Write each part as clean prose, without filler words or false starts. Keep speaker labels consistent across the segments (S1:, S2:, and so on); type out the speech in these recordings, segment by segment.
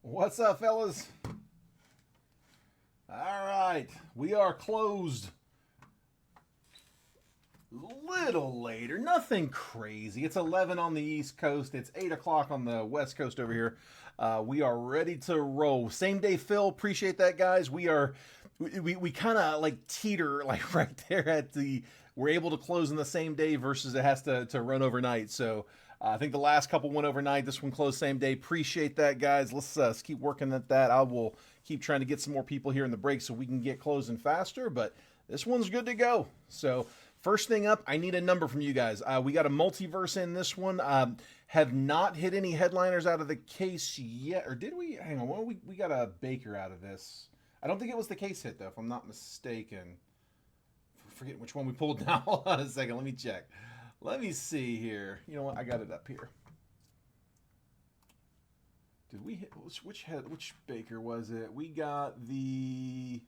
S1: What's up, fellas? All right, we are closed. Little later, nothing crazy. It's 11 on the East Coast. It's 8 o'clock on the West Coast over here. We are ready to roll. Same day, Phil. Appreciate that, guys. We kind of like teeter like right there at the. We're able to close in the same day versus it has to run overnight. So I think the last couple went overnight. This one closed same day. Appreciate that, guys. Let's keep working at that. I will keep trying to get some more people here in the break so we can get closing faster. But this one's good to go. So first thing up, I need a number from you guys. We got a multiverse in this one. Have not hit any headliners out of the case yet. Or did we? Hang on. Well, we got a Baker out of this. I don't think it was the case hit, though, if I'm not mistaken. Forget which one we pulled now. Hold on a second. Let me check. Let me see here. You know what? I got it up here. Did we hit which Baker was it? We got the.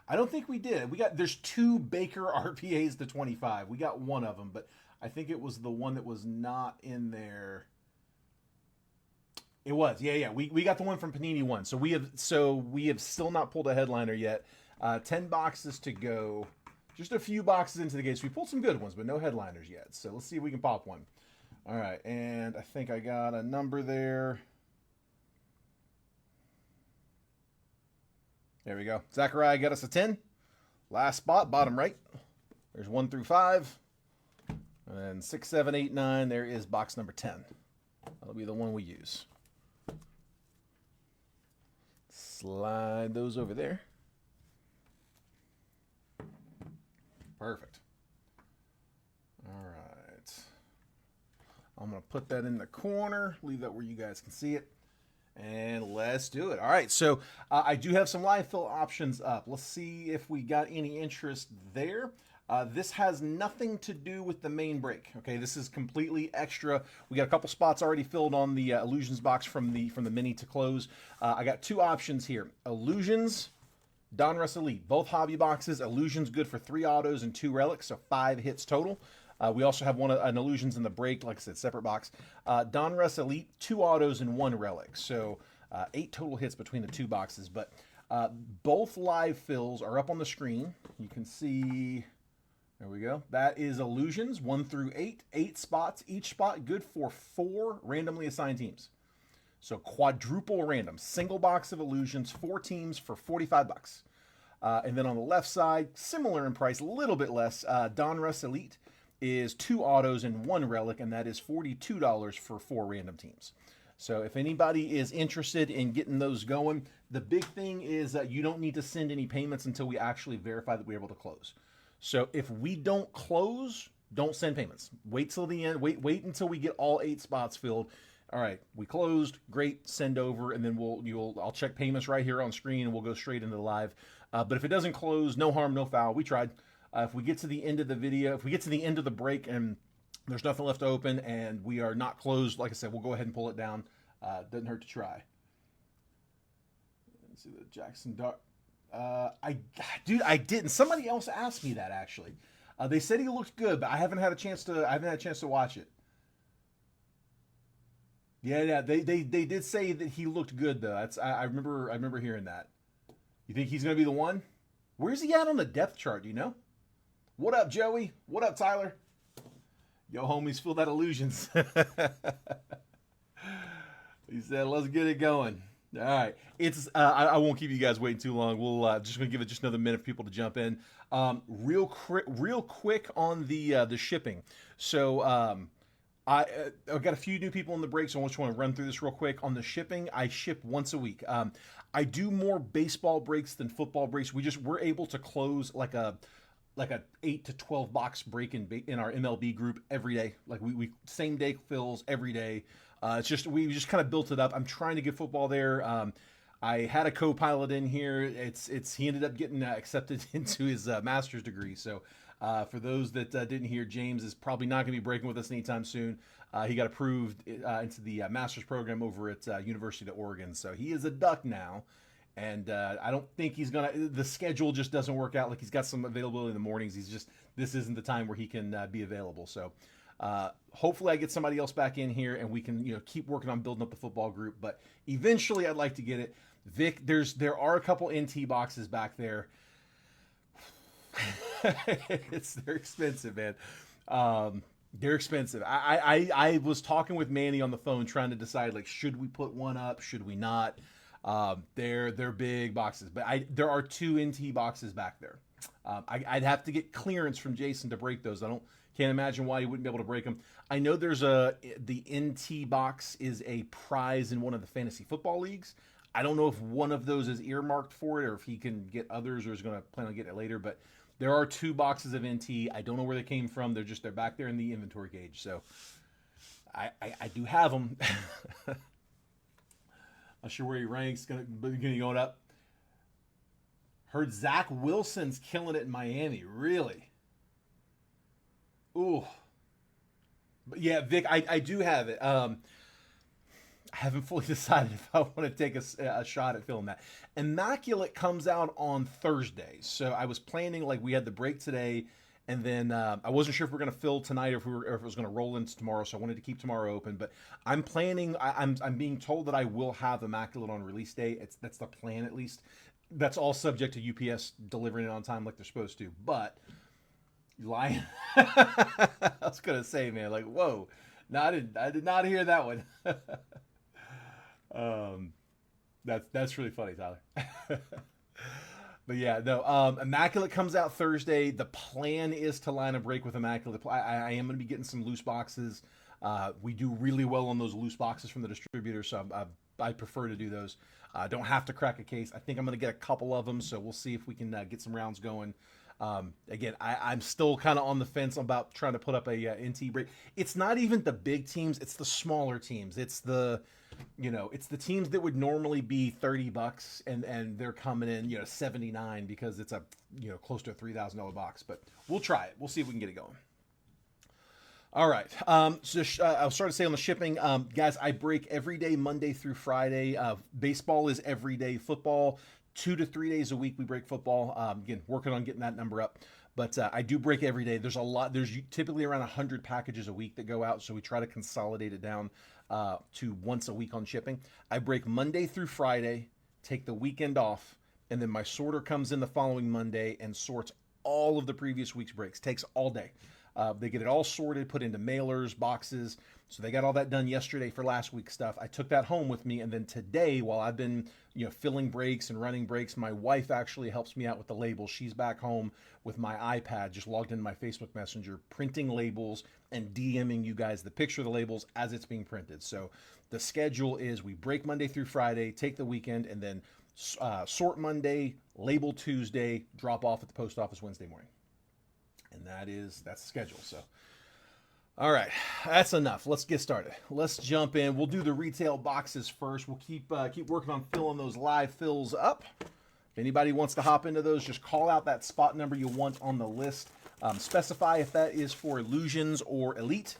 S1: I don't think we did. There's two Baker RPAs to 25. We got one of them, but I think it was the one that was not in there. It was. Yeah. We got the one from Panini one. So we have still not pulled a headliner yet. 10 boxes to go. Just a few boxes into the case. We pulled some good ones, but no headliners yet. So let's see if we can pop one. All right, and I think I got a number there. There we go. Zachariah got us a 10. Last spot, bottom right. There's 1 through 5. And then 6, 7, 8, 9. There is box number 10. That'll be the one we use. Slide those over there. Perfect. All right. I'm going to put that in the corner. Leave that where you guys can see it. And let's do it. All right, so I do have some live fill options up. Let's see if we got any interest there. This has nothing to do with the main break. Okay, this is completely extra. We got a couple spots already filled on the Illusions box from the mini to close. I got two options here. Illusions, Donruss Elite, both hobby boxes. Illusions good for 3 autos and 2 relics, so 5 hits total. We also have an Illusions in the break, like I said, separate box. Donruss Elite, 2 autos and 1 relic. So 8 total hits between the 2 boxes. But both live fills are up on the screen. You can see, there we go. That is Illusions, 1 through 8. 8 spots. Each spot good for 4 randomly assigned teams. So quadruple random. Single box of Illusions, 4 teams for $45. And then on the left side, similar in price, a little bit less, Donruss Elite is 2 autos and 1 relic, and that is $42 for 4 random teams. So if anybody is interested in getting those going, the big thing is that you don't need to send any payments until we actually verify that we're able to close. So if we don't close, don't send payments. Wait till the end. Wait until we get all 8 spots filled. All right, we closed. Great, send over, and then I'll check payments right here on screen, and we'll go straight into the live. But if it doesn't close, no harm, no foul. We tried. If we get to the end of the video, if we get to the end of the break and there's nothing left open and we are not closed, like I said, we'll go ahead and pull it down. Doesn't hurt to try. Let's see the Jackson Dart. I didn't. Somebody else asked me that actually. They said he looked good, but I haven't had a chance to watch it. Yeah. They did say that he looked good though. I remember hearing that. You think he's gonna be the one? Where's he at on the depth chart? Do you know? What up, Joey? What up, Tyler? Yo, homies, fill that Illusions. He said, let's get it going. All right. It's I won't keep you guys waiting too long. We'll just going to give it just another minute for people to jump in. Real quick on the shipping. So I've got a few new people in the break, so I just want to run through this real quick. On the shipping, I ship once a week. I do more baseball breaks than football breaks. We're able to close like a 8 to 12 box break in our MLB group every day. Like we same day fills every day. It's just we just kind of built it up. I'm trying to get football there. I had a co-pilot in here. He ended up getting accepted into his master's degree. So for those that didn't hear, James is probably not going to be breaking with us anytime soon. He got approved into the master's program over at University of Oregon. So he is a Duck now. And I don't think he's going to, the schedule just doesn't work out. Like he's got some availability in the mornings. This isn't the time where he can be available. So Hopefully I get somebody else back in here and we can, keep working on building up the football group. But eventually I'd like to get it. Vic, there are a couple NT boxes back there. They're expensive, man. They're expensive. I was talking with Manny on the phone trying to decide, like, should we put one up? Should we not? They're big boxes, but there are 2 NT boxes back there. I'd have to get clearance from Jason to break those. Can't imagine why he wouldn't be able to break them. I know the NT box is a prize in one of the fantasy football leagues. I don't know if one of those is earmarked for it or if he can get others or is going to plan on getting it later, but there are 2 boxes of NT. I don't know where they came from. They're back there in the inventory cage. So I do have them. Not sure where he ranks. Going up. Heard Zach Wilson's killing it in Miami. Really? Ooh. But yeah, Vic, I do have it. I haven't fully decided if I want to take a shot at filling that. Immaculate comes out on Thursday. So I was planning, like, we had the break today, and then I wasn't sure if we were going to fill tonight or if it was going to roll into tomorrow, so I wanted to keep tomorrow open. But I'm planning, I'm being told that I will have Immaculate on release day. That's the plan, at least. That's all subject to UPS delivering it on time like they're supposed to. But, lying. I was going to say, man, like, whoa. No, I did not hear that one. That's really funny, Tyler. But yeah, no. Immaculate comes out Thursday. The plan is to line a break with Immaculate. I am going to be getting some loose boxes. We do really well on those loose boxes from the distributor, so I prefer to do those. Don't have to crack a case. I think I'm going to get a couple of them, so we'll see if we can get some rounds going. Again, I'm still kind of on the fence about trying to put up a NT break. It's not even the big teams; it's the smaller teams. It's the teams that would normally be $30 and they're coming in 79 because it's a close to a $3,000 box. But we'll try it. We'll see if we can get it going. All right. So I'll start to say on the shipping, guys. I break every day, Monday through Friday. Baseball is every day. Football, 2 to 3 days a week we break football. Again, working on getting that number up. But I do break every day. There's typically around 100 packages a week that go out, so we try to consolidate it down to once a week on shipping. I break Monday through Friday, take the weekend off, and then my sorter comes in the following Monday and sorts all of the previous week's breaks. Takes all day. They get it all sorted, put into mailers, boxes. So they got all that done yesterday for last week's stuff. I took that home with me, and then today, while I've been filling breaks and running breaks, my wife actually helps me out with the labels. She's back home with my iPad, just logged into my Facebook Messenger, printing labels and DMing you guys the picture of the labels as it's being printed. So the schedule is we break Monday through Friday, take the weekend, and then sort Monday, label Tuesday, drop off at the post office Wednesday morning. And that's the schedule. So, all right, that's enough. Let's get started. Let's jump in. We'll do the retail boxes first. We'll keep working on filling those live fills up. If anybody wants to hop into those, just call out that spot number you want on the list. Specify if that is for Illusions or Elite,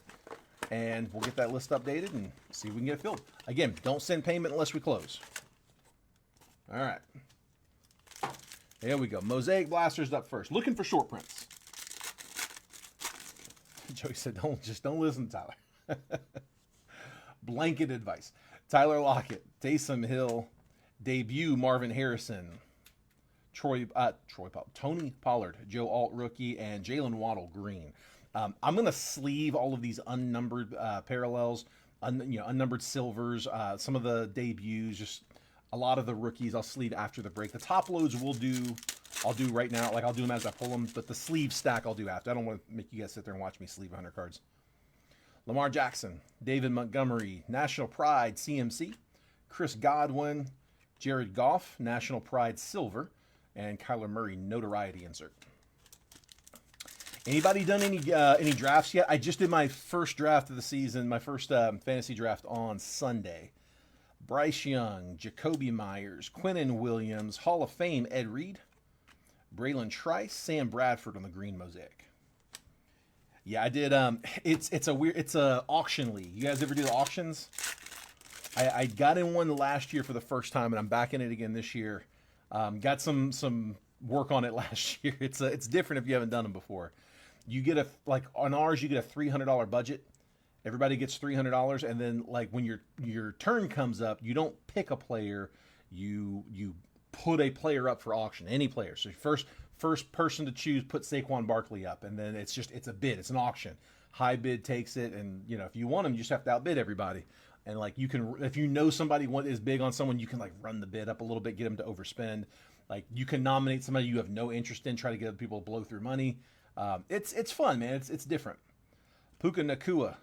S1: and we'll get that list updated and see if we can get it filled. Again, don't send payment unless we close. All right. There we go. Mosaic Blasters up first. Looking for short prints. Joey said, don't listen to Tyler. Blanket advice. Tyler Lockett, Taysom Hill, debut Marvin Harrison, Tony Pollard, Joe Alt rookie, and Jalen Waddle green. I'm going to sleeve all of these unnumbered parallels, unnumbered silvers, some of the debuts, just a lot of the rookies I'll sleeve after the break. The top loads I'll do right now. Like, I'll do them as I pull them, but the sleeve stack I'll do after. I don't want to make you guys sit there and watch me sleeve 100 cards. Lamar Jackson, David Montgomery, National Pride CMC, Chris Godwin, Jared Goff, National Pride Silver, and Kyler Murray Notoriety insert. Anybody done any drafts yet? I just did my first draft of the season, my first fantasy draft on Sunday. Bryce Young, Jacoby Myers, Quinnen Williams, Hall of Fame Ed Reed, Braylon Trice, Sam Bradford on the green mosaic. Yeah, I did. It's a auction league. You guys ever do the auctions? I got in one last year for the first time, and I'm back in it again this year. Got some work on it last year. It's different if you haven't done them before. You get like on ours, you get a $300 budget. Everybody gets $300, and then like when your turn comes up, you don't pick a player. You put a player up for auction, any player. So first person to choose, put Saquon Barkley up, and then it's a bid. It's an auction. High bid takes it, and if you want them, you just have to outbid everybody. And like you can, if you know somebody is big on someone, you can like run the bid up a little bit, get them to overspend. Like you can nominate somebody you have no interest in, try to get other people to blow through money. It's fun, man. It's different. Puka Nakua,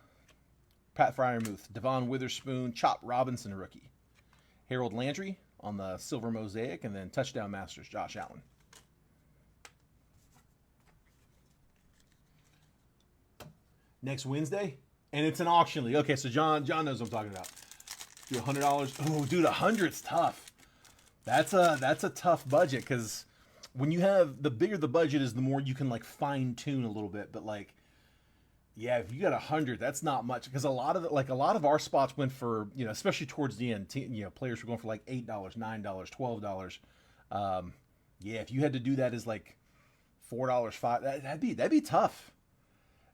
S1: Pat Fryermuth, Devon Witherspoon, Chop Robinson rookie, Harold Landry on the silver mosaic, and then touchdown masters Josh Allen. Next Wednesday, and it's an auction league. Okay, so John knows what I'm talking about. Do $100. Oh, dude, 100's tough. That's a tough budget, because when you have, the bigger the budget is, the more you can like fine tune a little bit. But like, yeah, if you got 100, that's not much, because a lot of our spots went for, especially towards the end, players were going for like $8, $9, $12. Yeah, if you had to do that as like $4, $5, that'd be tough.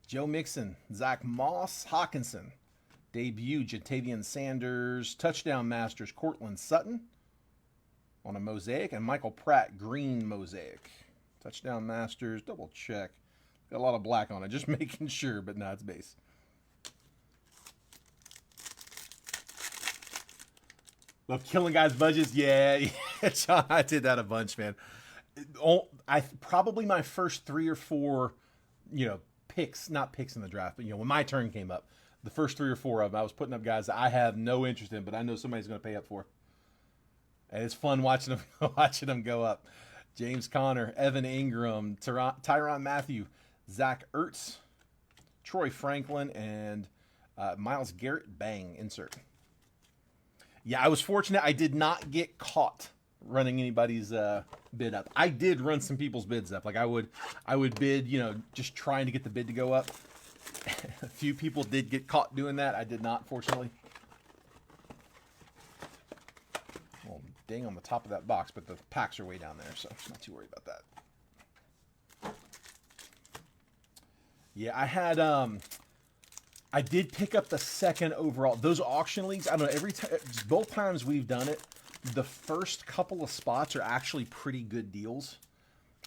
S1: Joe Mixon, Zach Moss, Hawkinson, debut Jatavian Sanders, touchdown masters Cortland Sutton on a mosaic, and Michael Pratt green mosaic. Touchdown masters, double check. Got a lot of black on it, just making sure, but no, it's base. Love killing guys' budgets. Yeah, John, I did that a bunch, man. Probably my first 3 or 4, not picks in the draft, but when my turn came up, the first 3 or 4 of them, I was putting up guys that I have no interest in, but I know somebody's going to pay up for. And it's fun watching them go up. James Conner, Evan Ingram, Tyrann Mathieu, Zach Ertz, Troy Franklin, and Myles Garrett. Bang, insert. Yeah, I was fortunate. I did not get caught running anybody's bid up. I did run some people's bids up. Like I would bid, just trying to get the bid to go up. A few people did get caught doing that. I did not, fortunately. Well, ding on the top of that box, but the packs are way down there, so I'm not too worried about that. Yeah, I had I did pick up the second overall. Those auction leagues, I don't know, both times we've done it, the first couple of spots are actually pretty good deals.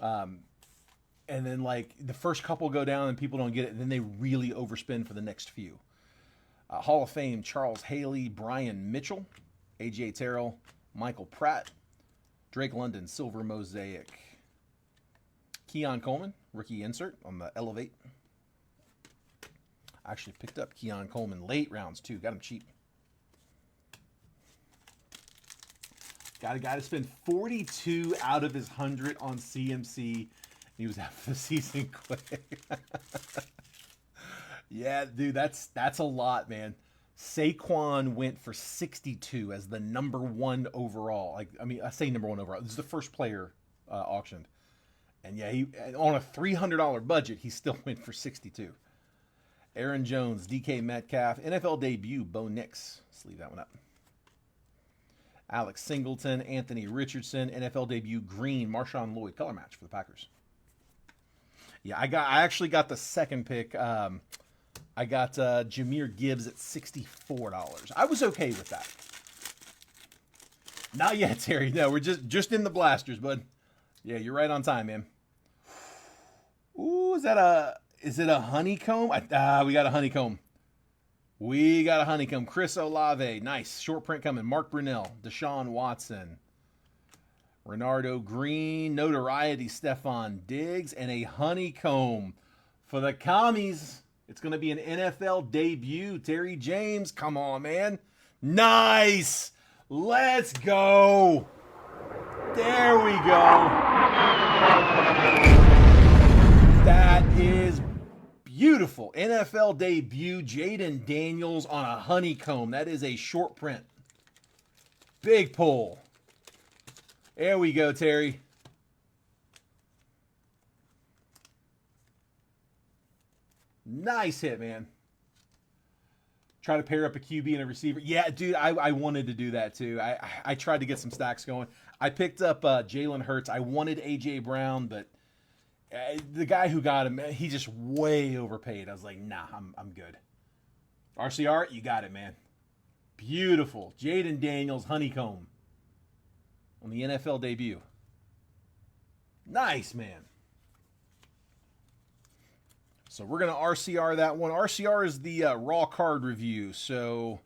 S1: And then like the first couple go down and people don't get it, and then they really overspend for the next few. Hall of Fame, Charles Haley, Brian Mitchell, AJ Terrell, Michael Pratt, Drake London, silver mosaic, Keon Coleman, rookie insert on the Elevate. I actually picked up Keon Coleman late rounds too. Got him cheap. Got a guy to spend 42 out of his 100 on CMC. He was out for the season quick. Yeah, dude, that's a lot, man. Saquon went for 62 as the number 1 overall. I say number 1 overall. This is the first player auctioned. And yeah, he on a $300 budget, he still went for 62. Aaron Jones, DK Metcalf, NFL debut, Bo Nix. Let's leave that one up. Alex Singleton, Anthony Richardson, NFL debut, green, Marshawn Lloyd, color match for the Packers. Yeah, I actually got the second pick. I got Jahmyr Gibbs at $64. I was okay with that. Not yet, Terry. No, we're just in the blasters, bud. Yeah, you're right on time, man. Ooh, is it a honeycomb? We got a honeycomb. We got a honeycomb. Chris Olave, nice. Short print coming. Mark Brunell, Deshaun Watson, Renardo Green, notoriety, Stephon Diggs, and a honeycomb for the commies. It's going to be an NFL debut. Terry James, come on, man. Nice. Let's go. There we go. That is beautiful. NFL debut, Jaden Daniels on a honeycomb. That is a short print. Big pull. There we go, Terry. Nice hit, man. Try to pair up a QB and a receiver. Yeah, dude, I wanted to do that too. I tried to get some stacks going. I picked up Jalen Hurts. I wanted A.J. Brown, but The guy who got him, he just way overpaid. I was like, nah, I'm good. RCR, you got it, man. Beautiful. Jaden Daniels, honeycomb on the NFL debut. Nice, man. So we're going to RCR that one. RCR is the raw card review. So,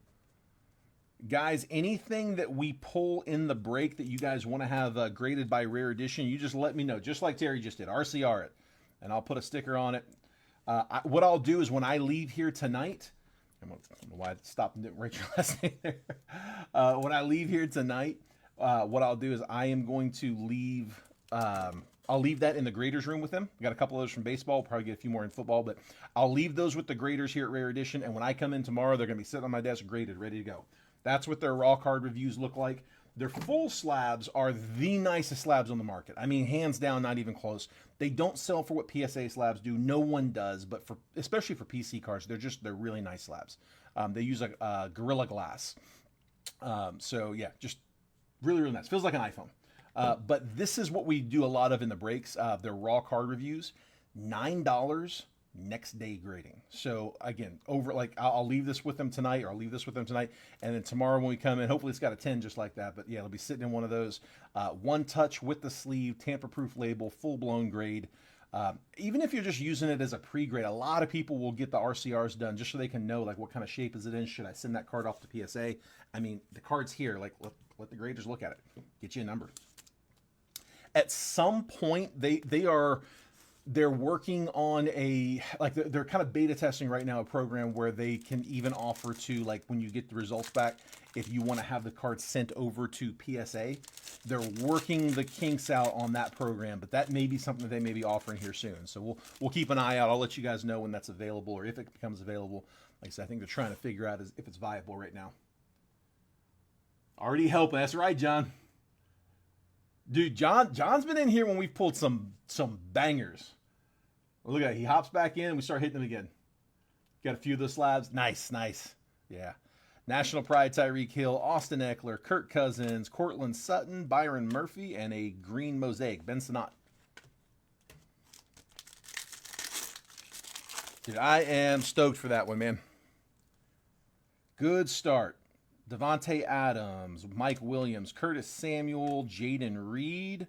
S1: guys, anything that we pull in the break that you guys want to have graded by Rare Edition, you just let me know. Just like Terry just did. RCR it. And I'll put a sticker on it. What I'll do is when I leave here tonight, I don't know why I stopped and didn't write your last name there. When I leave here tonight, what I'll do is I am going to leave... I'll leave that in the graders room with them. We got a couple of those from baseball. We'll probably get a few more in football, but I'll leave those with the graders here at Rare Edition. And when I come in tomorrow, they're going to be sitting on my desk graded, ready to go. That's what their raw card reviews look like. Their full slabs are the nicest slabs on the market. I mean, hands down, not even close. They don't sell for what PSA slabs do. No one does, but especially for PC cards, they're really nice slabs. They use a Gorilla Glass. So yeah, just really, really nice. Feels like an iPhone. But this is what we do a lot of in the breaks. Their raw card reviews, $9 next day grading. So again, I'll leave this with them tonight, or I'll leave this with them tonight, and then tomorrow when we come in, hopefully it's got a 10 just like that. But yeah, it'll be sitting in one of those. One touch with the sleeve, tamper-proof label, full-blown grade. Even if you're just using it as a pre-grade, a lot of people will get the RCRs done just so they can know like what kind of shape is it in. Should I send that card off to PSA? I mean, the card's here. Like let the graders look at it. Get you a number. At some point, they're working on they're kind of beta testing right now a program where they can even offer to, like, when you get the results back, if you want to have the card sent over to PSA. They're working the kinks out on that program, but that may be something that they may be offering here soon. So we'll keep an eye out. I'll let you guys know when that's available, or if it becomes available. Like I said, I think they're trying to figure out if it's viable right now. Already helping. That's right, John. Dude, John's been in here when we've pulled some bangers. Well, look at it. He hops back in and we start hitting them again. Got a few of those slabs. Nice. Yeah. National Pride, Tyreek Hill, Austin Eckler, Kirk Cousins, Cortland Sutton, Byron Murphy, and a green mosaic. Ben Sinnott. Dude, I am stoked for that one, man. Good start. Devontae Adams, Mike Williams, Curtis Samuel, Jaden Reed,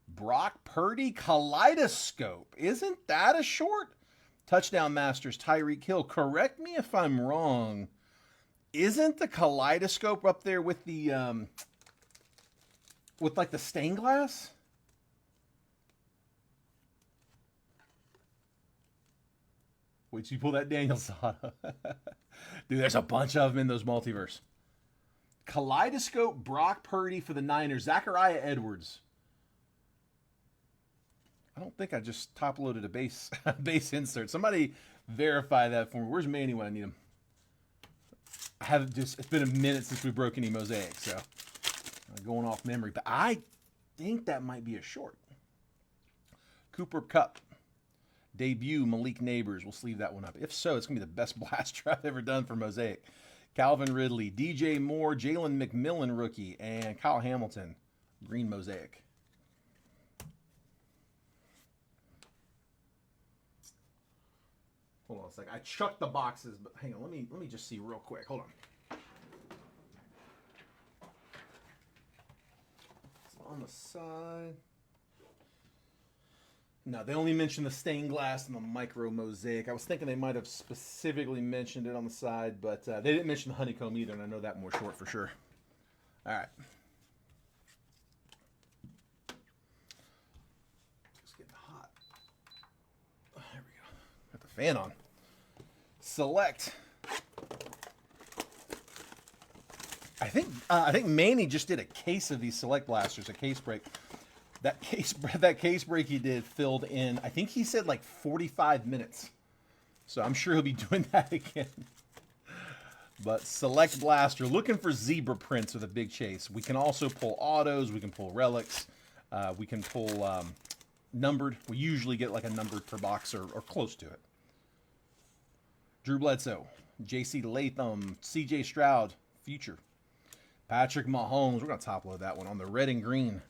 S1: Brock Purdy, Kaleidoscope. Isn't that a short? Touchdown Masters, Tyreek Hill. Correct me if I'm wrong. Isn't the Kaleidoscope up there with the, with like the stained glass? Wait till you pull that Daniel Sada. Dude, there's a bunch of them in those multiverse. Kaleidoscope, Brock Purdy for the Niners, Zachariah Edwards. I don't think I just top-loaded a base insert. Somebody verify that for me. Where's Manny when I need him? It's been a minute since we broke any mosaics, so I'm going off memory. But I think that might be a short. Cooper Kupp. Debut, Malik Neighbors. We'll sleeve that one up. If so, it's going to be the best blaster I've ever done for mosaic. Calvin Ridley, DJ Moore, Jalen McMillan rookie, and Kyle Hamilton, green mosaic. Hold on a second. I chucked the boxes, but hang on. Let me just see real quick. Hold on. It's on the side. No, they only mentioned the stained glass and the micro mosaic. I was thinking they might have specifically mentioned it on the side, but they didn't mention the honeycomb either, and I know that more short for sure. All right. It's getting hot. Oh, there we go. Got the fan on. Select. I think Manny just did a case of these Select blasters, a case break. That case break he did filled in, I think he said like 45 minutes. So I'm sure he'll be doing that again. But Select Blaster, looking for zebra prints with a big chase. We can also pull autos. We can pull relics. We can pull numbered. We usually get like a numbered per box or close to it. Drew Bledsoe, J.C. Latham, C.J. Stroud, future. Patrick Mahomes. We're going to top load that one on the red and green.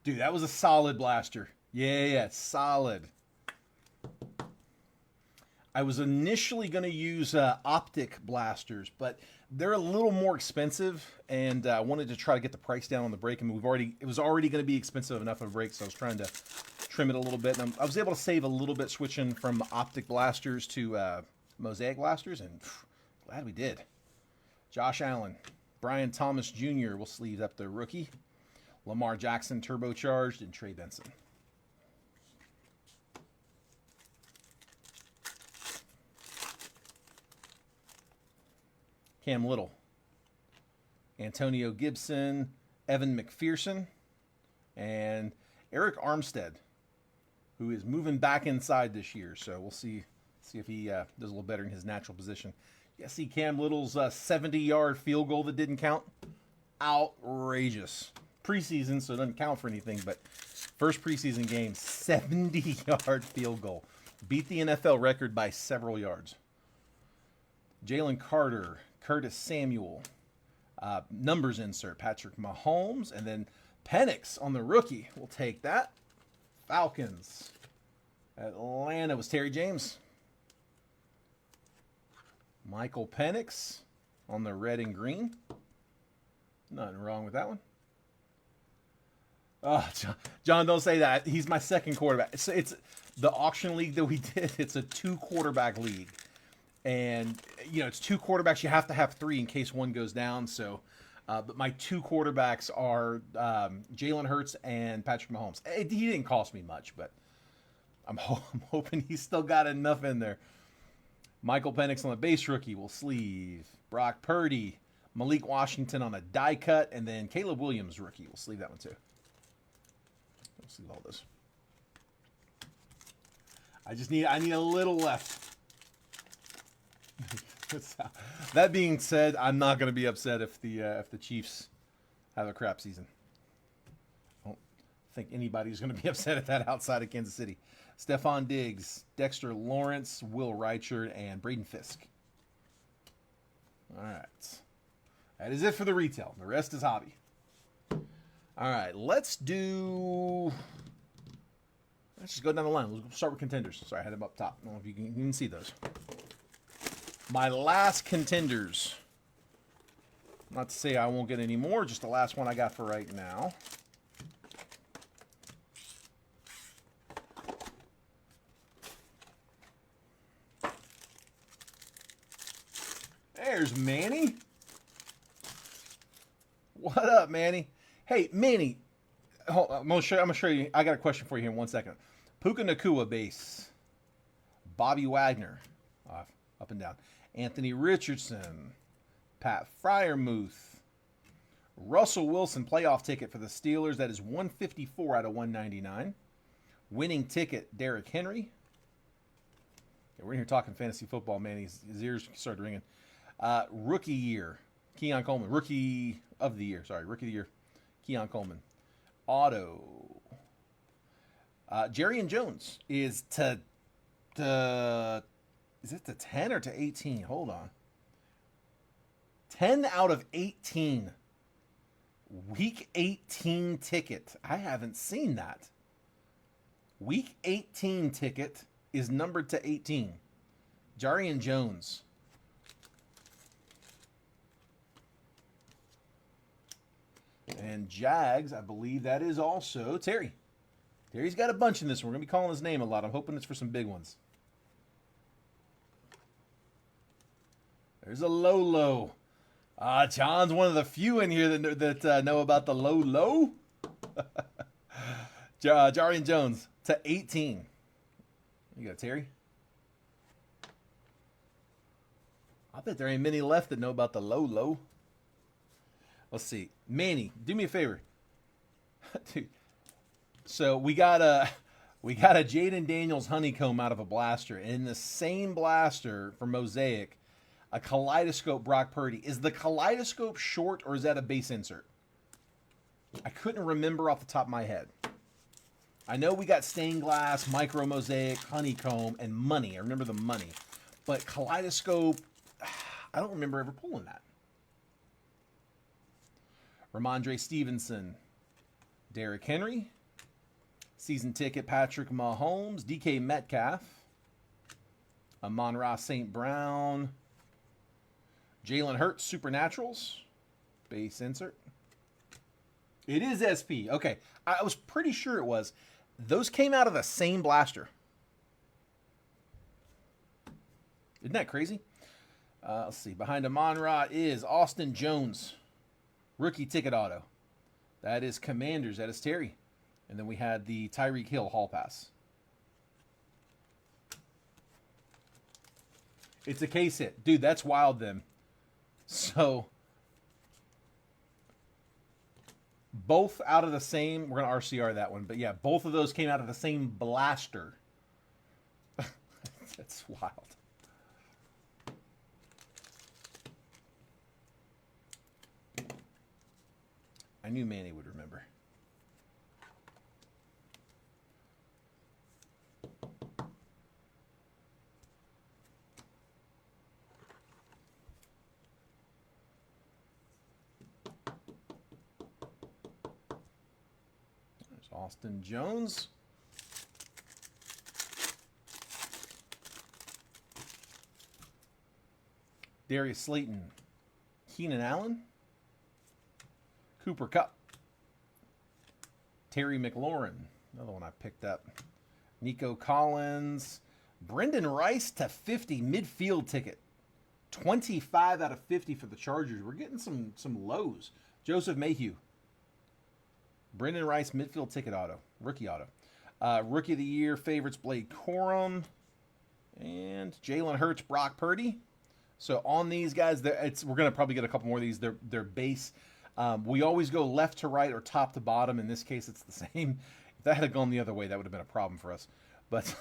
S1: Dude, that was a solid blaster. Yeah, solid. I was initially going to use optic blasters, but they're a little more expensive, and I wanted to try to get the price down on the break. I mean, it was already going to be expensive enough of a break, so I was trying to trim it a little bit. And I was able to save a little bit switching from optic blasters to mosaic blasters, and glad we did. Josh Allen, Brian Thomas Jr. will sleeve up the rookie. Lamar Jackson turbocharged, and Trey Benson. Cam Little, Antonio Gibson, Evan McPherson, and Eric Armstead, who is moving back inside this year. So we'll see if he does a little better in his natural position. You see Cam Little's 70-yard field goal that didn't count? Outrageous. Preseason, so it doesn't count for anything, but first preseason game, 70-yard field goal. Beat the NFL record by several yards. Jalen Carter, Curtis Samuel, numbers insert, Patrick Mahomes, and then Penix on the rookie. We'll take that. Falcons. Atlanta was Terry James. Michael Penix on the red and green. Nothing wrong with that one. Oh, John, don't say that. He's my second quarterback. It's the auction league that we did. It's a 2-quarterback league. And, you know, it's 2 quarterbacks. You have to have 3 in case one goes down. So, but my 2 quarterbacks are Jalen Hurts and Patrick Mahomes. He didn't cost me much, but I'm hoping he's still got enough in there. Michael Penix on the base rookie will sleeve. Brock Purdy, Malik Washington on a die cut, and then Caleb Williams rookie will sleeve that one too. We'll sleeve all this. I need a little left. That being said, I'm not going to be upset if the Chiefs have a crap season. I don't think anybody's going to be upset at that outside of Kansas City. Stephon Diggs, Dexter Lawrence, Will Reichard, and Braden Fisk. All right. That is it for the retail. The rest is hobby. All right, let's just go down the line. Let's start with contenders. Sorry, I had them up top. I don't know if you can see those. My last contenders. Not to say I won't get any more, just the last one I got for right now. There's Manny. What up, Manny? Hey, Manny. I'm gonna show you. I got a question for you here in 1 second. Puka Nacua base. Bobby Wagner. Up and down. Anthony Richardson. Pat Freiermuth. Russell Wilson playoff ticket for the Steelers. That is 154 out of 199. Winning ticket, Derrick Henry. Yeah, we're in here talking fantasy football, man. His ears started ringing. Rookie year, Keon Coleman. Rookie of the year, Keon Coleman. Auto. Jerry and Jones is is it to 10 or to 18? Hold on. 10 out of 18. Week 18 ticket. I haven't seen that. Week 18 ticket is numbered to 18. Jarian Jones. And Jags, I believe that is also Terry. Terry's got a bunch in this one. We're going to be calling his name a lot. I'm hoping it's for some big ones. There's a Lolo. John's one of the few in here that know about the Lolo. Jarian Jones to 18. You go, Terry. I bet there ain't many left that know about the Lolo. Let's see. Manny, do me a favor. Dude. So we got a Jaden Daniels honeycomb out of a blaster. And in the same blaster for Mosaic, a kaleidoscope Brock Purdy. Is the kaleidoscope short or is that a base insert? I couldn't remember off the top of my head. I know we got stained glass, micro mosaic, honeycomb, and money. I remember the money. But kaleidoscope, I don't remember ever pulling that. Ramondre Stevenson. Derrick Henry. Season ticket, Patrick Mahomes. DK Metcalf. Amon-Ra St. Brown. Jalen Hurts, Supernaturals. Base insert. It is SP. Okay. I was pretty sure it was. Those came out of the same blaster. Isn't that crazy? Let's see. Behind Amon-Ra is Austin Jones. Rookie ticket auto. That is Commanders. That is Terry. And then we had the Tyreek Hill Hall Pass. It's a case hit. Dude, that's wild then. So, both out of the same, we're going to RCR that one. But yeah, both of those came out of the same blaster. That's wild. I knew Manny would remember. There's Austin Jones. Darius Slayton. Keenan Allen. Cooper Kupp. Terry McLaurin. Another one I picked up. Nico Collins. Brendan Rice to 50 midfield ticket. 25 out of 50 for the Chargers. We're getting some lows. Joseph Mayhew. Brendan Rice midfield ticket auto. Rookie auto. Rookie of the Year favorites Blake Corum. And Jalen Hurts, Brock Purdy. So on these guys, we're going to probably get a couple more of these. They're base. We always go left to right or top to bottom. In this case, it's the same. If that had gone the other way, that would have been a problem for us. But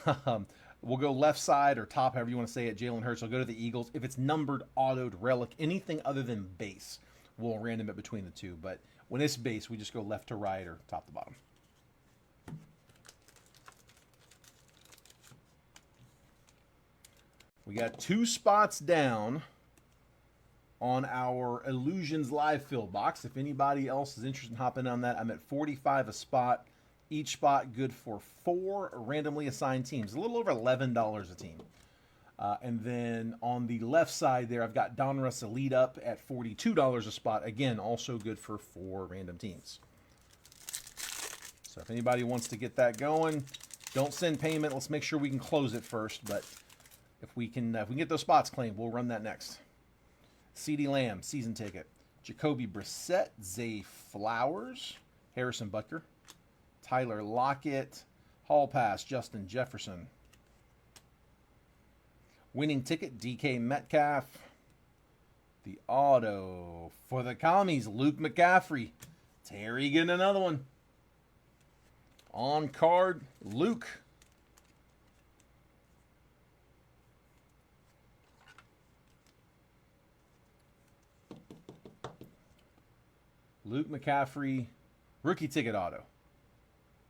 S1: we'll go left side or top, however you want to say it. Jalen Hurts will go to the Eagles. If it's numbered, autoed, relic, anything other than base, we'll random it between the two. But when it's base, we just go left to right or top to bottom. We got 2 spots down on our Illusions live fill box. If anybody else is interested in hopping on that, I'm at 45 a spot. Each spot good for 4 randomly assigned teams. A little over $11 a team. And then on the left side there, I've got Donruss Elite up at $42 a spot. Again, also good for 4 random teams. So if anybody wants to get that going, don't send payment. Let's make sure we can close it first. But if we can get those spots claimed, we'll run that next. CeeDee Lamb, season ticket. Jacoby Brissett, Zay Flowers, Harrison Butker, Tyler Lockett, Hall Pass, Justin Jefferson. Winning ticket, DK Metcalf. The auto for the Commies, Luke McCaffrey. Terry getting another one. On card, Luke. Luke McCaffrey, rookie ticket auto.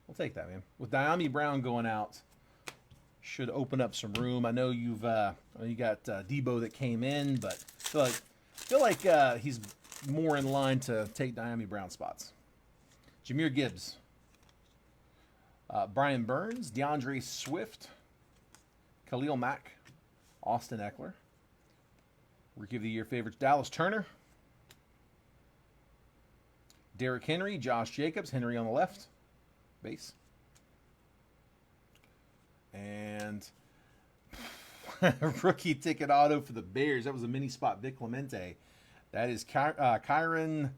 S1: We'll take that, man. With Diami Brown going out, should open up some room. I know you got Debo that came in, but I feel like he's more in line to take Diami Brown spots. Jahmyr Gibbs, Brian Burns, DeAndre Swift, Khalil Mack, Austin Eckler. Rookie of the Year favorites Dallas Turner, Derrick Henry, Josh Jacobs, Henry on the left, base. And rookie ticket auto for the Bears. That was a mini spot, Vic Clemente. That is Kyron.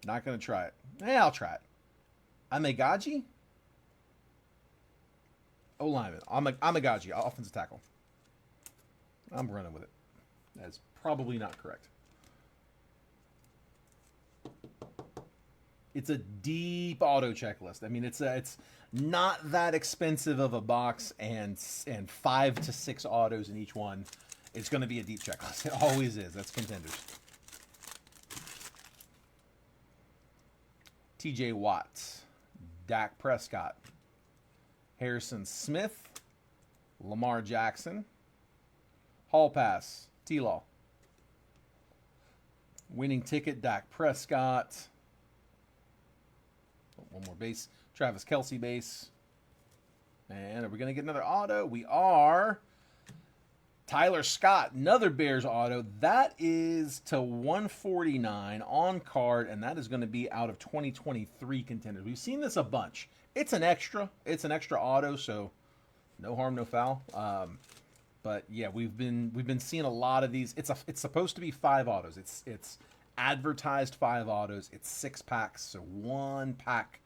S1: Not going to try it. I'll try it. Amegaji? O-lineman. Amegaji, offensive tackle. I'm running with it. That's probably not correct. It's a deep auto checklist. I mean, it's not that expensive of a box, and 5 to 6 autos in each one. It's going to be a deep checklist. It always is. That's Contenders. TJ Watt, Dak Prescott, Harrison Smith, Lamar Jackson, Hall Pass, T-Law. Winning ticket, Dak Prescott. One more base. Travis Kelce base. And are we going to get another auto? We are. Tyler Scott, another Bears auto. That is to 149 on card, and that is going to be out of 2023 contenders. We've seen this a bunch. It's an extra. It's an extra auto, so no harm, no foul. But yeah, we've been seeing a lot of these. It's supposed to be 5 autos. It's advertised 5 autos. It's 6 packs, so 1 pack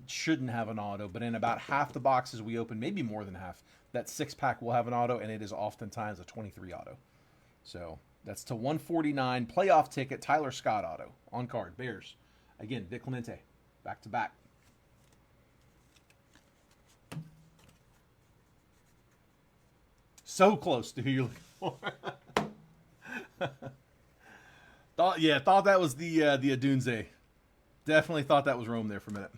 S1: shouldn't have an auto. But in about half the boxes we open, maybe more than half, that 6 pack will have an auto, and it is oftentimes a 23 auto. So that's to 149. Playoff ticket, Tyler Scott auto on card. Bears. Again, Vic Clemente, back to back. So close to who you're looking for. Thought that was the Adunze. Definitely thought that was Rome there for a minute.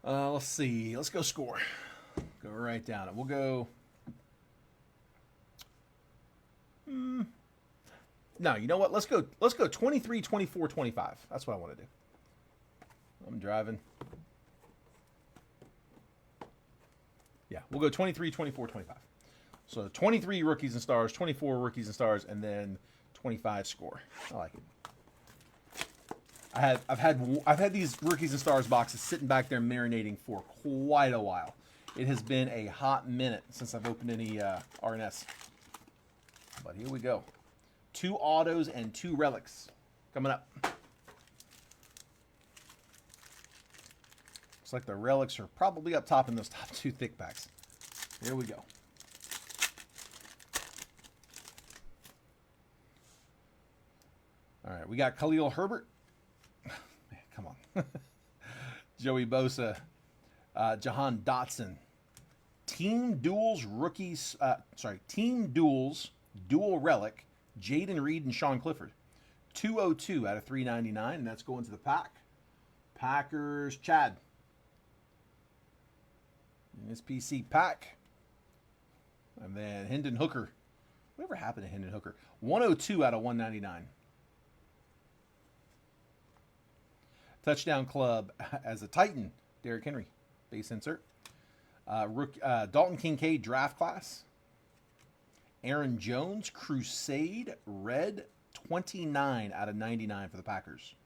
S1: Let's see. Let's go score. Go right down it. We'll go. No, you know what? Let's go 23, 24, 25. That's what I want to do. I'm driving. Yeah, we'll go 23, 24, 25. So 23 rookies and stars, 24 rookies and stars, and then 25 score. I like it. I've had these rookies and stars boxes sitting back there marinating for quite a while. It has been a hot minute since I've opened any RNS. But here we go. 2 autos and 2 relics coming up. Looks like the relics are probably up top in those top 2 thick packs. Here we go. All right, we got Khalil Herbert. Man, come on. Joey Bosa. Jahan Dotson. Team Duels rookies. Team Duels dual relic. Jaden Reed and Sean Clifford. 202 out of 399, and that's going to the pack. Packers, Chad. In his PC pack. And then Hendon Hooker. Whatever happened to Hendon Hooker? 102 out of 199. Touchdown Club as a Titan. Derrick Henry. Base insert. Dalton Kincaid draft class. Aaron Jones, Crusade, red, 29 out of 99 for the Packers.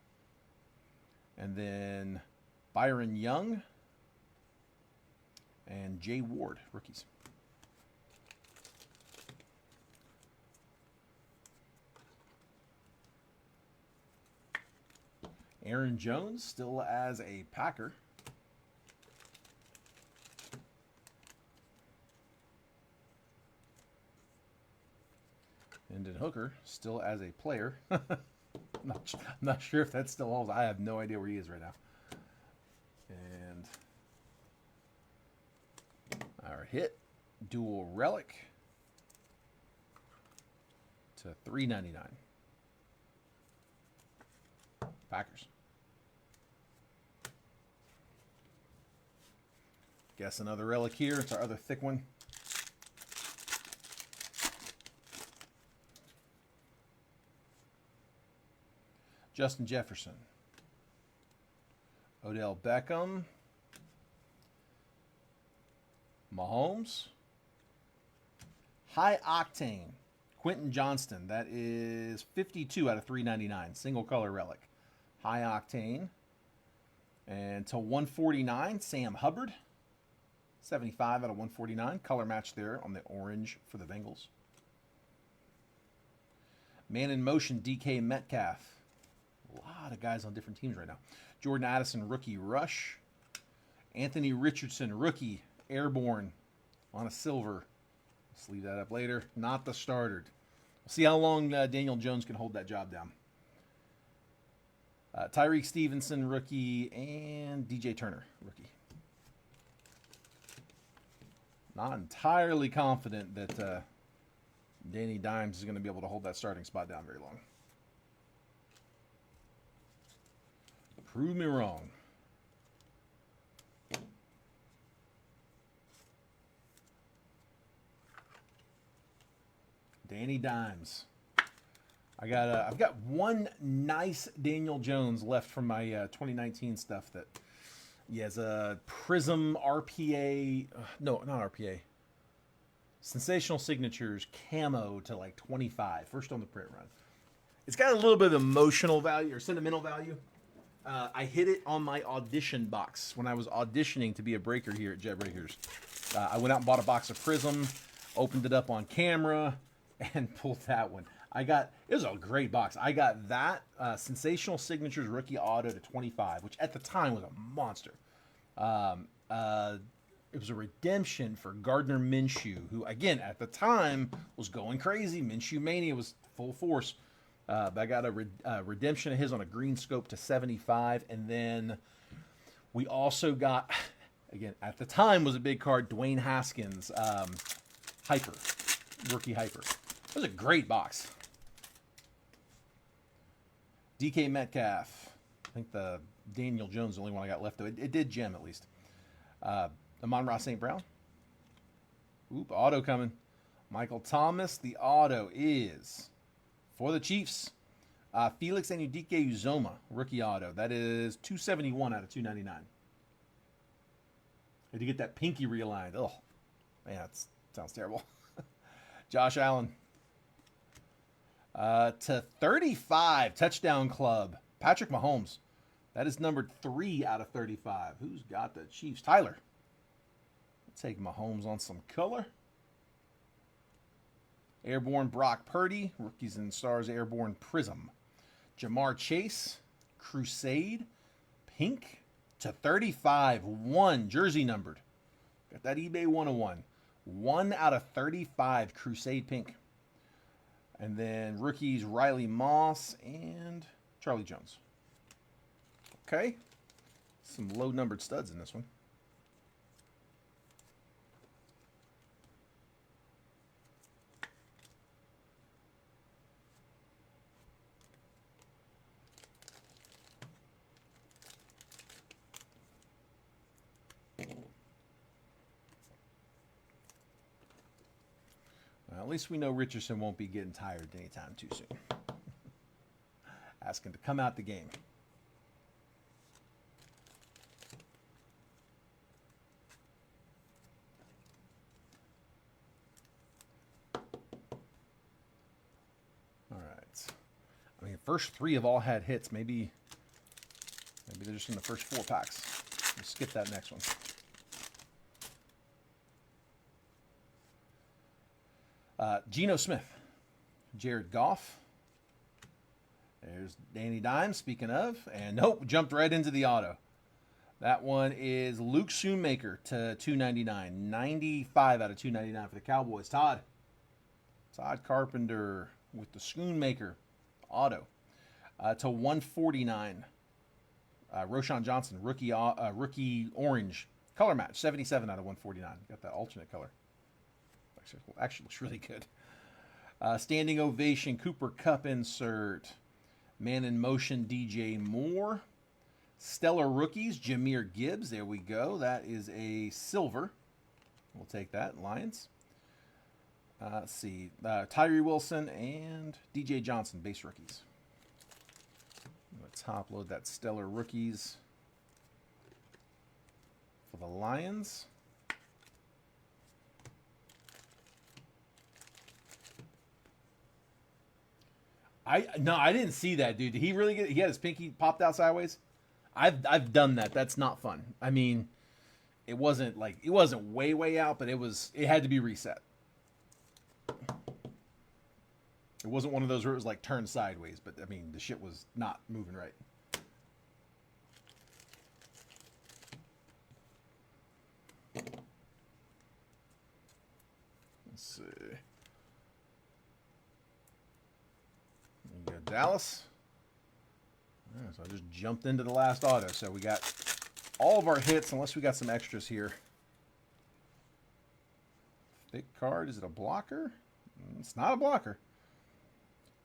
S1: And then Byron Young and Jay Ward, rookies. Aaron Jones still as a Packer. Hendon Hooker still as a player. I'm not sure if that's still holds. I have no idea where he is right now. And our hit dual relic to $3.99. Packers. Guess another relic here. It's our other thick one. Justin Jefferson. Odell Beckham. Mahomes. High Octane. Quentin Johnston. That is 52 out of 399. Single color relic. High Octane. And to 149, Sam Hubbard. 75 out of 149. Color match there on the orange for the Bengals. Man in Motion, DK Metcalf. A lot of guys on different teams right now. Jordan Addison, rookie rush. Anthony Richardson, rookie airborne on a silver. Let's leave that up later. Not the starter. We'll see how long Daniel Jones can hold that job down. Tyreek Stevenson, rookie, and DJ Turner, rookie. Not entirely confident that Danny Dimes is going to be able to hold that starting spot down very long. Prove me wrong. Danny Dimes. I've got one nice Daniel Jones left from my 2019 stuff that he has a Prism RPA. No, not RPA. Sensational Signatures camo to like 25. First on the print run. It's got a little bit of emotional value or sentimental value. I hit it on my audition box when I was auditioning to be a breaker here at Jet Breakers. I went out and bought a box of Prism, opened it up on camera, and pulled that one. It was a great box. I got that Sensational Signatures rookie auto to 25, which at the time was a monster. It was a redemption for Gardner Minshew, who again at the time was going crazy. Minshew mania was full force. But I got a redemption of his on a green scope to 75, and then we also got, again at the time was a big card, Dwayne Haskins Hyper, rookie Hyper. It was a great box. DK Metcalf. I think the Daniel Jones is the only one I got left. It did gem at least. Amon-Ra St. Brown. Oop, auto coming. Michael Thomas. The auto is for the Chiefs. Felix Anudike Uzoma, rookie auto. That is 271 out of 299. Had to get that pinky realigned. Oh, man, that sounds terrible. Josh Allen. To 35, touchdown club. Patrick Mahomes. That is numbered 3 out of 35. Who's got the Chiefs? Tyler. Take Mahomes on some color. Airborne Brock Purdy. Rookies and Stars Airborne Prism. Jamar Chase. Crusade. Pink. To 35. 1. Jersey numbered. Got that eBay 101. 1 out of 35. Crusade Pink. And then rookies Riley Moss and Charlie Jones. Okay. Some low-numbered studs in this one. Well, at least we know Richardson won't be getting tired anytime too soon. Ask him to come out the game. All right. I mean, first 3 have all had hits. Maybe they're just in the first 4 packs. We'll skip that next one. Geno Smith, Jared Goff. There's Danny Dimes, speaking of. And nope, jumped right into the auto. That one is Luke Schoonmaker to 299. 95 out of 299 for the Cowboys. Todd Carpenter with the Schoonmaker auto. To 149. Roshan Johnson, rookie orange. Color match, 77 out of 149. Got that alternate color. Actually looks really good. Standing ovation, Cooper Kupp insert. Man in motion, DJ Moore. Stellar rookies, Jahmyr Gibbs. There we go. That is a silver. We'll take that. Lions. Let's see. Tyree Wilson and DJ Johnson, base rookies. I'm going to top load that stellar rookies for the Lions. I didn't see that, dude. Did he really he had his pinky popped out sideways? I've done that. That's not fun. I mean, it wasn't way out, but it had to be reset. It wasn't one of those where it was like turned sideways, but I mean the shit was not moving right. Let's see. You got Dallas. Yeah, so I just jumped into the last auto. So we got all of our hits, unless we got some extras here. Thick card. Is it a blocker? It's not a blocker.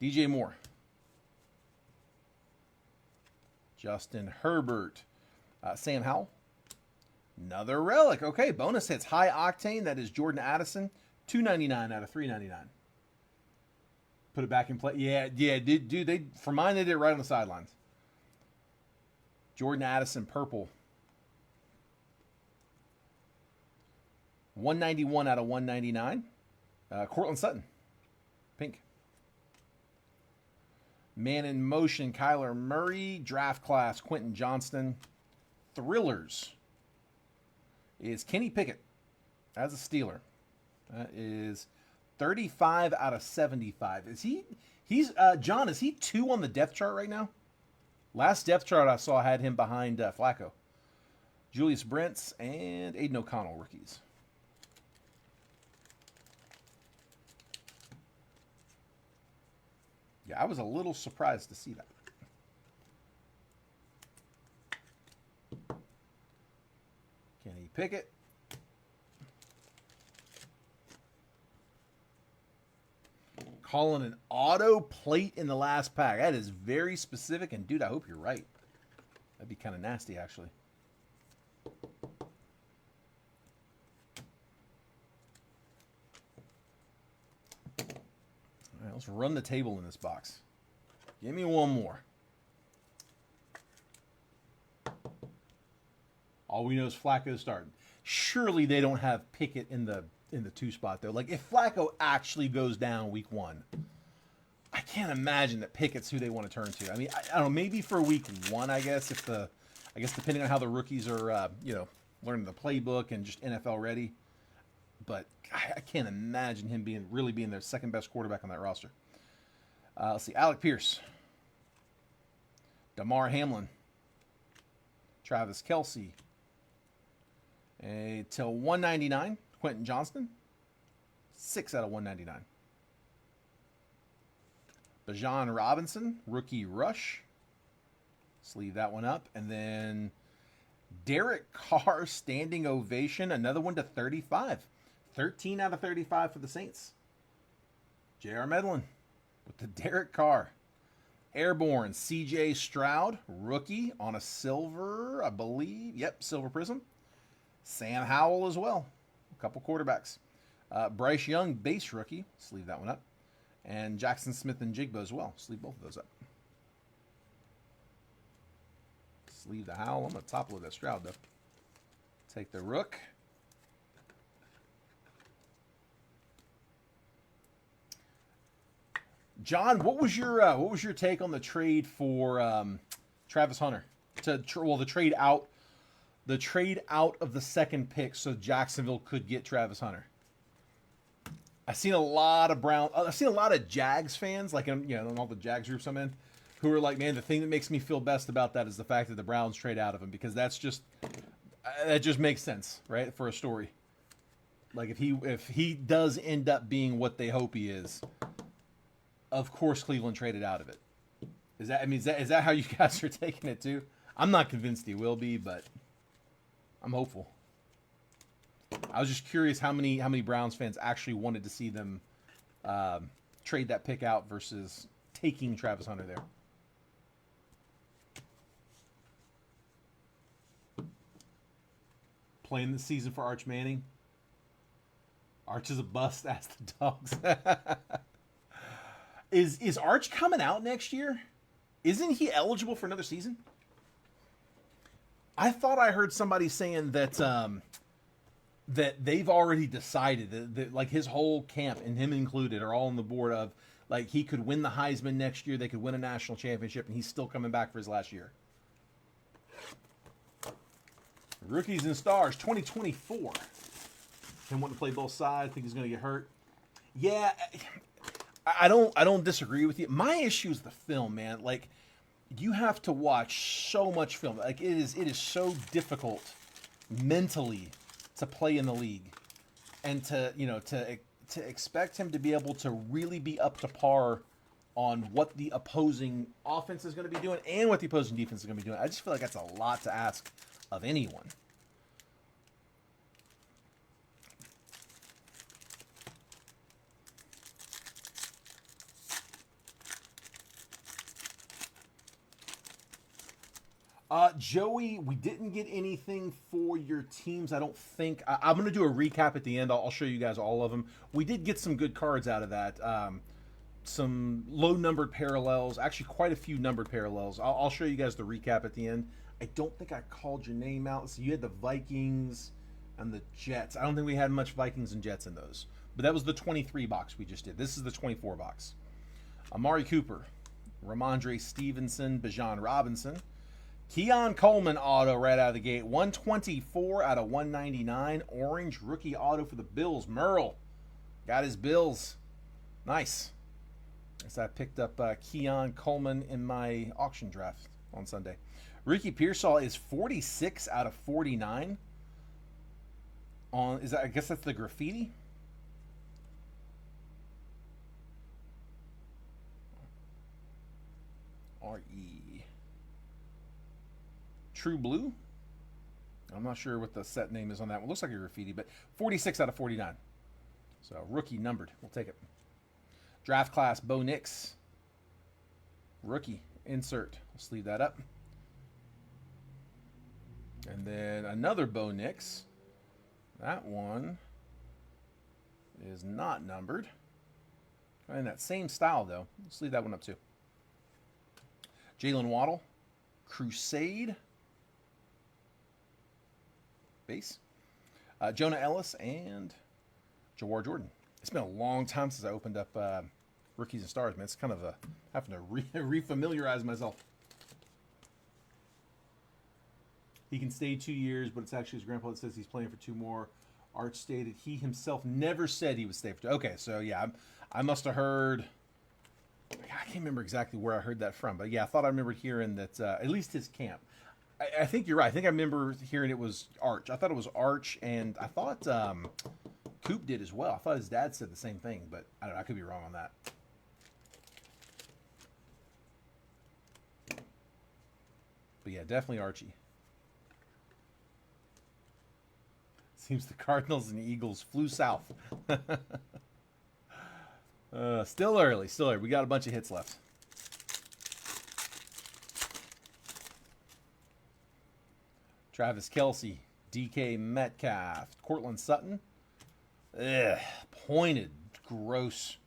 S1: DJ Moore. Justin Herbert. Sam Howell. Another relic. Okay, bonus hits. High octane. That is Jordan Addison. $2.99 out of $3.99. Put it back in play. Yeah, dude, they for mine they did it right on the sidelines. Jordan Addison, purple. 191 out of 199. Cortland Sutton, pink. Man in Motion, Kyler Murray. Draft class, Quentin Johnston. Thrillers is Kenny Pickett as a Steeler. That is 35 out of 75. He's John, is he 2 on the depth chart right now? Last depth chart I saw had him behind Flacco. Julius Brents and Aiden O'Connell rookies. Yeah, I was a little surprised to see that. Kenny Pickett. Calling an auto plate in the last pack. That is very specific, and dude, I hope you're right. That'd be kind of nasty, actually. All right, let's run the table in this box. Give me one more. All we know is Flacco's starting. Surely they don't have Pickett in the 2 spot though. Like if Flacco actually goes down week 1, I can't imagine that Pickett's who they want to turn to. I mean, I don't know, maybe for week 1, I guess depending on how the rookies are, learning the playbook and just NFL ready. But I can't imagine him being their second best quarterback on that roster. Let's see, Alec Pierce, Damar Hamlin, Travis Kelce, till 199. Quentin Johnston, 6 out of 199. Bijan Robinson, rookie rush. Sleeve that one up. And then Derek Carr, standing ovation, another one to 35. 13 out of 35 for the Saints. J.R. Medlin with the Derek Carr. Airborne, C.J. Stroud, rookie on a silver, I believe. Yep, silver prism. Sam Howell as well. Couple quarterbacks. Bryce Young, base rookie. Sleeve that one up. And Jackson Smith and Jigba as well. Sleeve both of those up. Sleeve the Howell. I'm going to top load that Stroud, though. Take the Rook. John, what was your take on the trade for Travis Hunter? The trade out. The trade out of the second pick so Jacksonville could get Travis Hunter. I've seen a lot of Jags fans, like in all the Jags groups I'm in, who are like, man, the thing that makes me feel best about that is the fact that the Browns trade out of him, because that just makes sense, right, for a story. Like if he does end up being what they hope he is, of course Cleveland traded out of it. Is that how you guys are taking it too? I'm not convinced he will be, but I'm hopeful. I was just curious how many Browns fans actually wanted to see them trade that pick out versus taking Travis Hunter there. Playing the season for Arch Manning. Arch is a bust, ask the dogs. Is Arch coming out next year? Isn't he eligible for another season? I thought I heard somebody saying that that they've already decided that like his whole camp, and him included, are all on the board of like he could win the Heisman next year, they could win a national championship, and he's still coming back for his last year. Rookies and Stars 2024. Him wanting to play both sides, think he's going to get hurt. Yeah, I don't disagree with you. My issue is the film, man. Like, you have to watch so much film. Like, it is so difficult mentally to play in the league, and to expect him to be able to really be up to par on what the opposing offense is going to be doing and what the opposing defense is going to be doing. I just feel like that's a lot to ask of anyone. Joey, we didn't get anything for your teams, I don't think. I'm going to do a recap at the end. I'll show you guys all of them. We did get some good cards out of that. some low numbered parallels, actually quite a few numbered parallels. I'll show you guys the recap at the end. I don't think I called your name out. So you had the Vikings and the Jets. I don't think we had much Vikings and Jets in those. But that was the 23 box we just did. This is the 24 box. Amari Cooper, Ramondre Stevenson, Bijan Robinson, Keon Coleman auto right out of the gate. 124 out of 199. Orange rookie auto for the Bills. Merle got his Bills. Nice. So I picked up Keon Coleman in my auction draft on Sunday. Ricky Pearsall is 46 out of 49. I guess that's the graffiti. RE. True Blue. I'm not sure what the set name is on that one. Looks like a graffiti, but 46 out of 49. So rookie numbered. We'll take it. Draft class, Bo Nix. Rookie, insert. We'll sleeve that up. And then another Bo Nix. That one is not numbered. In that same style, though. Let's leave that one up, too. Jalen Waddle. Crusade. Base. Jonah Ellis and Jawar Jordan. It's been a long time since I opened up Rookies and Stars, man. It's kind of having to refamiliarize myself. He can stay 2 years, but it's actually his grandpa that says he's playing for 2 more. Arch stated he himself never said he would stay for 2. Okay, so yeah, I must have heard. I can't remember exactly where I heard that from, but yeah, I thought I remembered hearing that at least his camp. I think you're right. I think I remember hearing it was Arch. I thought it was Arch, and I thought Coop did as well. I thought his dad said the same thing, but I don't know. I could be wrong on that. But yeah, definitely Archie. Seems the Cardinals and the Eagles flew south. Still early. We got a bunch of hits left. Travis Kelce, DK Metcalf, Cortland Sutton. Ugh, pointed, gross.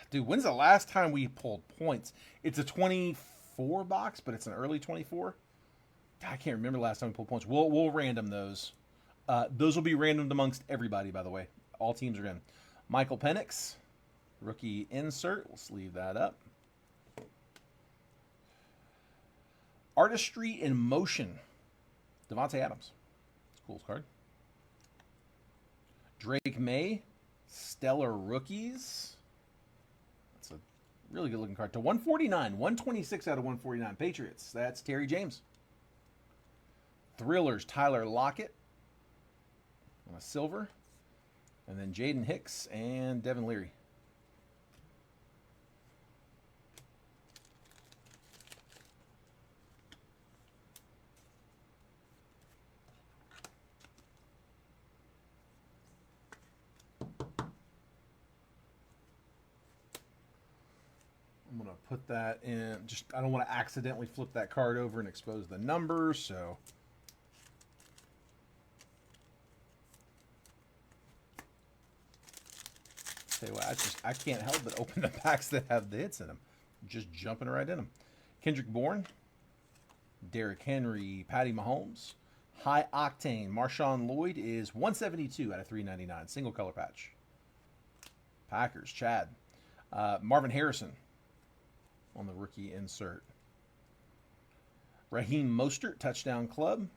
S1: Dude, when's the last time we pulled points? It's a 24 box, but it's an early 24. I can't remember the last time we pulled points. We'll random those. Those will be randomed amongst everybody, by the way. All teams are in. Michael Penix, rookie insert. We'll sleeve that up. Artistry in Motion, Devontae Adams. It's a cool card. Drake May, Stellar Rookies. That's a really good looking card. To 149, 126 out of 149. Patriots. That's Terry James. Thrillers, Tyler Lockett on a silver. And then Jaden Hicks and Devin Leary. I'm going to put that in. I don't want to accidentally flip that card over and expose the numbers, so. Tell you what, I can't help but open the packs that have the hits in them. Just jumping right in them. Kendrick Bourne, Derrick Henry, Patty Mahomes. High Octane, Marshawn Lloyd is 172 out of 399. Single color patch. Packers, Chad. Marvin Harrison on the rookie insert. Raheem Mostert, Touchdown Club.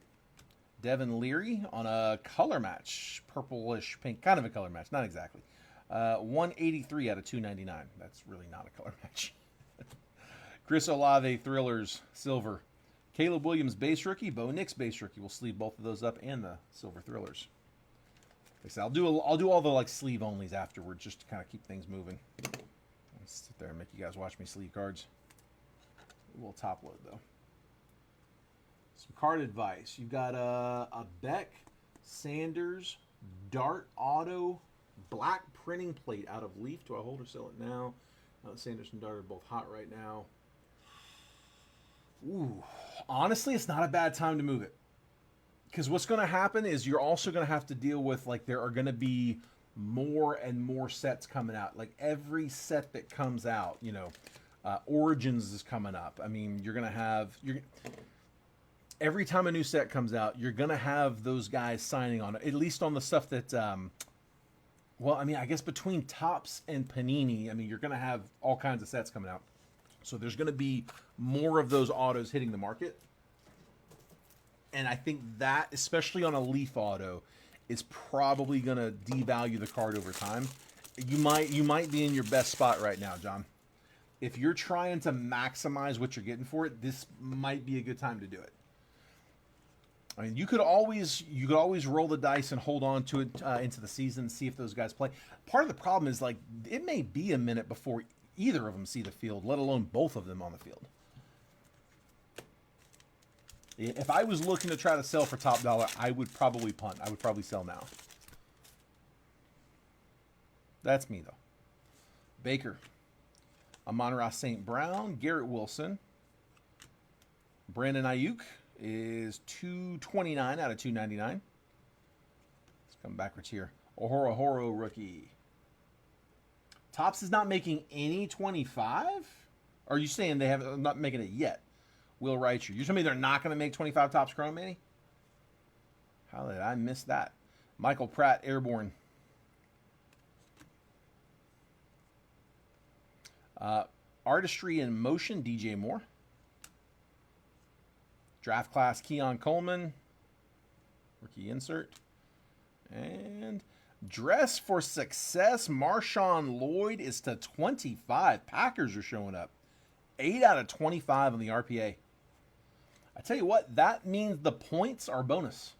S1: Devin Leary on a color match. Purplish pink, kind of a color match, not exactly. 183 out of 299. That's really not a color match. Chris Olave, Thrillers, silver. Caleb Williams, base rookie. Bo Nix, base rookie. We'll sleeve both of those up and the silver Thrillers. Like I said, I'll do all the like sleeve onlys afterwards just to kind of keep things moving. I'll sit there and make you guys watch me sleeve cards. We'll top load though. Some card advice. You've got a Beck, Sanders, Dart Auto, black printing plate out of Leaf. Do I hold or sell it now? Sanders and Dart are both hot right now. Ooh, honestly, it's not a bad time to move it. Because what's going to happen is you're also going to have to deal with, like, there are going to be more and more sets coming out. Like every set that comes out, you know, Origins is coming up. I mean, you're gonna have every time a new set comes out, you're gonna have those guys signing on. At least on the stuff that, well, I mean, I guess between Topps and Panini, I mean, you're gonna have all kinds of sets coming out. So there's gonna be more of those autos hitting the market. And I think that, especially on a Leaf auto, is probably going to devalue the card over time. You might be in your best spot right now, John. If you're trying to maximize what you're getting for it, this might be a good time to do it. I mean, you could always roll the dice and hold on to it into the season and see if those guys play. Part of the problem is, like, it may be a minute before either of them see the field, let alone both of them on the field. If I was looking to try to sell for top dollar, I would probably punt. I would probably sell now. That's me, though. Baker. Amon-Ra St. Brown. Garrett Wilson. Brandon Ayuk is 229 out of 299. Let's come backwards here. Ohoro rookie. Topps is not making any 25? Or are you saying they have not making it yet? Will Reicher. You're telling me they're not going to make 25 Topps Chrome, Manny? How did I miss that? Michael Pratt, Airborne. Artistry in Motion, DJ Moore. Draft Class, Keon Coleman. Rookie insert. And Dress for Success, Marshawn Lloyd is to 25. Packers are showing up. 8 out of 25 on the RPA. I tell you what, that means the points are bonus.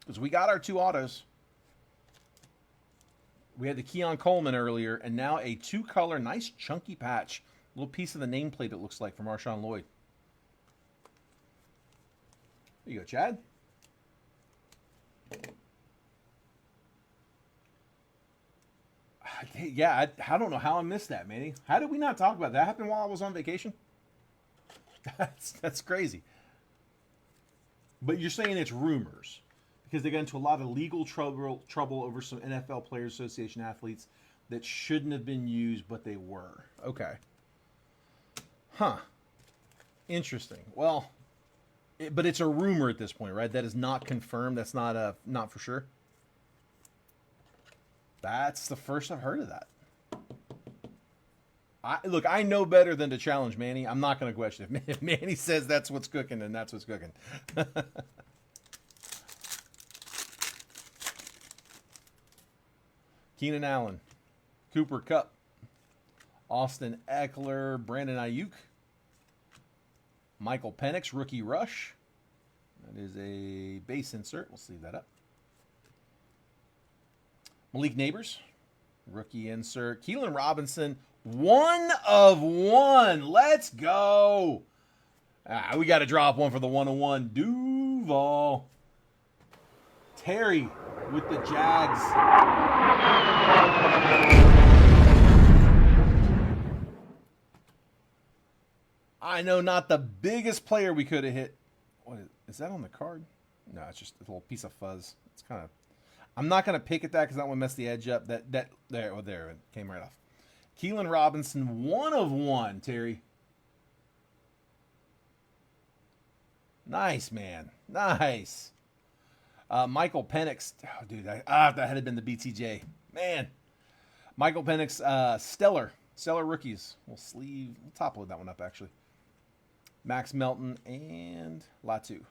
S1: Because we got our 2 autos. We had the Keon Coleman earlier, and now a 2-color, nice chunky patch. A little piece of the nameplate, it looks like, from Marshawn Lloyd. There you go, Chad. Yeah, I don't know how I missed that, Manny. How did we not talk about that? That happened while I was on vacation? That's crazy. But you're saying it's rumors because they got into a lot of legal trouble over some NFL Players Association athletes that shouldn't have been used, but they were. Okay. Huh. Interesting. Well, but it's a rumor at this point, right? That is not confirmed. That's not for sure. That's the first I've heard of that. Look, I know better than to challenge Manny. I'm not going to question it. If Manny says that's what's cooking, then that's what's cooking. Keenan Allen, Cooper Kupp, Austin Eckler, Brandon Ayuk, Michael Penix, Rookie Rush. That is a base insert. We'll sleeve that up. Malik Neighbors, rookie insert. Keelan Robinson, 1 of 1. Let's go. We got to drop one for the 101. Duval. Terry with the Jags. I know, not the biggest player we could have hit. What is that on the card? No, it's just a little piece of fuzz. It's kind of... I'm not going to pick at that because that one messed the edge up. There, it came right off. Keelan Robinson, 1 of 1, Terry. Nice, man. Nice. Michael Penix. Oh, dude, that had been the BTJ. Man. Michael Penix, Stellar rookies. We'll top load that one up, actually. Max Melton and Latu.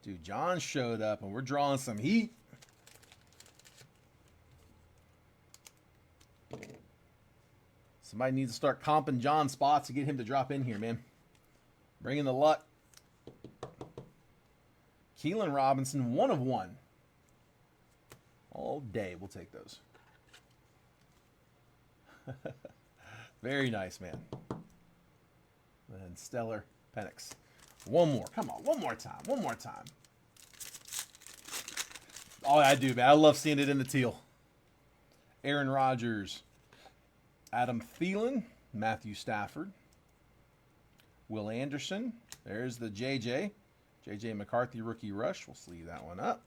S1: Dude, John showed up, and we're drawing some heat. Somebody needs to start comping John spots to get him to drop in here, man. Bring in the luck. Keelan Robinson, 1 of 1. All day, we'll take those. Very nice, man. And Stellar Penix. One more. Come on. One more time. One more time. Oh, I do, man. I love seeing it in the teal. Aaron Rodgers. Adam Thielen. Matthew Stafford. Will Anderson. There's the JJ. JJ McCarthy rookie rush. We'll sleeve that one up.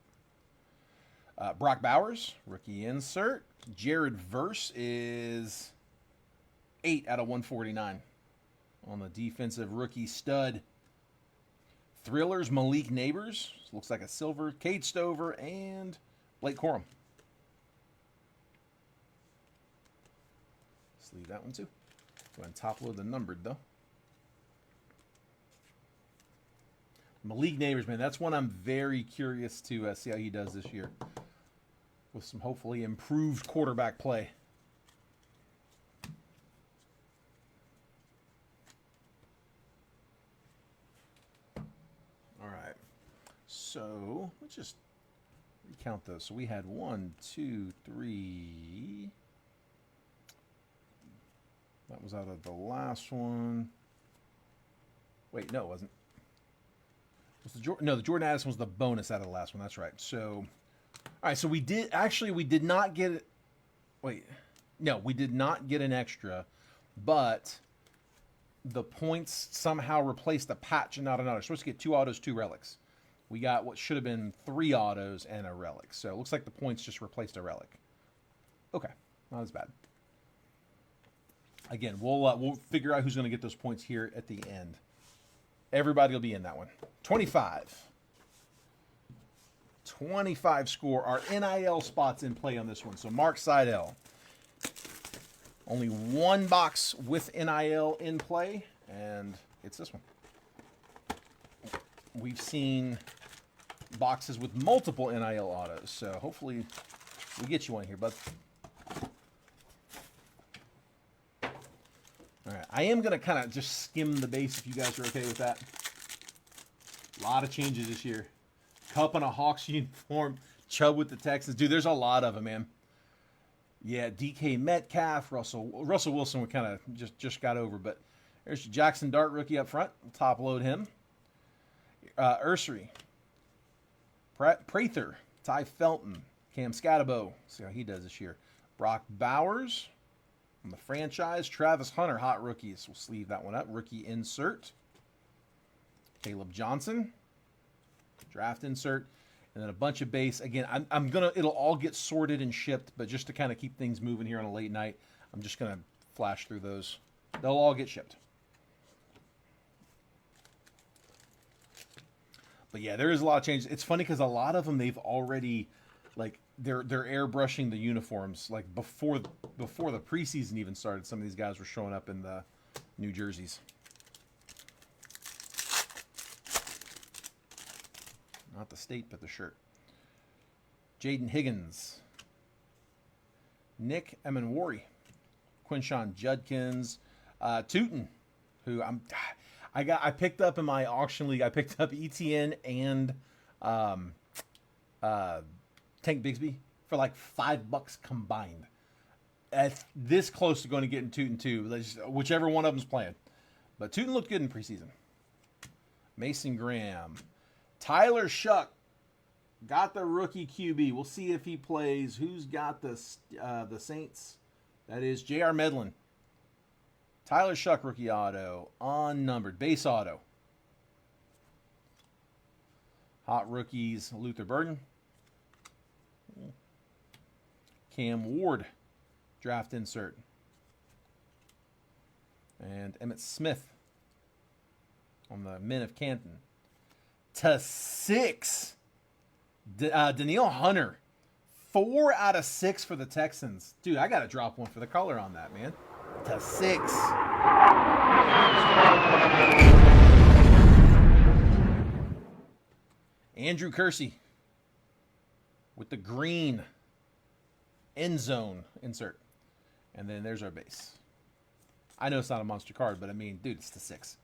S1: Brock Bowers, rookie insert. Jared Verse is 8 out of 149 on the defensive rookie stud. Thrillers, Malik Neighbors. Looks like a silver. Cade Stover and Blake Corum. Let's leave that one too. Go ahead and top load the numbered though. Malik Neighbors, man, that's one I'm very curious to see how he does this year with some hopefully improved quarterback play. All right, so let's just recount those. So we had 1, 2, 3. That was out of the last one. Wait, no, it wasn't. The Jordan Addison was the bonus out of the last one. That's right. So, all right. So we did not get it. Wait, no, we did not get an extra, but the points somehow replaced a patch and not an auto. We're supposed to get 2 autos, 2 relics. We got what should have been 3 autos and a relic. So it looks like the points just replaced a relic. Okay, not as bad. Again, we'll figure out who's going to get those points here at the end. Everybody will be in that one. 25 score. Our NIL spots in play on this one. So Mark Seidel. Only 1 box with NIL in play, and it's this one. We've seen boxes with multiple NIL autos, so hopefully we get you one here, bud. All right, I am going to kind of just skim the base if you guys are okay with that. A lot of changes this year. Cup in a Hawks uniform. Chubb with the Texans. Dude, there's a lot of them, man. Yeah, DK Metcalf, Russell Wilson we kind of just got over, but there's Jackson Dart rookie up front. We'll top load him. Ursery. Prather. Ty Felton. Cam Scatabo. See how he does this year. Brock Bowers. On the franchise, Travis Hunter, hot rookies. We'll sleeve that one up. Rookie insert. Caleb Johnson. Draft insert. And then a bunch of base. Again, it'll all get sorted and shipped, but just to kind of keep things moving here on a late night, I'm just going to flash through those. They'll all get shipped. But yeah, there is a lot of changes. It's funny because a lot of them, they've already, like, they're airbrushing the uniforms like before the preseason even started. Some of these guys were showing up in the new jerseys. Not the state, but the shirt. Jaden Higgins, Nick Emanwari, Quinshawn Judkins, Tootin, who I picked up in my auction league. I picked up ETN and Tank Bigsby for like $5 combined. At this close to going to getting Tootin too, whichever one of them's playing. But Tootin looked good in preseason. Mason Graham, Tyler Shuck got the rookie QB. We'll see if he plays. Who's got the Saints? That is J.R. Medlin. Tyler Shuck rookie auto, unnumbered base auto. Hot rookies: Luther Burden. Cam Ward, draft insert. And Emmitt Smith on the Men of Canton. /6. Danielle Hunter, 4 out of 6 for the Texans. Dude, I got to drop one for the color on that, man. /6. Andrew Kersey with the green end zone insert. And then there's our base. I know it's not a monster card, but I mean, dude, it's /6.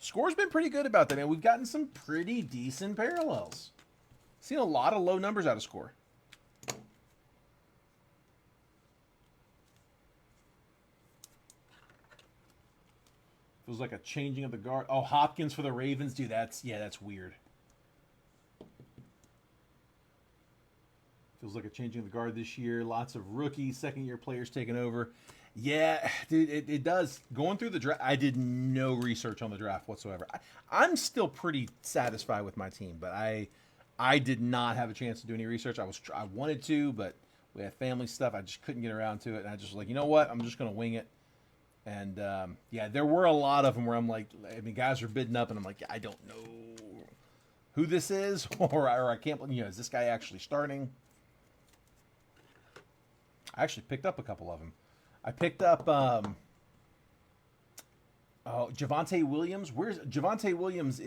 S1: Score's been pretty good about that, man. We've gotten some pretty decent parallels. Seen a lot of low numbers out of Score. Feels like a changing of the guard. Oh, Hopkins for the Ravens. Dude, that's weird. Feels like a changing of the guard this year. Lots of rookie, second-year players taking over. Yeah, dude, it does. Going through the draft, I did no research on the draft whatsoever. I'm still pretty satisfied with my team, but I did not have a chance to do any research. I wanted to, but we had family stuff. I just couldn't get around to it, and I just was like, you know what? I'm just gonna wing it. And yeah, there were a lot of them where I'm like, I mean, guys are bidding up, and I'm like, I don't know who this is, or I can't, is this guy actually starting? I actually picked up a couple of them. I picked up Javonte Williams. Where's Javonte Williams?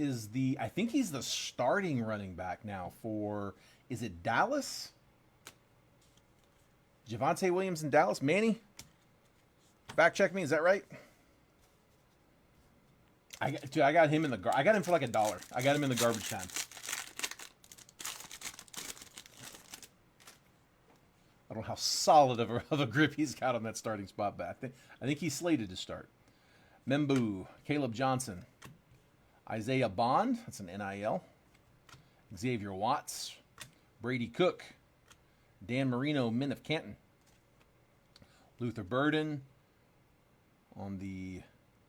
S1: I think he's the starting running back now for, is it Dallas? Javonte Williams in Dallas. Manny, fact check me. Is that right? I got him I got him for like $1. I got him in the garbage time. I don't know how solid of a grip he's got on that starting spot, but I think he's slated to start. Membu, Caleb Johnson, Isaiah Bond, that's an NIL. Xavier Watts, Brady Cook, Dan Marino, Men of Canton, Luther Burden on the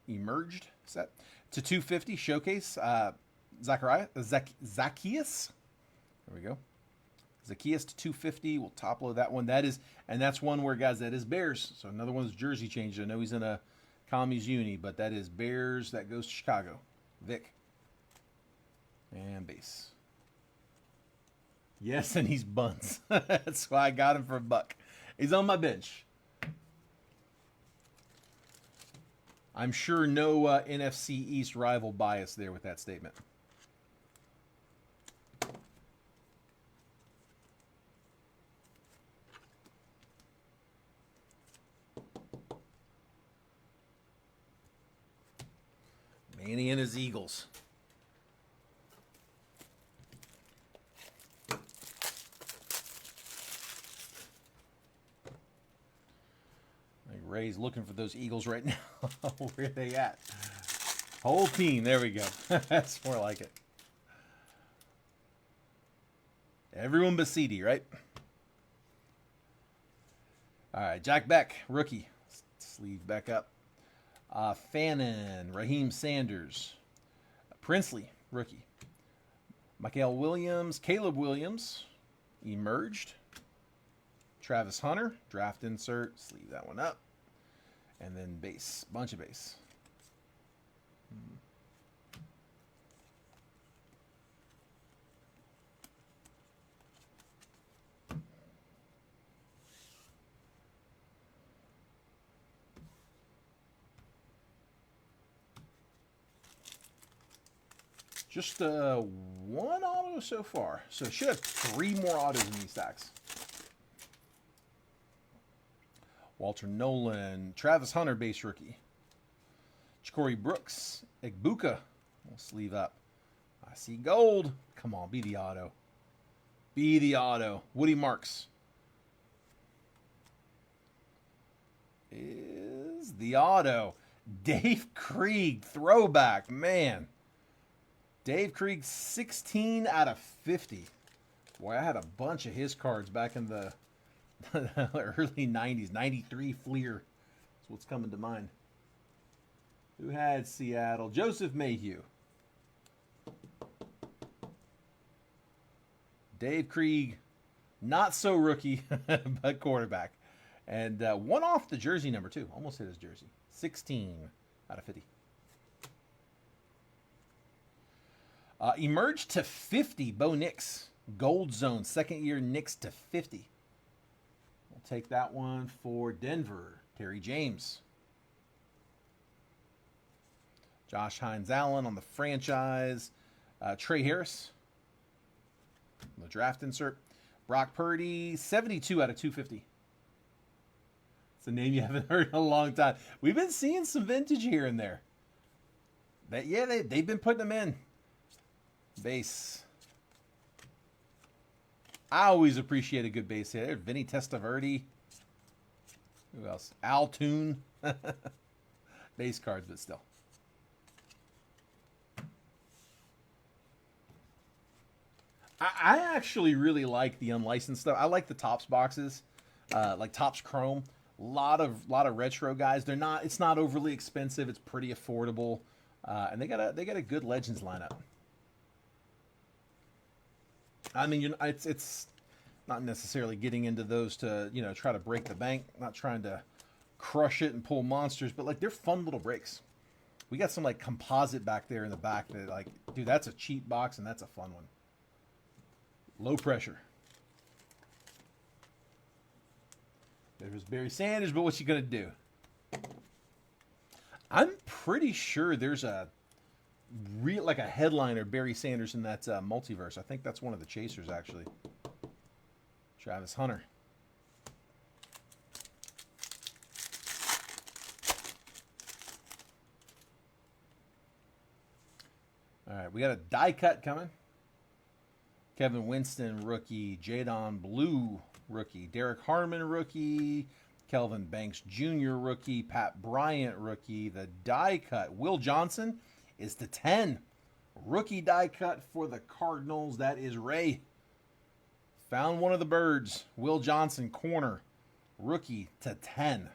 S1: emerged set to 250 showcase. Zacchaeus. There we go. Zacchaeus to 250. We'll top load that one. That's one where, guys, that is Bears. So another one's jersey changed. I know he's in a Commies uni, but that is Bears. That goes to Chicago. Vic. And base. Yes, and he's buns. That's why I got him for $1. He's on my bench. I'm sure no NFC East rival bias there with that statement. Manny and his Eagles. Ray's looking for those Eagles right now. Where are they at? Whole team. There we go. That's more like it. Everyone but CD, right? All right, Jack Beck, rookie. Sleeve back up. Fannin, Raheem Sanders. Princely, rookie. Michael Williams, Caleb Williams, emerged. Travis Hunter, draft insert. Sleeve that one up. And then base. Bunch of base. Just one auto so far. So should have 3 more autos in these stacks. Walter Nolan, Travis Hunter, base rookie. Corey Brooks, Egbuka, we'll sleeve up. I see gold. Come on, be the auto. Be the auto. Woody Marks is the auto. Dave Krieg, throwback, man. Dave Krieg, 16 out of 50. Boy, I had a bunch of his cards back in the early 90s. 93 Fleer. That's what's coming to mind. Who had Seattle? Joseph Mayhew. Dave Krieg, not so rookie, but quarterback. And one off the jersey number, too. Almost hit his jersey. 16 out of 50. Emerged to 50, Bo Nix. Gold zone, second year Nix to 50. We'll take that one for Denver. Terry James. Josh Hines Allen on the franchise. Trey Harris. The draft insert. Brock Purdy, 72 out of 250. It's a name you haven't heard in a long time. We've been seeing some vintage here and there. They've been putting them in. Base. I always appreciate a good base hit. There's Vinny Testaverde. Who else? Al Toon. Base cards, but still. I actually really like the unlicensed stuff. I like the Topps boxes, like Topps Chrome. Lot of retro guys. They're not. It's not overly expensive. It's pretty affordable, and they got a good Legends lineup. I mean, it's not necessarily getting into those to try to break the bank. Not trying to crush it and pull monsters, but like they're fun little breaks. We got some like composite back there in the back that like, dude, that's a cheap box and that's a fun one. Low pressure. There's Barry Sanders, but what's he gonna do? I'm pretty sure there's a like a headliner Barry Sanders in that multiverse. I think that's one of the chasers actually. Travis Hunter. All right, we got a die cut coming. Kevin Winston, rookie. Jadon Blue, rookie. Derek Harmon, rookie. Kelvin Banks Jr., rookie. Pat Bryant, rookie. The die cut. Will Johnson is to 10. Rookie die cut for the Cardinals. That is Ray. Found one of the birds. Will Johnson, corner. Rookie to 10.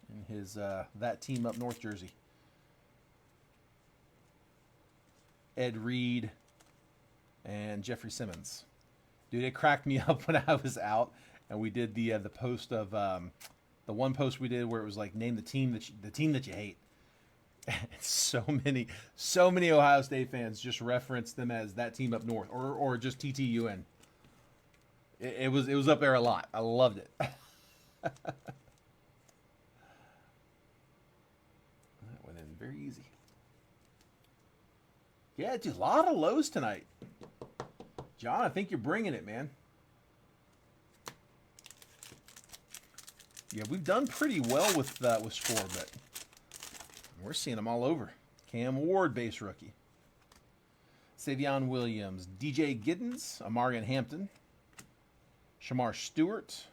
S1: In his that team up north jersey. Ed Reed and Jeffrey Simmons. Dude, it cracked me up when I was out and we did the post of the one post we did where it was like name the team that you hate. And so many Ohio State fans just referenced them as that team up north or just TTUN. It was up there a lot. I loved it. That went in very easy. Yeah, dude, a lot of lows tonight. John, I think you're bringing it, man. Yeah, we've done pretty well with score, but we're seeing them all over. Cam Ward, base rookie. Savion Williams, DJ Giddens, Amarian Hampton, Shamar Stewart,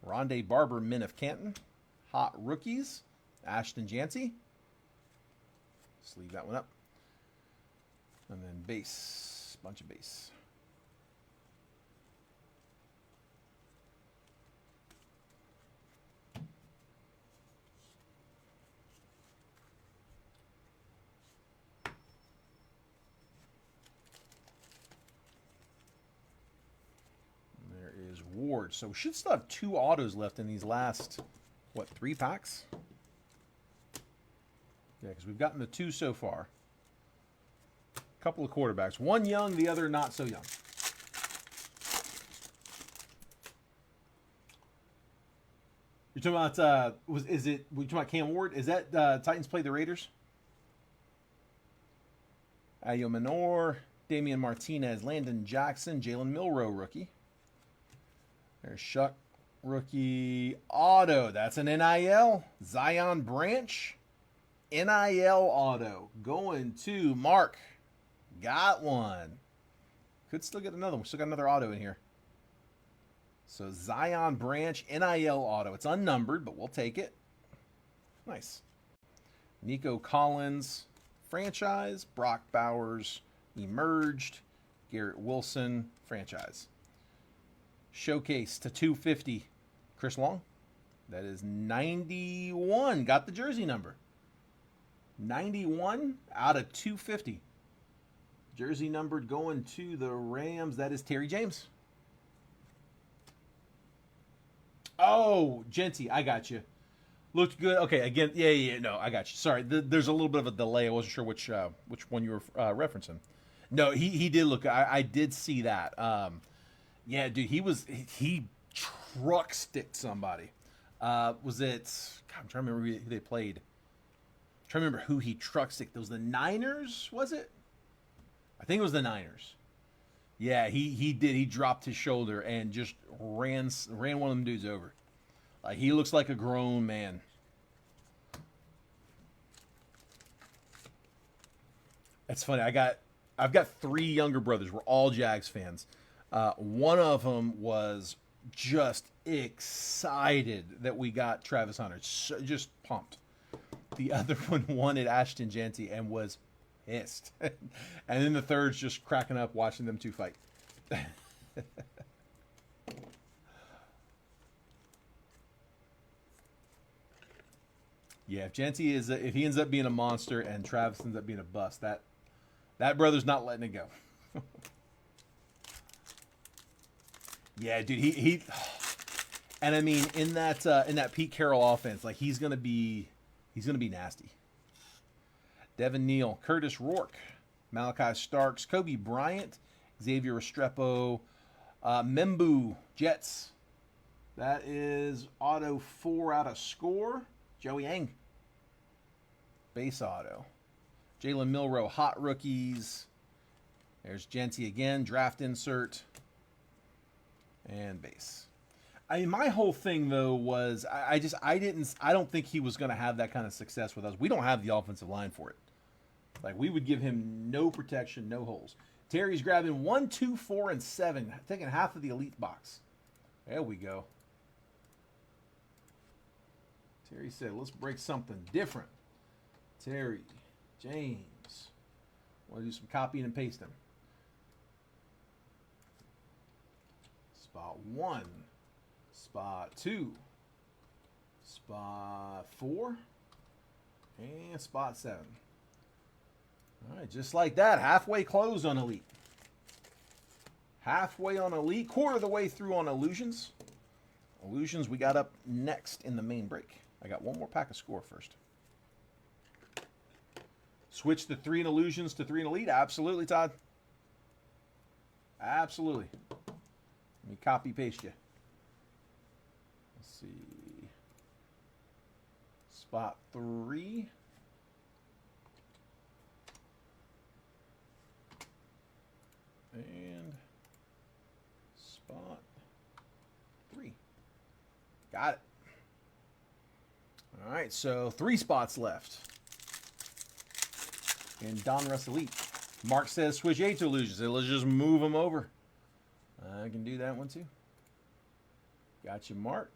S1: Rondé Barber, Men of Canton, hot rookies, Ashton Jancy. Just leave that one up. And then base, bunch of base. And there is Ward. So we should still have 2 autos left in these last, 3 packs? Yeah, because we've gotten the 2 so far. A couple of quarterbacks. One young, the other not so young. You're talking about, we talking about Cam Ward? Is that Titans play the Raiders? Ayo Menor, Damian Martinez, Landon Jackson, Jalen Milroe, rookie. There's Shuck, rookie. Auto, that's an NIL. Zion Branch. NIL auto going to Mark. Got one. Could still get another one. Still got another auto in here. So Zion Branch NIL auto. It's unnumbered, but we'll take it. Nice. Nico Collins franchise. Brock Bowers emerged. Garrett Wilson franchise. Showcase to 250. Chris Long. That is 91. Got the jersey number. 91 out of 250. Jersey numbered going to the Rams. That is Terry James. Oh, Genty, I got you. Looked good. Okay, again, yeah, no, I got you. Sorry, there's a little bit of a delay. I wasn't sure which one you were referencing. No, he did look. I did see that. Yeah, dude, he truck sticked somebody. Was it? God, I'm trying to remember who they played. Trying to remember who he truck sticked. It was the Niners, was it? I think it was the Niners. Yeah, he did. He dropped his shoulder and just ran one of them dudes over. Like, he looks like a grown man. That's funny. I've got 3 younger brothers. We're all Jags fans. One of them was just excited that we got Travis Hunter. So, just pumped. The other one wanted Ashton Janty and was pissed. And then the third's just cracking up watching them 2 fight. Yeah, if Genty is if he ends up being a monster and Travis ends up being a bust, that brother's not letting it go. Yeah, dude, he and I mean in that Pete Carroll offense, like he's gonna be nasty. Devin Neal, Curtis Rourke, Malachi Starks, Kobe Bryant, Xavier Restrepo, Membu, Jets. That is auto 4 out of score. Joey Yang, base auto. Jalen Milroe, hot rookies. There's Genty again, draft insert, and base. I mean, my whole thing though was I don't think he was going to have that kind of success with us. We don't have the offensive line for it. Like we would give him no protection, no holes. Terry's grabbing 1, 2, 4, and 7, taking half of the elite box. There we go. Terry said, let's break something different. Terry, James. Want to do some copying and pasting. Spot 1. Spot 2. Spot 4. And spot 7. All right, just like that. Halfway closed on Elite. Halfway on Elite. Quarter of the way through on Illusions. Illusions we got up next in the main break. I got one more pack of score first. Switch the 3 in Illusions to 3 in Elite? Absolutely, Todd. Absolutely. Let me copy paste you. Let's see. Spot 3. And spot 3. Got it. All right, so 3 spots left. And Don Russ Elite. Mark says switch 8 to Illusions. So let's just move them over. I can do that one too. Got you, Mark.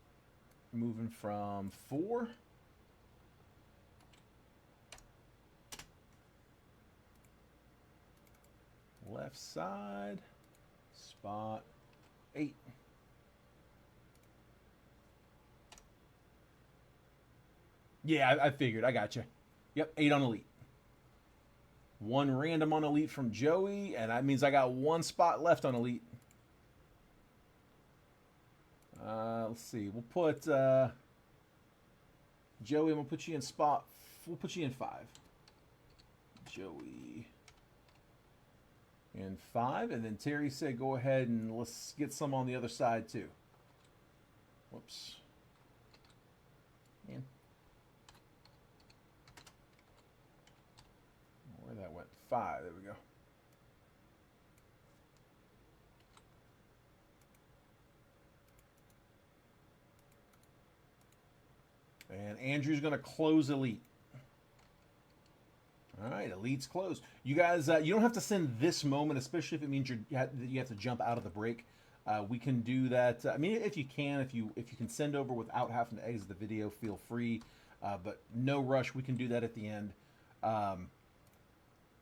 S1: Moving from 4. Left side. Spot 8. Yeah, I figured. I got you. Yep, 8 on Elite. 1 random on Elite from Joey, and that means I got 1 spot left on Elite. Let's see. We'll put Joey. We'll put you in spot. We'll put you in 5. Joey in 5, and then Terry said, "Go ahead and let's get some on the other side too." Whoops. Man. Where that went? 5. There we go. And Andrew's going to close Elite. All right, Elite's closed. You guys, you don't have to send this moment, especially if it means you have to jump out of the break. We can do that. I mean, if you can send over without having to exit the video, feel free. But no rush. We can do that at the end.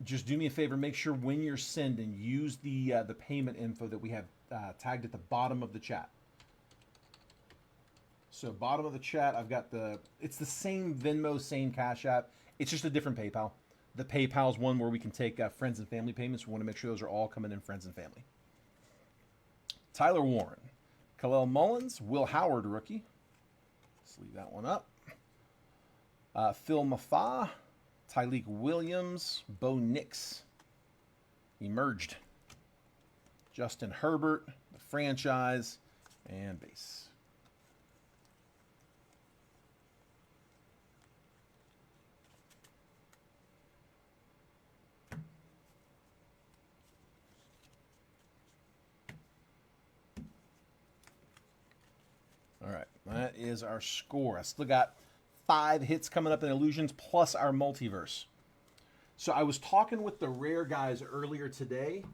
S1: Just do me a favor. Make sure when you're sending, use the payment info that we have tagged at the bottom of the chat. So bottom of the chat, I've got it's the same Venmo, same Cash App. It's just a different PayPal. The PayPal's one where we can take friends and family payments. We want to make sure those are all coming in friends and family. Tyler Warren, Khalil Mullins, Will Howard rookie. Let's leave that one up. Phil Mafa, Tyleek Williams, Bo Nix, emerged. Justin Herbert, the franchise, and base. All right, that is our score. I still got 5 hits coming up in Illusions plus our multiverse. So I was talking with the rare guys earlier today,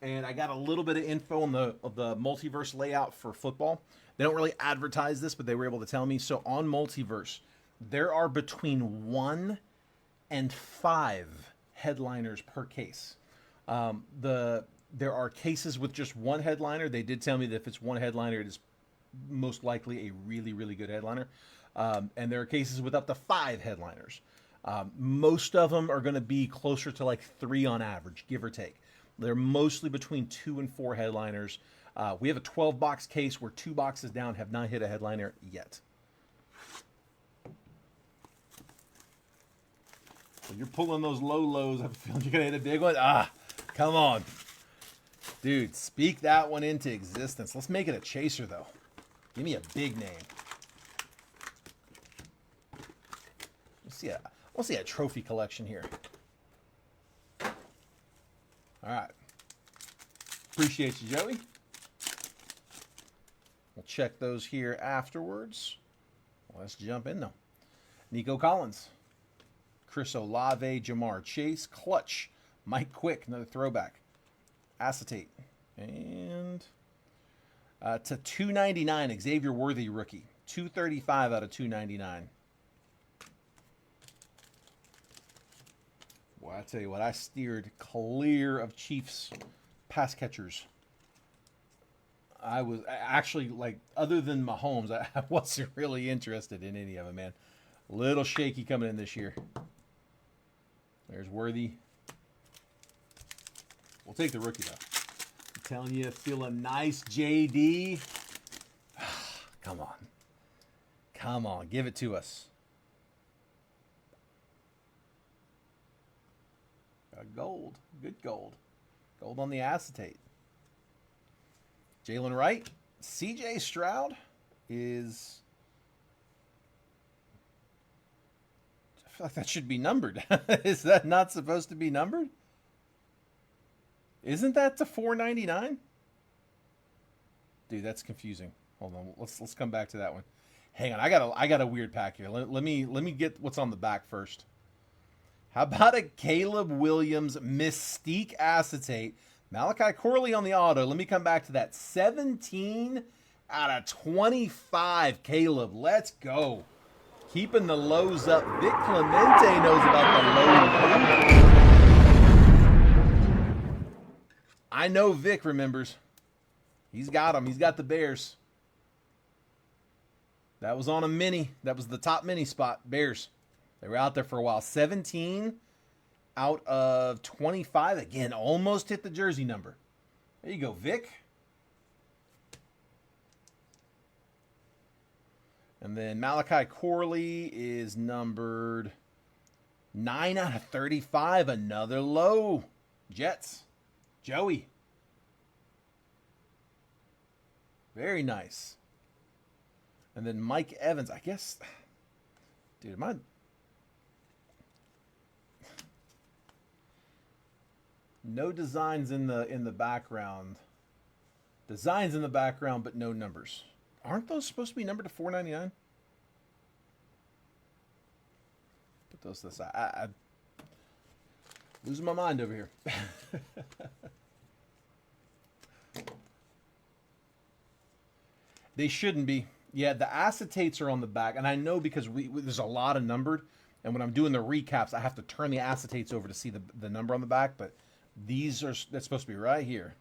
S1: and I got a little bit of info on the multiverse layout for football. They don't really advertise this, but they were able to tell me. So on multiverse, there are between 1 and 5 headliners per case. There are cases with just 1 headliner. They did tell me that if it's 1 headliner, it is most likely a really, really good headliner. And there are cases with up to 5 headliners. Most of them are going to be closer to like 3 on average, give or take. They're mostly between 2 and 4 headliners. We have a 12-box case where 2 boxes down have not hit a headliner yet. So you're pulling those low lows. I have a feeling you're going to hit a big one. Come on. Dude, speak that one into existence. Let's make it a chaser, though. Give me a big name. Let's see a trophy collection here. All right. Appreciate you, Joey. We'll check those here afterwards. Let's jump in, though. Nico Collins. Chris Olave, Jamar Chase, Clutch, Mike Quick, another throwback. Acetate. And to 299, Xavier Worthy rookie. 235 out of 299. Well, I tell you what, I steered clear of Chiefs pass catchers. I was actually, like, other than Mahomes, I wasn't really interested in any of them, man. A little shaky coming in this year. There's Worthy. We'll take the rookie, though. I'm telling you, feel a nice JD. Come on. Come on, give it to us. Got gold. Good gold. Gold on the acetate. Jalen Wright. CJ Stroud is... I feel like that should be numbered. Is that not supposed to be numbered? Isn't that to 499? Dude, that's confusing. Hold on, let's come back to that one. Hang on, I got a weird pack here. Let me get what's on the back first. How about a Caleb Williams Mystique acetate? Malachi Corley on the auto. Let me come back to that. 17 out of 25, Caleb. Let's go. Keeping the lows up. Vic Clemente knows about the low. I know Vic remembers. He's got them. He's got the Bears. That was on a mini. That was the top mini spot. Bears. They were out there for a while. 17 out of 25. Again, almost hit the jersey number. There you go, Vic. And then Malachi Corley is numbered 9 out of 35. Another low. Jets. Joey. Very nice. And then Mike Evans. I guess, dude, am I... No designs in the background. Designs in the background, but no numbers. Aren't those supposed to be numbered to 499? Put those to the side. I losing my mind over here. They shouldn't be. Yeah, the acetates are on the back, and I know because there's a lot of numbered, and when I'm doing the recaps, I have to turn the acetates over to see the number on the back, but that's supposed to be right here.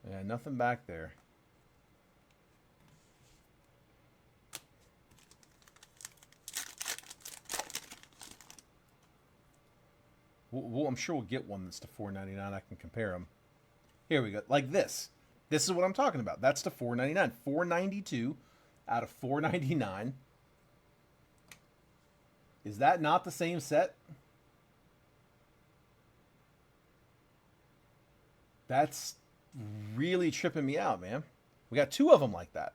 S1: Yeah, nothing back there. I'm sure we'll get one that's to $4.99. I can compare them. Here we go. Like this. This is what I'm talking about. That's to $4.99. $4.92 out of $4.99. Is that not the same set? That's really tripping me out, man. We got 2 of them like that.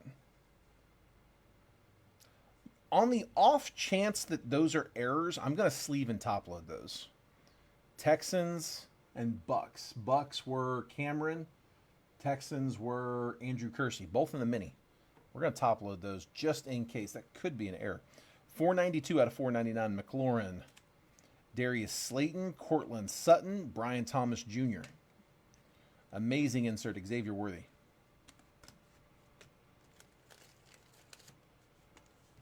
S1: On the off chance that those are errors, I'm going to sleeve and top load those. Texans and Bucks. Bucks were Cameron. Texans were Andrew Kersey, both in the mini. We're going to top load those just in case. That could be an error. $4.92 out of $4.99. McLaurin. Darius Slayton. Cortland Sutton. Brian Thomas Jr. Amazing insert. Xavier Worthy.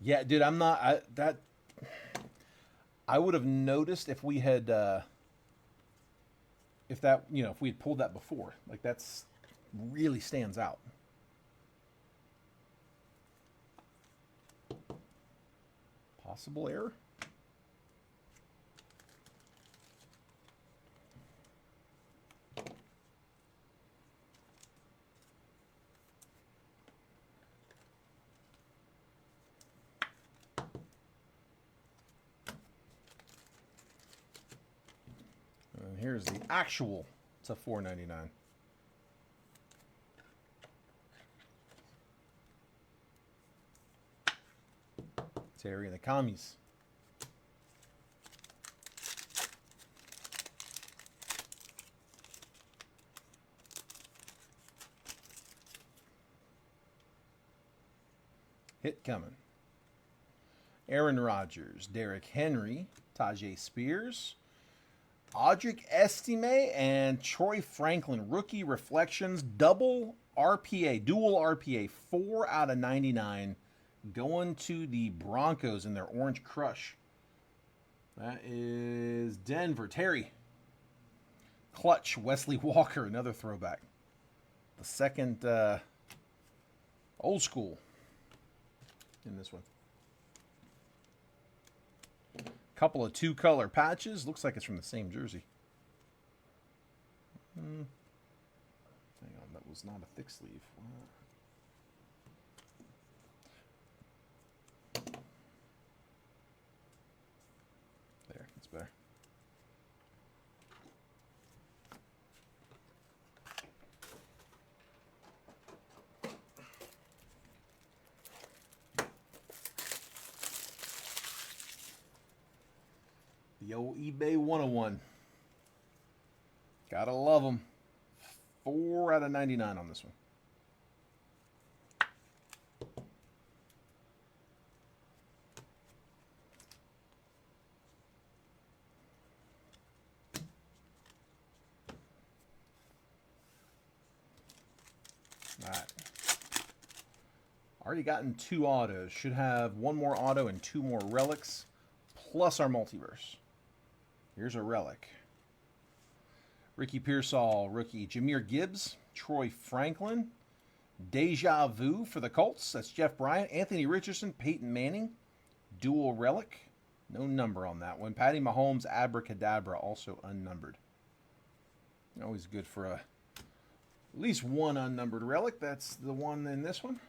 S1: Yeah, dude, I'm not... I would have noticed if we had... if we had pulled that before. Like, that's really stands out. Possible error. And here's the actual. It's a $4.99. Terry and the Commies. Hit coming. Aaron Rodgers, Derrick Henry, Tajay Spears, Audric Estime, and Troy Franklin. Rookie Reflections, double RPA, dual RPA, 4 out of 99. Going to the Broncos in their Orange Crush. That is Denver. Terry. Clutch, Wesley Walker, another throwback. The second old school in this one. Couple of two-color patches. Looks like it's from the same jersey. Hang on, that was not a thick sleeve. There, that's better. The old eBay 101. Gotta love them. 4 out of 99 on this one. All right. Already gotten 2 autos. Should have 1 more auto and 2 more relics, plus our multiverse. Here's a relic. Ricky Pearsall, rookie. Jahmyr Gibbs, Troy Franklin, Deja Vu for the Colts. That's Jeff Bryant. Anthony Richardson, Peyton Manning, dual relic. No number on that one. Patty Mahomes, Abracadabra, also unnumbered. Always good for at least 1 unnumbered relic. That's the one in this one.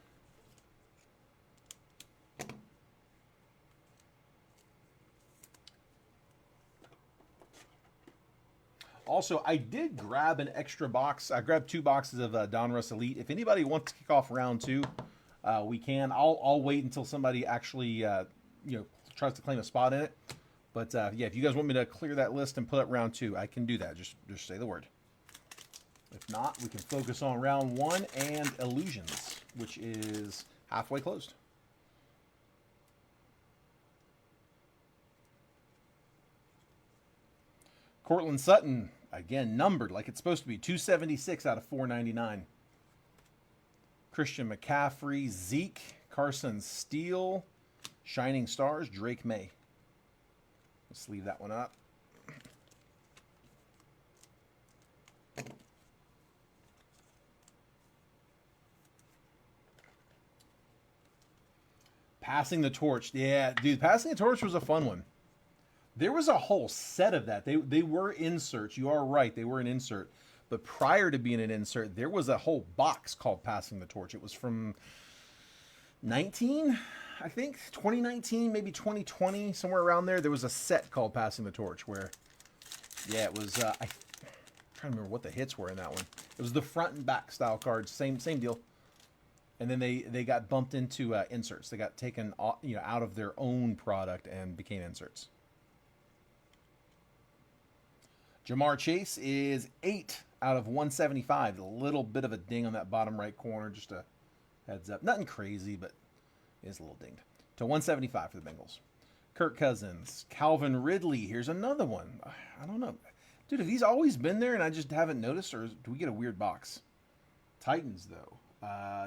S1: Also, I did grab an extra box. I grabbed 2 boxes of Donruss Elite. If anybody wants to kick off round 2, we can. I'll wait until somebody actually tries to claim a spot in it. But yeah, if you guys want me to clear that list and put up round 2, I can do that. Just say the word. If not, we can focus on round 1 and Illusions, which is halfway closed. Cortland Sutton, again, numbered like it's supposed to be. 276 out of 499. Christian McCaffrey, Zeke, Carson Steele, Shining Stars, Drake May. Let's leave that one up. Passing the Torch. Yeah, dude, Passing the Torch was a fun one. There was a whole set of that. They were inserts. You are right. They were an insert. But prior to being an insert, there was a whole box called Passing the Torch. It was from 2019, maybe 2020, somewhere around there. There was a set called Passing the Torch where, yeah, it was, I'm trying to remember what the hits were in that one. It was the front and back style cards. Same deal. And then they got bumped into inserts. They got taken out of their own product and became inserts. Jamar Chase is 8 out of 175. A little bit of a ding on that bottom right corner. Just a heads up. Nothing crazy, but it is a little dinged. To 175 for the Bengals. Kirk Cousins. Calvin Ridley. Here's another one. I don't know. Dude, have these always been there and I just haven't noticed? Or do we get a weird box? Titans, though.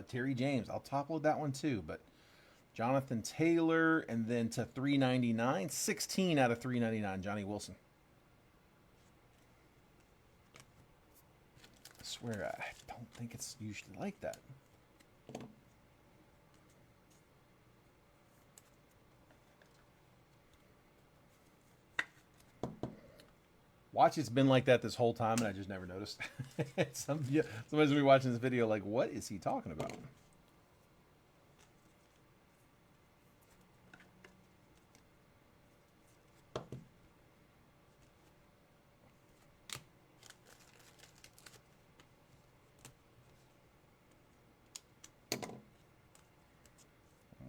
S1: Terry James. I'll top load that one too. But Jonathan Taylor. And then to 399. 16 out of 399. Johnny Wilson. I swear, I don't think it's usually like that. Watch, it's been like that this whole time, and I just never noticed. Somebody's gonna be watching this video like, what is he talking about?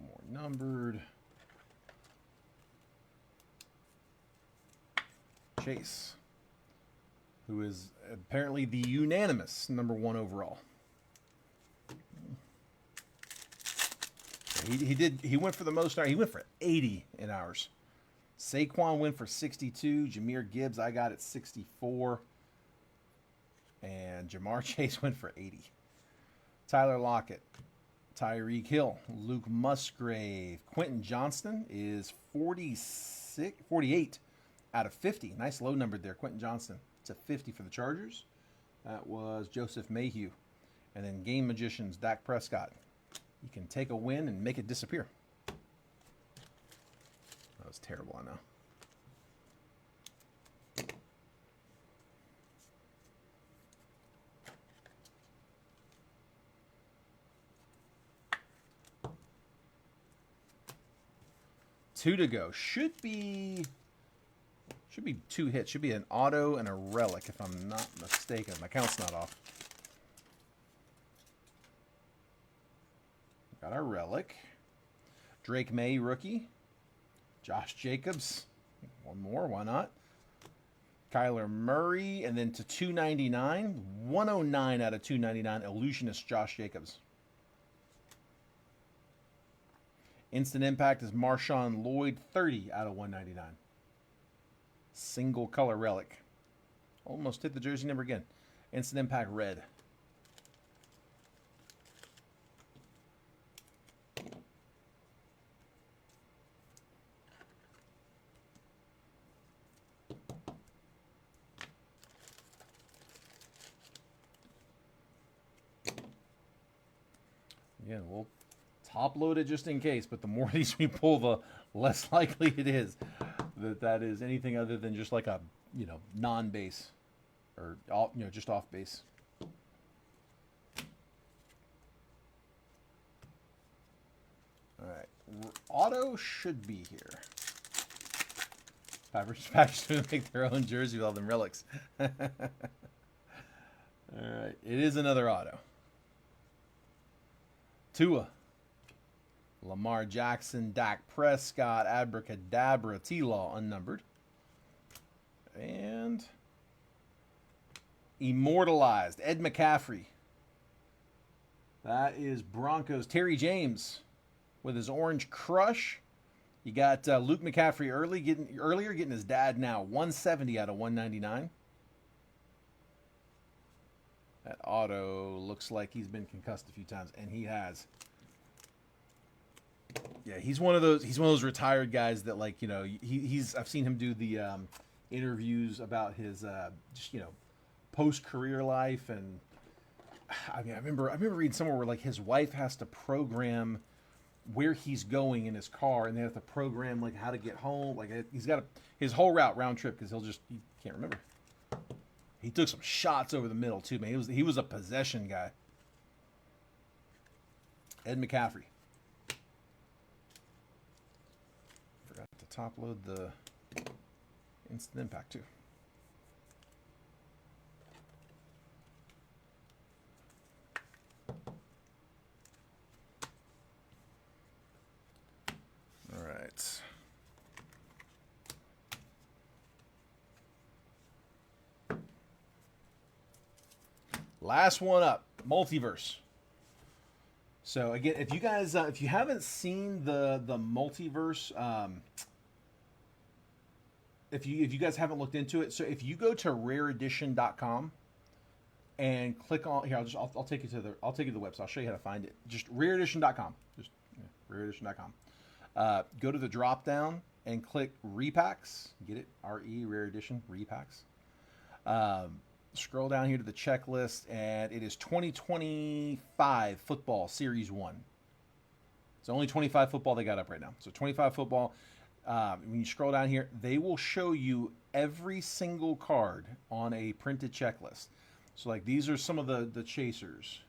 S1: More numbered. Chase, who is apparently the unanimous #1 overall. He went for the most. He went for 80 in ours. Saquon went for 62. Jahmyr Gibbs I got at 64. And Jamar Chase went for 80. Tyler Lockett, Tyreek Hill, Luke Musgrave, Quentin Johnston is 48 out of 50. Nice low numbered there, Quentin Johnston. It's a 50 for the Chargers. That was Joseph Mayhew. And then Game Magicians, Dak Prescott. You can take a win and make it disappear. That was terrible, I know. Two to go. Should be 2 hits. Should be an auto and a relic, if I'm not mistaken. My count's not off. Got our relic. Drake May, rookie. Josh Jacobs. One more, why not? Kyler Murray, and then to 299. 109 out of 299. Illusionist Josh Jacobs. Instant Impact is Marshawn Lloyd, 30 out of 199. Single color relic. Almost hit the jersey number again. Instant Impact red. Yeah, we'll top load it just in case, but the more of these we pull, the less likely it is that is anything other than just like a, non-base or, just off base. All right, auto should be here. Packers to make their own jersey with all them relics. All right, it is another auto. Tua, Lamar Jackson, Dak Prescott, Abracadabra, T-Law, unnumbered. And immortalized, Ed McCaffrey. That is Broncos. Terry James with his orange crush. You got Luke McCaffrey earlier getting his dad now. 170 out of 199. That auto looks like he's been concussed a few times, and he has. Yeah, he's one of those retired guys that, like, he's I've seen him do the interviews about his post-career life, and I remember reading somewhere where, like, his wife has to program where he's going in his car, and they have to program, like, how to get home. Like, he's got his whole round trip, because he can't remember. He took some shots over the middle too, man. He was a possession guy. Ed McCaffrey. Forgot to top load the Instant Impact too. All right. Last one up, Multiverse. So again, if you guys, if you haven't seen the Multiverse, if you guys haven't looked into it, so if you go to rareedition.com and click on here, I'll take you to the website. I'll show you how to find it. Just rareedition.com. Just rareedition.com. Go to the drop down and click Repacks. Get it? RE Rare Edition Repacks. Scroll down here to the checklist, and it is 2025 football series 1. It's only 25 football they got up right now. So 25 football. when you scroll down here, they will show you every single card on a printed checklist. So like these are some of the chasers.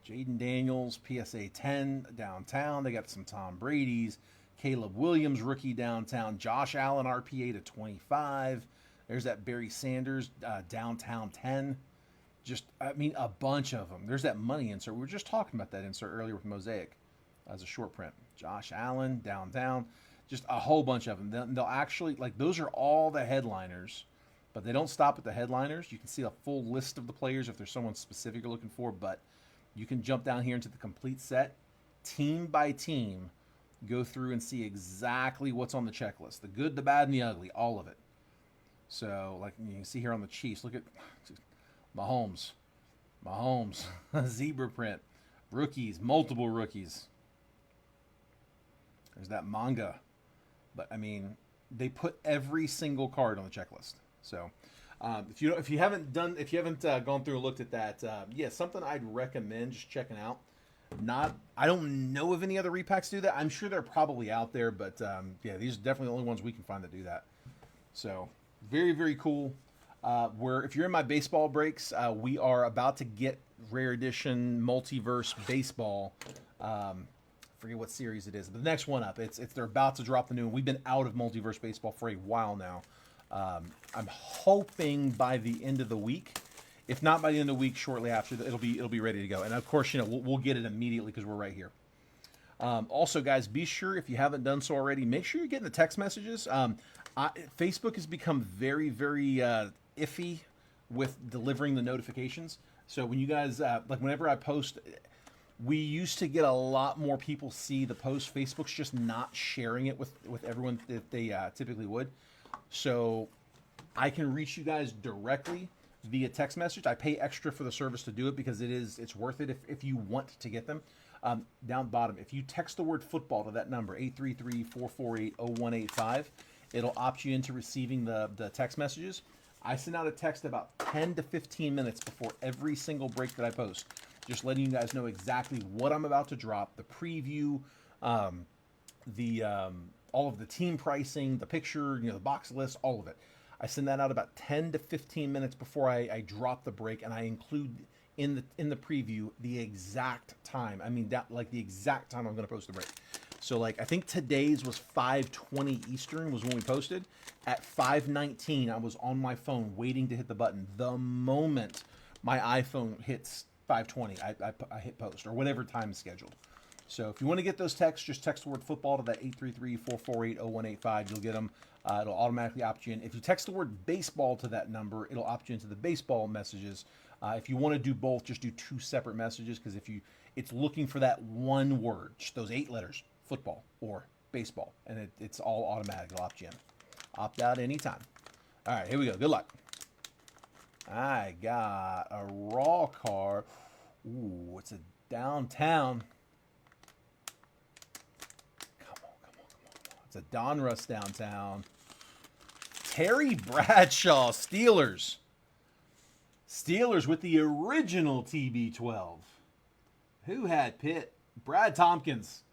S1: Jaden Daniels, PSA 10 downtown. They got some Tom Brady's. Caleb Williams, rookie downtown. Josh Allen, RPA to 25. There's that Barry Sanders downtown 10. Just, I mean, a bunch of them. There's that money insert. We were just talking about that insert earlier with Mosaic as a short print. Josh Allen, downtown. Just a whole bunch of them. They'll actually, like, those are all the headliners, but they don't stop at the headliners. You can see a full list of the players if there's someone specific you're looking for, but you can jump down here into the complete set, team by team, go through and see exactly what's on the checklist. The good, the bad, and the ugly, all of it. So, like you can see here on the Chiefs, look at Mahomes, zebra print, rookies, multiple rookies. There's that manga. But, I mean, they put every single card on the checklist. So, if you haven't gone through and looked at that, yeah, something I'd recommend just checking out. I don't know if any other repacks do that. I'm sure they're probably out there, but yeah, these are definitely the only ones we can find that do that. So very, very cool. If you're in my baseball breaks, we are about to get rare edition multiverse baseball. Forget what series it is. The next one up. They're about to drop the new one. We've been out of multiverse baseball for a while now. I'm hoping by the end of the week. If not by the end of the week, shortly after, it'll be ready to go. And of course, we'll get it immediately because we're right here. Also, guys, be sure if you haven't done so already, make sure you're getting the text messages. Facebook has become very, very iffy with delivering the notifications. So when you guys like whenever I post, we used to get a lot more people see the post. Facebook's just not sharing it with everyone that they typically would. So I can reach you guys directly via text message. I pay extra for the service to do it because it's worth it if you want to get them. Down bottom, if you text the word football to that number, 833-448-0185, it'll opt you into receiving the text messages. I send out a text about 10 to 15 minutes before every single break that I post, just letting you guys know exactly what I'm about to drop, the preview, all of the team pricing, the picture, the box list, all of it. I send that out about 10 to 15 minutes before I drop the break, and I include in the preview the exact time. I mean, like the exact time I'm going to post the break. So, like, I think today's was 5:20 Eastern was when we posted. At 5:19, I was on my phone waiting to hit the button. The moment my iPhone hits 5:20, I hit post, or whatever time is scheduled. So if you want to get those texts, just text the word football to that 833-448-0185. You'll get them. It'll automatically opt you in. If you text the word baseball to that number, it'll opt you into the baseball messages. If you want to do both, just do 2 separate messages, because it's looking for that one word, just those 8 letters, football or baseball, and it's all automatic. It'll opt you in. Opt out anytime. All right, here we go. Good luck. I got a raw card. Ooh, it's a downtown. Come on. It's a Donruss downtown. Terry Bradshaw, Steelers. Steelers with the original TB12. Who had Pitt? Brad Tompkins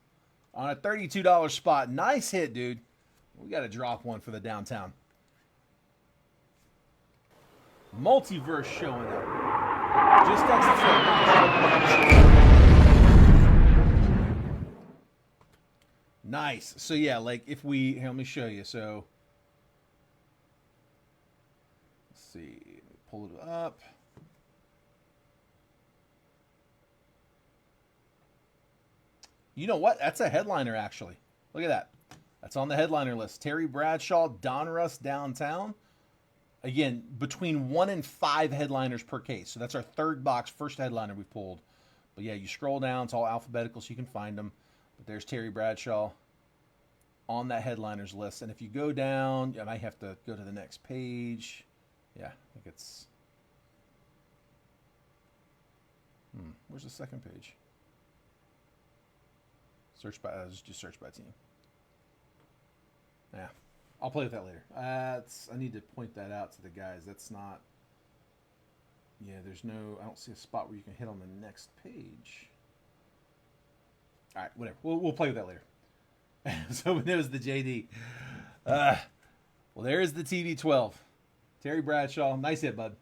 S1: on a $32 spot. Nice hit, dude. We got to drop one for the downtown. Multiverse showing up. Just nice. So yeah, like if here, let me show you. So let's see. Pull it up. You know what? That's a headliner, actually. Look at that. That's on the headliner list. Terry Bradshaw, Donruss downtown. Again, between 1 and 5 headliners per case. So that's our third box, first headliner we pulled. But yeah, you scroll down. It's all alphabetical, so you can find them. But there's Terry Bradshaw on that headliners list. And if you go down, I might have to go to the next page. Yeah, I think it's... where's the second page? Search by, just do search by team. Yeah, I'll play with that later. I need to point that out to the guys. That's not... Yeah, I don't see a spot where you can hit on the next page. All right, whatever. We'll play with that later. So it was the JD. Well, there's the TB12. Terry Bradshaw. Nice hit, bud.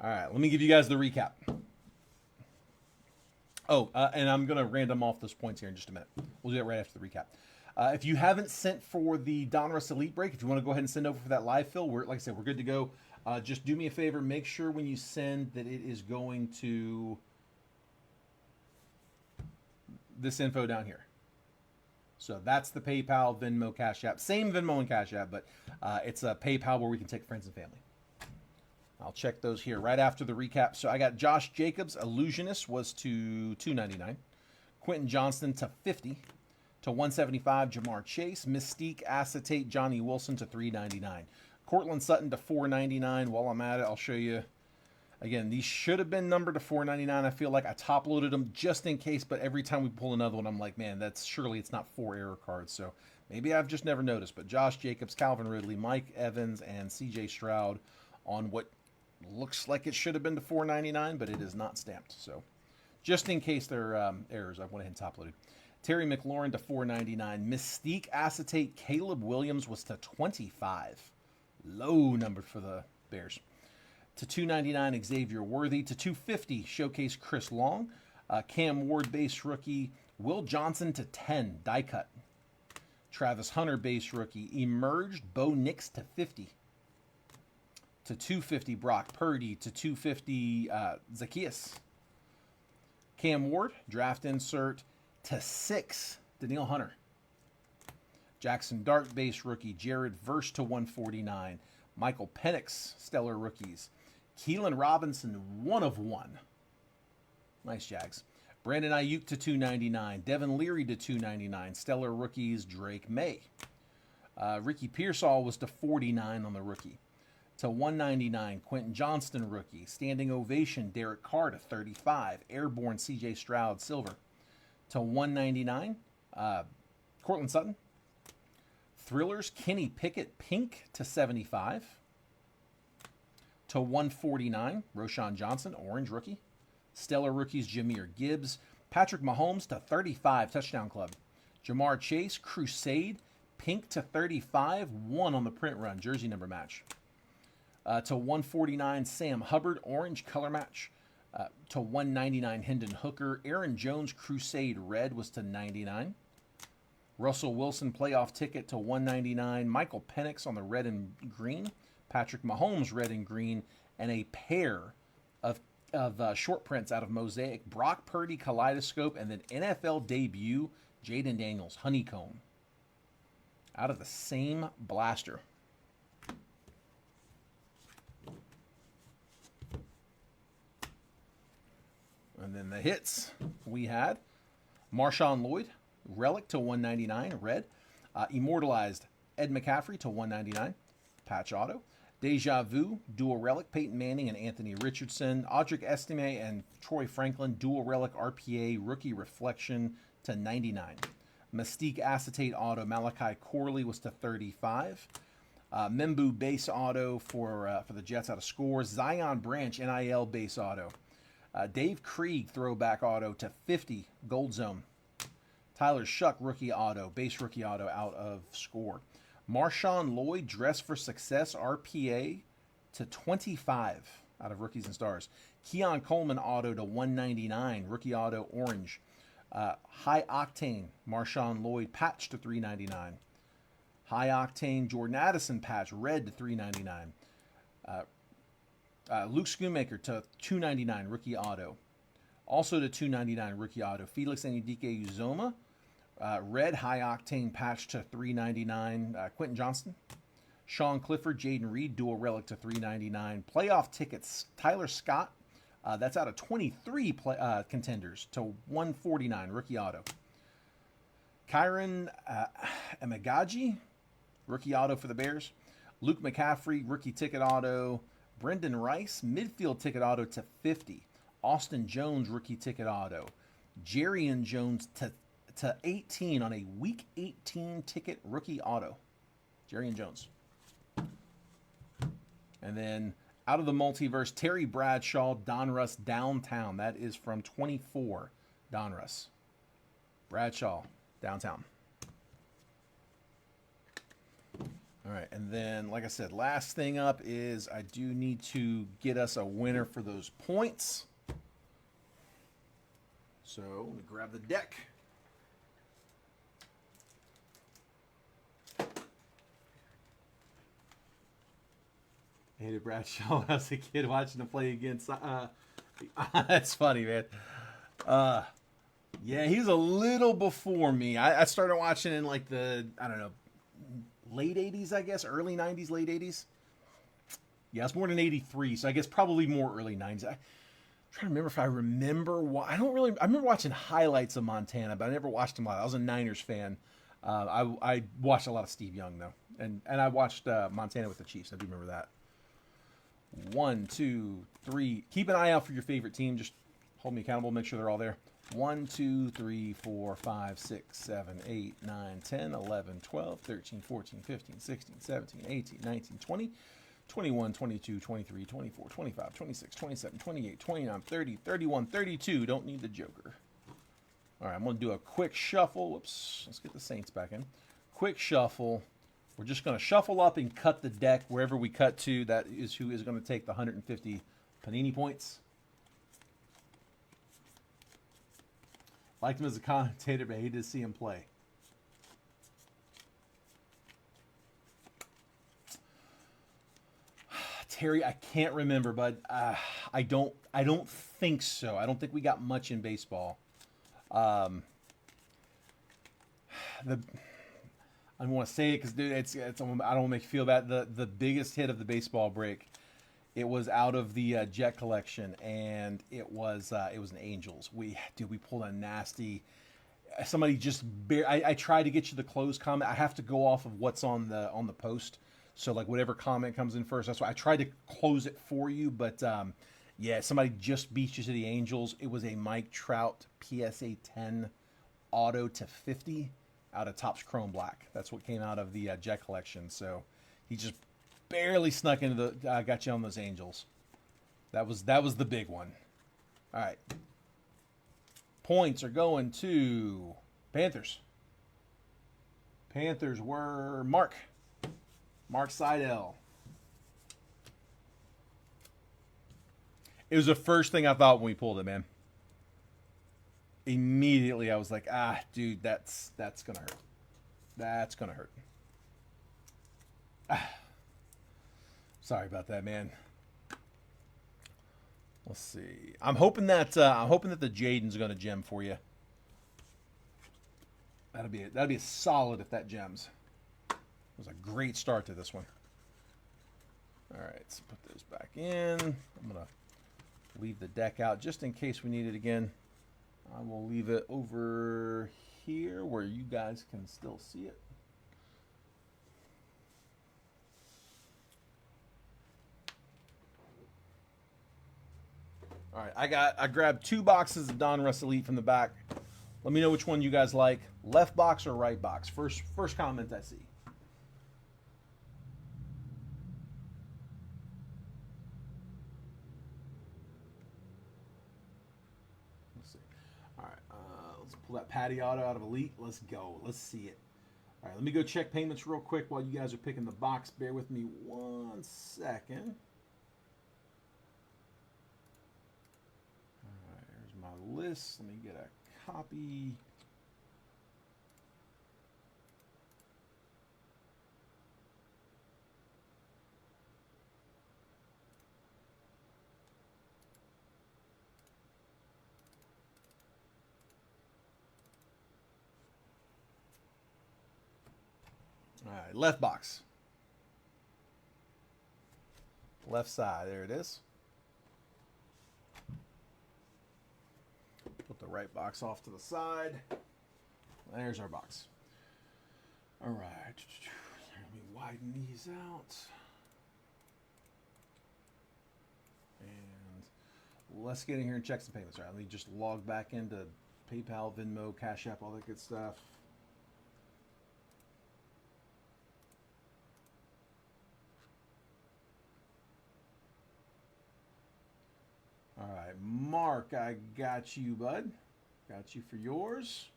S1: All right, let me give you guys the recap. Oh, and I'm going to random off those points here in just a minute. We'll do that right after the recap. If you haven't sent for the Donruss Elite Break, if you want to go ahead and send over for that live fill, like I said, we're good to go. Just do me a favor. Make sure when you send that it is going to this info down here. So that's the PayPal, Venmo, Cash App. Same Venmo and Cash App, but it's a PayPal where we can take friends and family. I'll check those here right after the recap. So I got Josh Jacobs, Illusionist, was to $2.99. Quentin Johnston to $50. To $175, Jamar Chase. Mystique Acetate, Johnny Wilson to $3.99. Cortland Sutton to $4.99. While I'm at it, I'll show you. Again, these should have been numbered to $4.99. I feel like I top-loaded them just in case, but every time we pull another one, I'm like, man, surely it's not 4 error cards. So maybe I've just never noticed. But Josh Jacobs, Calvin Ridley, Mike Evans, and C.J. Stroud on what looks like it should have been to $4.99, but it is not stamped. So just in case there are errors, I went ahead and top-loaded. Terry McLaurin to $4.99. Mystique Acetate, Caleb Williams was to $25. Low number for the Bears. To $2.99, Xavier Worthy. To $2.50, Showcase Chris Long. Cam Ward, base rookie. Will Johnson to $10, die cut. Travis Hunter, base rookie. Emerged, Bo Nix to $50. To $2.50, Brock Purdy. To $2.50, Zacchaeus. Cam Ward, draft insert. To $6, Danielle Hunter. Jackson Dart, base rookie. Jared Verse to $149. Michael Penix, stellar rookies. Keelan Robinson, 1 of 1. Nice Jags. Brandon Ayuk to $2.99. Devin Leary to $2.99. Stellar rookies, Drake May. Ricky Pearsall was to $49 on the rookie. To $1.99, Quentin Johnston, rookie. Standing ovation, Derek Carr to $35. Airborne, C.J. Stroud, silver. To $1.99, Cortland Sutton. Thrillers, Kenny Pickett, pink to $75. To $149, Roshan Johnson, orange rookie. Stellar rookies, Jahmyr Gibbs. Patrick Mahomes to $35, touchdown club. Jamar Chase, Crusade, pink to $35, 1 on the print run, jersey number match. To $149, Sam Hubbard, orange color match. To $199, Hendon Hooker. Aaron Jones, Crusade, red was to $99. Russell Wilson, playoff ticket to $199. Michael Penix on the red and green. Patrick Mahomes, red and green. And a pair of short prints out of Mosaic. Brock Purdy, Kaleidoscope. And then NFL debut, Jaden Daniels, Honeycomb. Out of the same blaster. And then the hits we had. Marshawn Lloyd, relic to $199, red. Immortalized Ed McCaffrey to $199, patch auto. Deja Vu, dual relic, Peyton Manning and Anthony Richardson. Audric Estime and Troy Franklin, dual relic RPA, rookie reflection to $99. Mystique Acetate auto, Malachi Corley was to $35. Membu base auto for the Jets out of scores. Zion Branch NIL base auto. Dave Krieg throwback auto to $50, gold zone. Tyler Shuck rookie auto, base rookie auto out of score. Marshawn Lloyd dress for success RPA to $25 out of rookies and stars. Keon Coleman auto to $199, rookie auto orange. High octane Marshawn Lloyd patch to $399. High octane Jordan Addison patch red to $399. Luke Schoonmaker to $299, rookie auto. Also to $299, rookie auto. Felix Anudike Uzoma, red high octane patch to $399. Quentin Johnston. Sean Clifford, Jaden Reed, dual relic to $399. Playoff tickets, Tyler Scott. That's out of 23 contenders to $149, rookie auto. Kyron Emagaji, rookie auto for the Bears. Luke McCaffrey, rookie ticket auto. Brendan Rice, midfield ticket auto to $50. Austin Jones, rookie ticket auto. Jerrion Jones to $18 on a week 18 ticket rookie auto. Jerrion Jones. And then out of the multiverse, Terry Bradshaw, Donruss Downtown. That is from 24 Donruss. Bradshaw, Downtown. All right, and then, like I said, last thing up is I do need to get us a winner for those points. So let me grab the deck. I hated Bradshaw as a kid watching him play against. That's funny, man. Yeah, he was a little before me. I started watching in like the, I don't know, late 80s, I guess, early 90s, late 80s. Yeah, I was born in 83, so I guess probably more early 90s. I'm trying to remember if I remember. I remember watching highlights of Montana, but I never watched him live. I was a Niners fan. I watched a lot of Steve Young, though. And I watched Montana with the Chiefs. I do remember that. 1, 2, 3. Keep an eye out for your favorite team. Just hold me accountable. Make sure they're all there. 1, 2, 3, 4, 5, 6, 7, 8, 9, 10, 11, 12, 13, 14, 15, 16, 17, 18, 19, 20, 21, 22, 23, 24, 25, 26, 27, 28, 29, 30, 31, 32. Don't need the Joker. All right, I'm going to do a quick shuffle. Whoops. Let's get the Saints back in. Quick shuffle. We're just going to shuffle up and cut the deck wherever we cut to. That is who is going to take the 150 Panini points. Liked him as a commentator, but hated to see him play. Terry, I can't remember, but I don't think so. I don't think we got much in baseball. I don't want to say it because, dude, it's I don't want to make you feel bad. The biggest hit of the baseball break, it was out of the Jet collection, and it was an Angels. We pulled a nasty. Somebody just I tried to get you the closed comment. I have to go off of what's on the post. So like whatever comment comes in first. That's why I tried to close it for you, but yeah, somebody just beat you to the Angels. It was a Mike Trout PSA 10 auto to 50 out of Topps Chrome Black. That's what came out of the Jet collection. So he just barely snuck into the got you on those Angels. That was the big one. All right. Points are going to Panthers. Panthers were Mark Seidel. It was the first thing I thought when we pulled it, man. Immediately I was like, dude, that's gonna hurt. That's gonna hurt. Sorry about that, man. Let's see. I'm hoping that the Jaden's gonna gem for you. That'd be a solid if that gems. It was a great start to this one. All right, let's put those back in. I'm gonna leave the deck out just in case we need it again. I will leave it over here where you guys can still see it. All right, I grabbed 2 boxes of Don Russ Elite from the back. Let me know which one you guys like. Left box or right box? First comment I see. Let's see. All right, let's pull that Patty Auto out of Elite. Let's go. Let's see it. All right, let me go check payments real quick while you guys are picking the box. Bear with me 1 second. My list. Let me get a copy. All right, left box. Left side, there it is. Put the right box off to the side. There's our box. All right. Let me widen these out. And let's get in here and check some payments. All right, let me just log back into PayPal, Venmo, Cash App, all that good stuff. All right, Mark, I got you, bud. Got you for yours.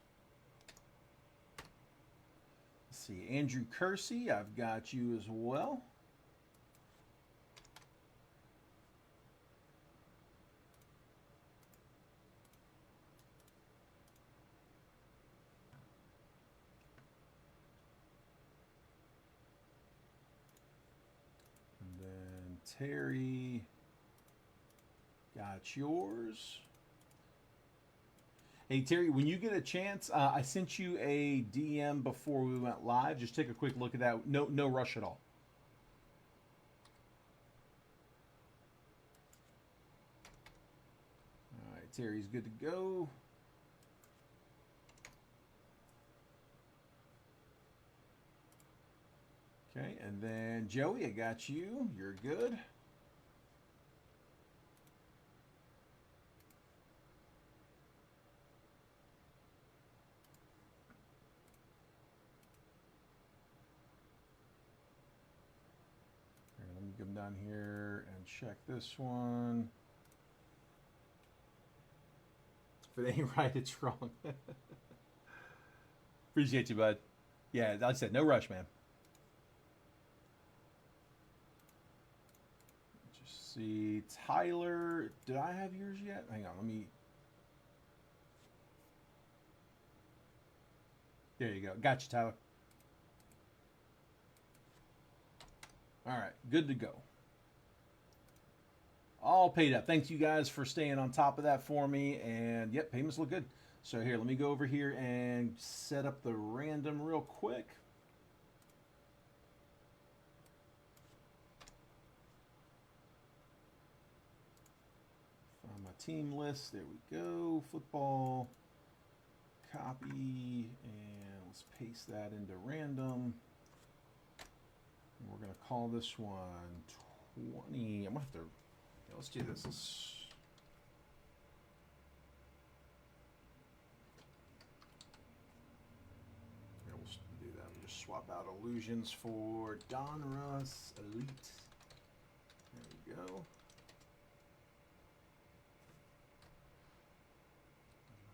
S1: Let's see. Andrew Kersey, I've got you as well. And then Terry, got yours. Hey, Terry, when you get a chance, I sent you a DM before we went live. Just take a quick look at that. No rush at all. All right, Terry's good to go. Okay, and then Joey, I got you. You're good. Let me come down here and check this one. If it ain't right, it's wrong. Appreciate you, bud. Yeah, like I said, no rush, man. Just see, Tyler. Did I have yours yet? Hang on, let me. There you go. Got you, Tyler. All right, good to go. All paid up. Thanks you guys for staying on top of that for me. And yep, payments look good. So here, let me go over here and set up the random real quick. Find my team list. There we go. Football. Copy. And let's paste that into random. And we're going to call this one 20. I'm going to have to... Yeah, let's do this. Here, we'll do that. We'll just swap out illusions for Donruss Elite. There we go.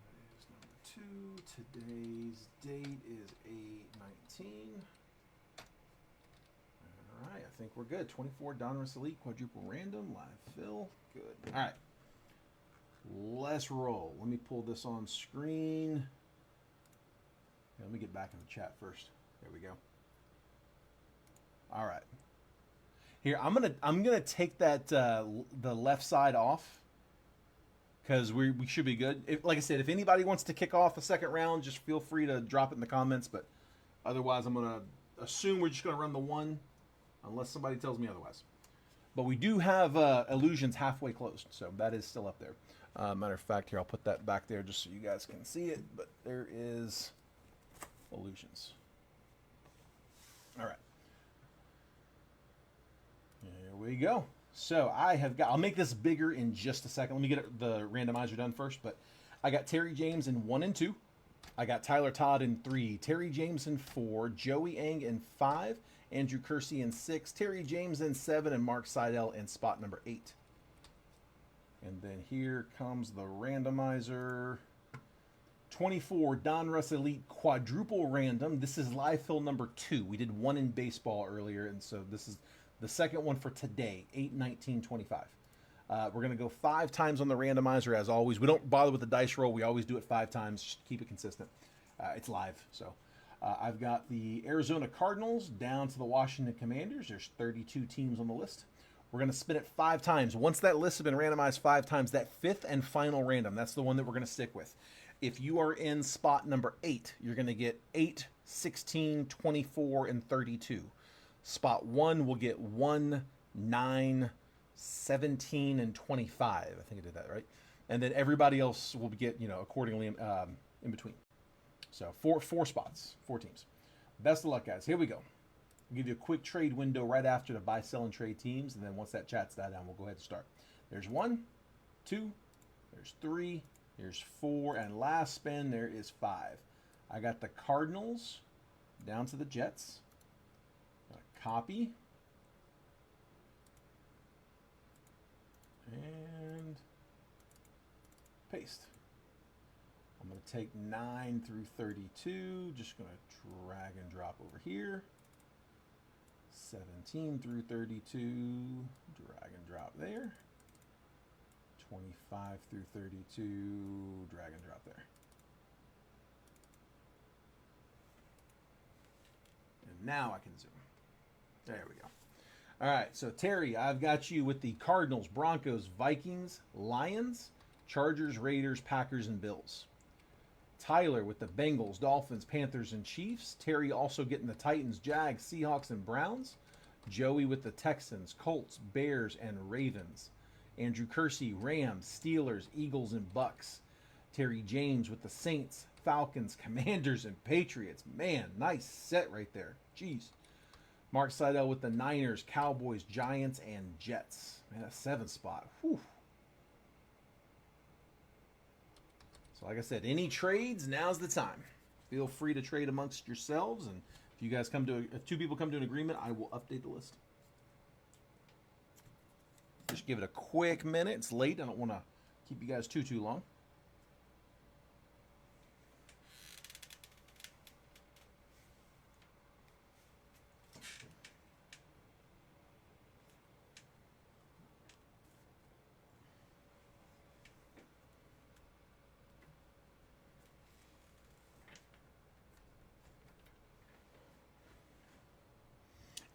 S1: That is number 2. Today's date is 8/19. All right, I think we're good. 24 Donruss Elite, quadruple random, live fill. Good. All right. Let's roll. Let me pull this on screen. Yeah, let me get back in the chat first. There we go. All right. Here, I'm gonna take that the left side off because we should be good. Like I said, if anybody wants to kick off a second round, just feel free to drop it in the comments. But otherwise, I'm gonna assume we're just gonna run the one. Unless somebody tells me otherwise. But we do have illusions halfway closed, so that is still up there. Matter of fact, here, I'll put that back there just so you guys can see it. But there is illusions. All right. Here we go. So I have got, I'll make this bigger in just a second. Let me get the randomizer done first. But I got Terry James in 1 and 2. I got Tyler Todd in 3. Terry James in 4. Joey Eng in 5. Andrew Kersey in 6, Terry James in 7, and Mark Seidel in spot number 8. And then here comes the randomizer. 24 Donruss Elite quadruple random. This is live fill number 2. We did 1 in baseball earlier, and so this is the second one for today, 8/19/25. We're going to go 5 times on the randomizer as always. We don't bother with the dice roll. We always do it 5 times. Just keep it consistent. It's live, so... I've got the Arizona Cardinals down to the Washington Commanders. There's 32 teams on the list. We're going to spin it 5 times. Once that list has been randomized 5 times, that 5th and final random, that's the one that we're going to stick with. If you are in spot number 8, you're going to get 8, 16, 24, and 32. Spot 1 will get 1, 9, 17, and 25. I think I did that right. And then everybody else will get, accordingly in between. So four spots, 4 teams. Best of luck, guys. Here we go. I'll give you a quick trade window right after to buy, sell, and trade teams. And then once that chat's died down, we'll go ahead and start. There's 1, 2, there's 3, there's 4, and last spin, there is 5. I got the Cardinals down to the Jets. Copy. And paste. I'm going to take 9 through 32. Just going to drag and drop over here. 17 through 32. Drag and drop there. 25 through 32. Drag and drop there. And now I can zoom. There we go. All right, so Terry, I've got you with the Cardinals, Broncos, Vikings, Lions, Chargers, Raiders, Packers, and Bills. Tyler with the Bengals, Dolphins, Panthers, and Chiefs. Terry also getting the Titans, Jags, Seahawks, and Browns. Joey with the Texans, Colts, Bears, and Ravens. Andrew Kersey, Rams, Steelers, Eagles, and Bucks. Terry James with the Saints, Falcons, Commanders, and Patriots. Man, nice set right there. Jeez. Mark Seidel with the Niners, Cowboys, Giants, and Jets. Man, a 7 spot. Whew. So like I said, any trades, now's the time. Feel free to trade amongst yourselves, and if you guys if 2 people come to an agreement, I will update the list. Just give it a quick minute. It's late. I don't want to keep you guys too long.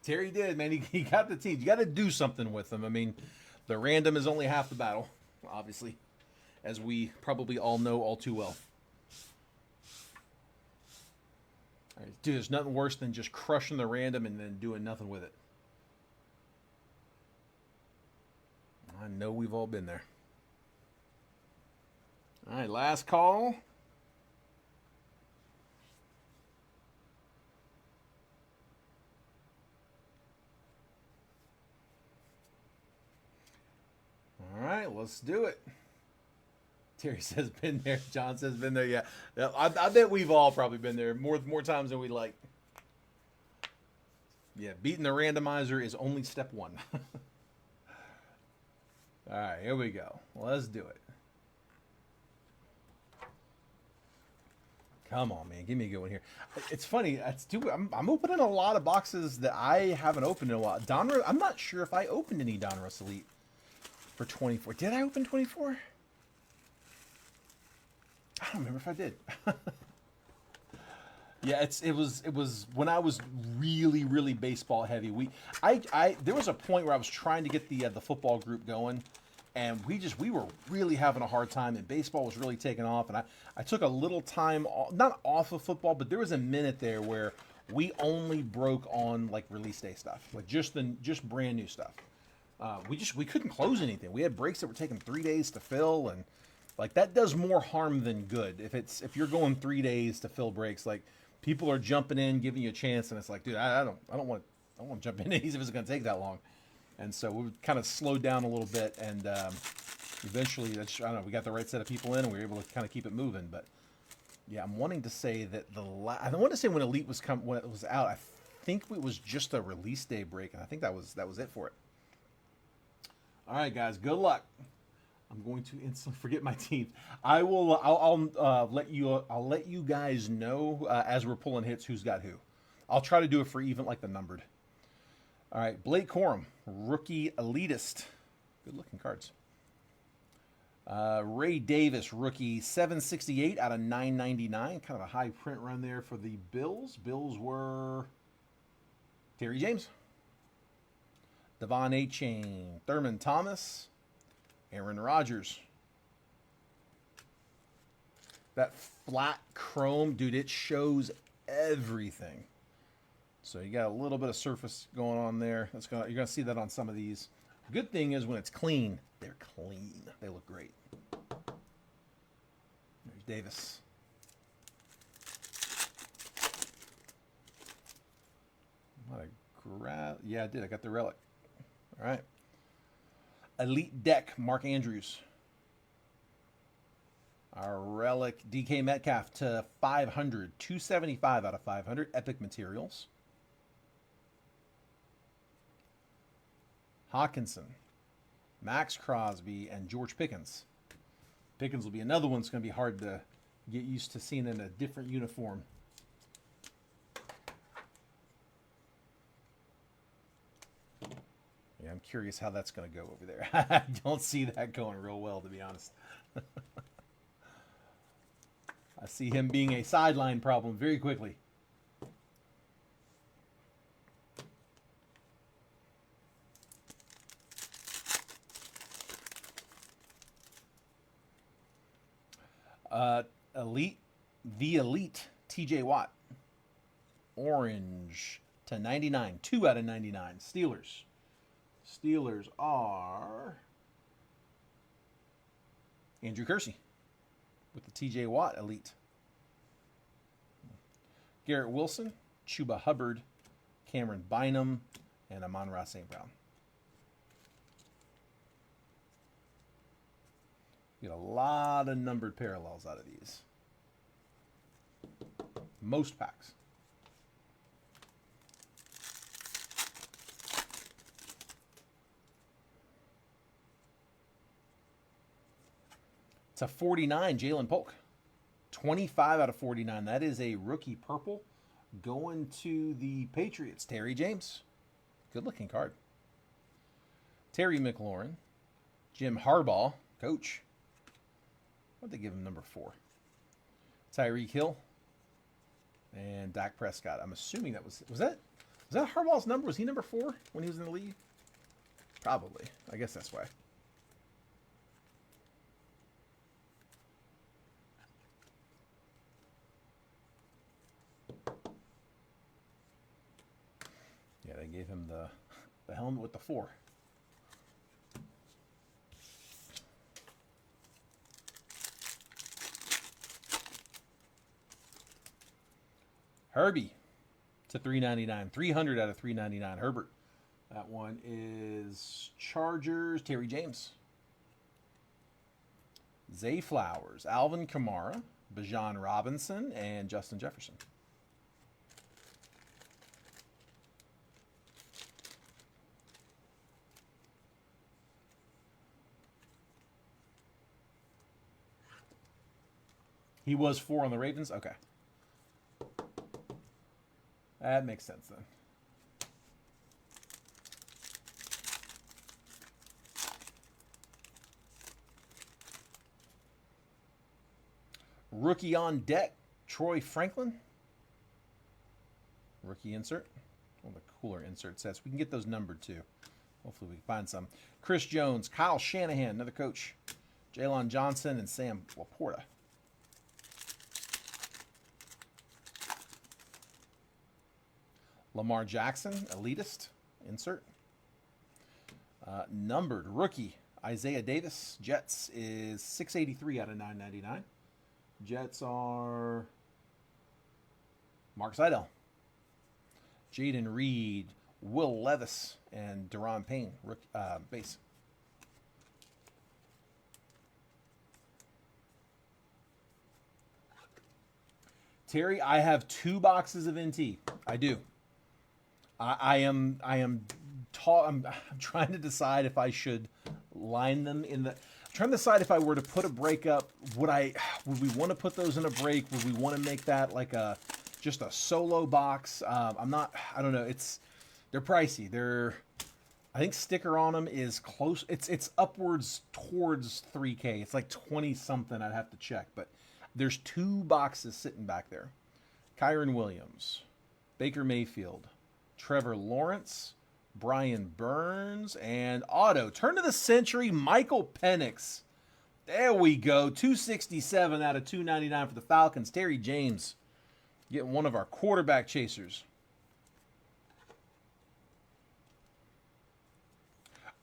S1: Terry did, man. He got the teams. You got to do something with them. I mean, the random is only half the battle, obviously, as we probably all know all too well. All right, dude, there's nothing worse than just crushing the random and then doing nothing with it. I know we've all been there. All right, last call. All right, let's do it. Terry says been there. John says been there. Yeah, I bet we've all probably been there more times than we like. Yeah, beating the randomizer is only step 1. All right, here we go. Let's do it. Come on, man. Give me a good one here. It's funny. I'm opening a lot of boxes that I haven't opened in a while. I'm not sure if I opened any Donruss Elite for 24. Did I open 24? I don't remember if I did. Yeah, it was when I was really baseball heavy. There was a point where I was trying to get the football group going, and we were really having a hard time, and baseball was really taking off, and I took a little time not off of football, but there was a minute there where we only broke on like release day stuff, like just brand new stuff. We couldn't close anything. We had breaks that were taking 3 days to fill, and like that does more harm than good. If you're going 3 days to fill breaks, like people are jumping in, giving you a chance, and it's like, dude, I don't want to jump in these if it's going to take that long. And so we kind of slowed down a little bit, and eventually, I don't know, we got the right set of people in, and we were able to kind of keep it moving. But yeah, I'm wanting to say that I want to say when Elite when it was out, I think it was just a release day break, and I think that was it for it. All right, guys, good luck. I'm going to instantly forget my teams. I'll let you guys know as we're pulling hits who's got who. I'll try to do it for even like the numbered. All right, Blake Corum, rookie elitist. Good looking cards. Ray Davis, rookie 768 out of 999. Kind of a high print run there for the Bills. Bills were Terry James, Devon A-Chain, Thurman Thomas, Aaron Rodgers. That flat chrome, dude, it shows everything. So you got a little bit of surface going on there. You're going to see that on some of these. Good thing is when it's clean, they're clean. They look great. There's Davis. Yeah, I did. I got the relic. All right. Elite deck, Mark Andrews. Our relic, DK Metcalf to 500. 275 out of 500. Epic Materials. Hawkinson, Max Crosby, and George Pickens. Pickens will be another one that's going to be hard to Get used to seeing in a different uniform. Yeah, I'm curious how that's going to go over there. I don't see that going real well, to be honest. I see him being a sideline problem very quickly. The Elite, TJ Watt. Orange to 99. 2 out of 99. Steelers. Steelers are Andrew Kersey with the TJ Watt Elite. Garrett Wilson, Chuba Hubbard, Cameron Bynum, and Amon-Ra St. Brown. Get a lot of numbered parallels out of these. Most packs. It's a 49, Jalen Polk. 25 out of 49. That is a rookie purple going to the Patriots. Terry James. Good looking card. Terry McLaurin. Jim Harbaugh, coach. What'd they give him number 4? Tyreek Hill. And Dak Prescott. I'm assuming that was that Harbaugh's number? Was he number 4 when he was in the league? Probably. I guess that's why. Yeah, they gave him the helmet with the 4. Herbie to 399. 300 out of 399. Herbert. That one is Chargers. Terry James. Zay Flowers. Alvin Kamara. Bijan Robinson. And Justin Jefferson. He was 4 on the Ravens? Okay. That makes sense then. Rookie on deck, Troy Franklin. Rookie insert. One of the cooler insert sets. We can get those numbered too. Hopefully we can find some. Chris Jones, Kyle Shanahan, another coach. Jalen Johnson and Sam Laporta. Lamar Jackson, elitist, insert. Numbered rookie, Isaiah Davis, Jets is 683 out of 999. Jets are Mark Seidel, Jaden Reed, Will Levis, and Deron Payne, base. Terry, I have 2 boxes of NT. I do. I'm trying to decide if I should line them in the. I'm trying to decide if I were to put a break up, would we want to put those in a break? Would we want to make that like just a solo box? I don't know. They're pricey. I think sticker on them is close. It's upwards towards 3K. It's like 20 something. I'd have to check, but there's 2 boxes sitting back there. Kyron Williams, Baker Mayfield, Trevor Lawrence, Brian Burns, and auto. Turn of the century, Michael Penix. There we go. 267 out of 299 for the Falcons. Terry James getting one of our quarterback chasers.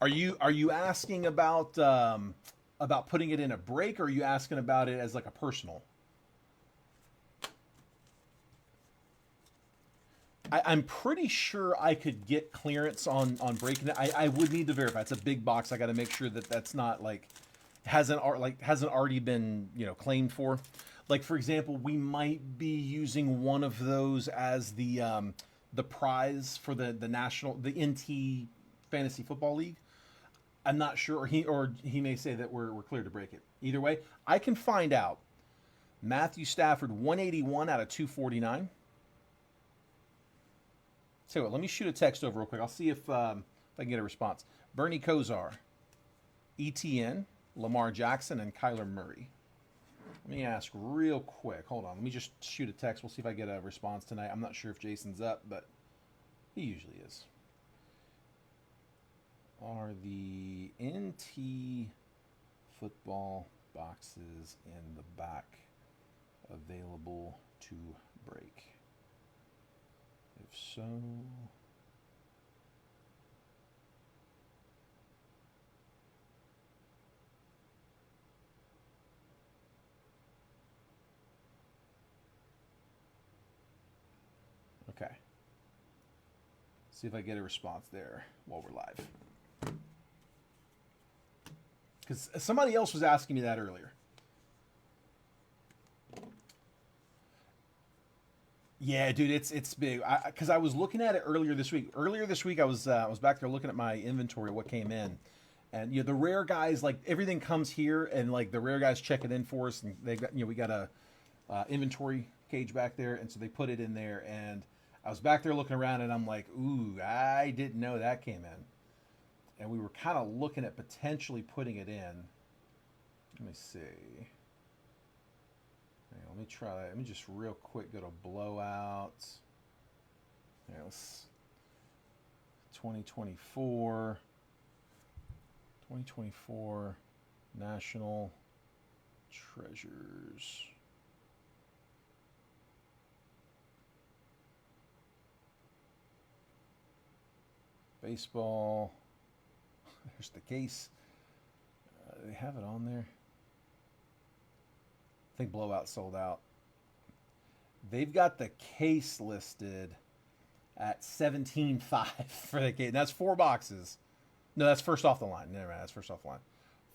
S1: Are you asking about putting it in a break, or are you asking about it as like a personal? I'm pretty sure I could get clearance on breaking it. I would need to verify. It's a big box. I got to make sure that that's not like hasn't already been claimed for. Like for example, we might be using one of those as the prize for the NT Fantasy Football League. I'm not sure, or he may say that we're clear to break it. Either way, I can find out. Matthew Stafford, 181 out of 249. So let me shoot a text over real quick. I'll see if I can get a response. Bernie Kosar, ETN, Lamar Jackson, and Kyler Murray. Let me ask real quick. Hold on. Let me just shoot a text. We'll see if I get a response tonight. I'm not sure if Jason's up, but he usually is. Are the NT football boxes in the back available to break? If so, okay. See if I get a response there while we're live. Because somebody else was asking me that earlier. Yeah, dude, it's big. Because I was looking at it earlier this week. Earlier this week, I was back there looking at my inventory, what came in, and the rare guys, like everything comes here, and like the rare guys check it in for us, and they got we got a inventory cage back there, and so they put it in there, and I was back there looking around, and I'm like, ooh, I didn't know that came in, and we were kind of looking at potentially putting it in. Let me see. Let me try that. Let me just real quick go to blowouts. Yeah, let's 2024 National Treasures. Baseball. There's the case. They have it on there. I think Blowout sold out. They've got the case listed at $17,500 for the case. And that's 4 boxes. No, that's first off the line. Never mind, that's first off the line.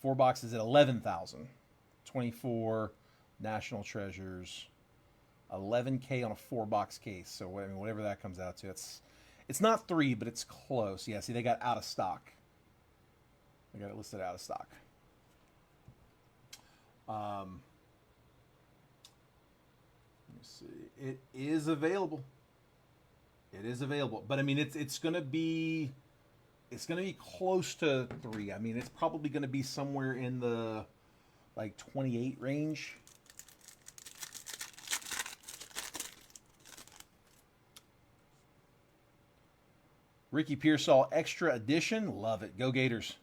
S1: 4 boxes at $11,000. 24 National Treasures. $11K on a 4-box case. So I mean, whatever that comes out to, it's not 3, but it's close. Yeah, see, they got out of stock. They got it listed out of stock. See, it is available. It is available, but I mean, it's gonna be close to 3. I mean, it's probably gonna be somewhere in the like 28 range. Ricky Pearsall Extra Edition, love it. Go Gators.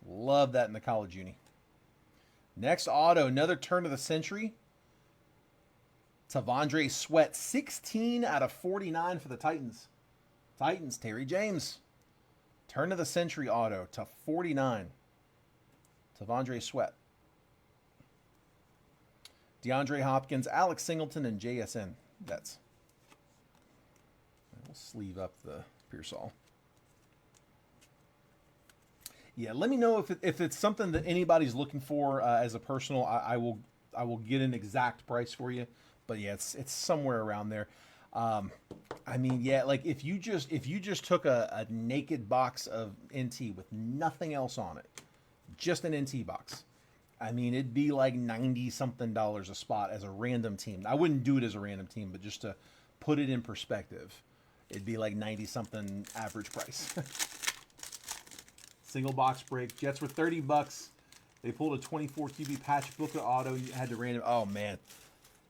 S1: Love that in the college uni. Next auto, another turn of the century. Tavondre Sweat, 16 out of 49 for the Titans. Titans, Terry James. Turn of the century auto to 49. Tavondre Sweat. DeAndre Hopkins, Alex Singleton, and JSN. We'll sleeve up the Pearsall. Yeah, let me know if it's something that anybody's looking for as a personal. I will get an exact price for you. But yeah, it's somewhere around there. I mean, yeah, like if you just took a naked box of NT with nothing else on it, just an NT box, I mean, it'd be like $90-something a spot as a random team. I wouldn't do it as a random team, but just to put it in perspective, it'd be like 90-something average price. Single box break. Jets were $30. They pulled a 24 QB patch book of auto. You had to random. Oh man.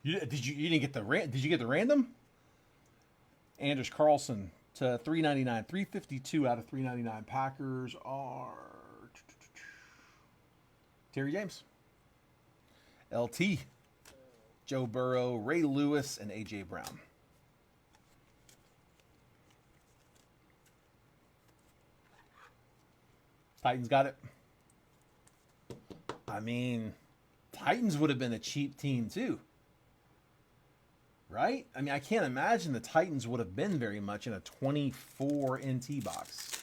S1: You didn't get did you get the random? Anders Carlson to $399, 352 out of 399. Packers are Terry James, LT, Joe Burrow, Ray Lewis, and AJ Brown. Titans got it. I mean, Titans would have been a cheap team too. Right? I mean, I can't imagine the Titans would have been very much in a 24 NT box.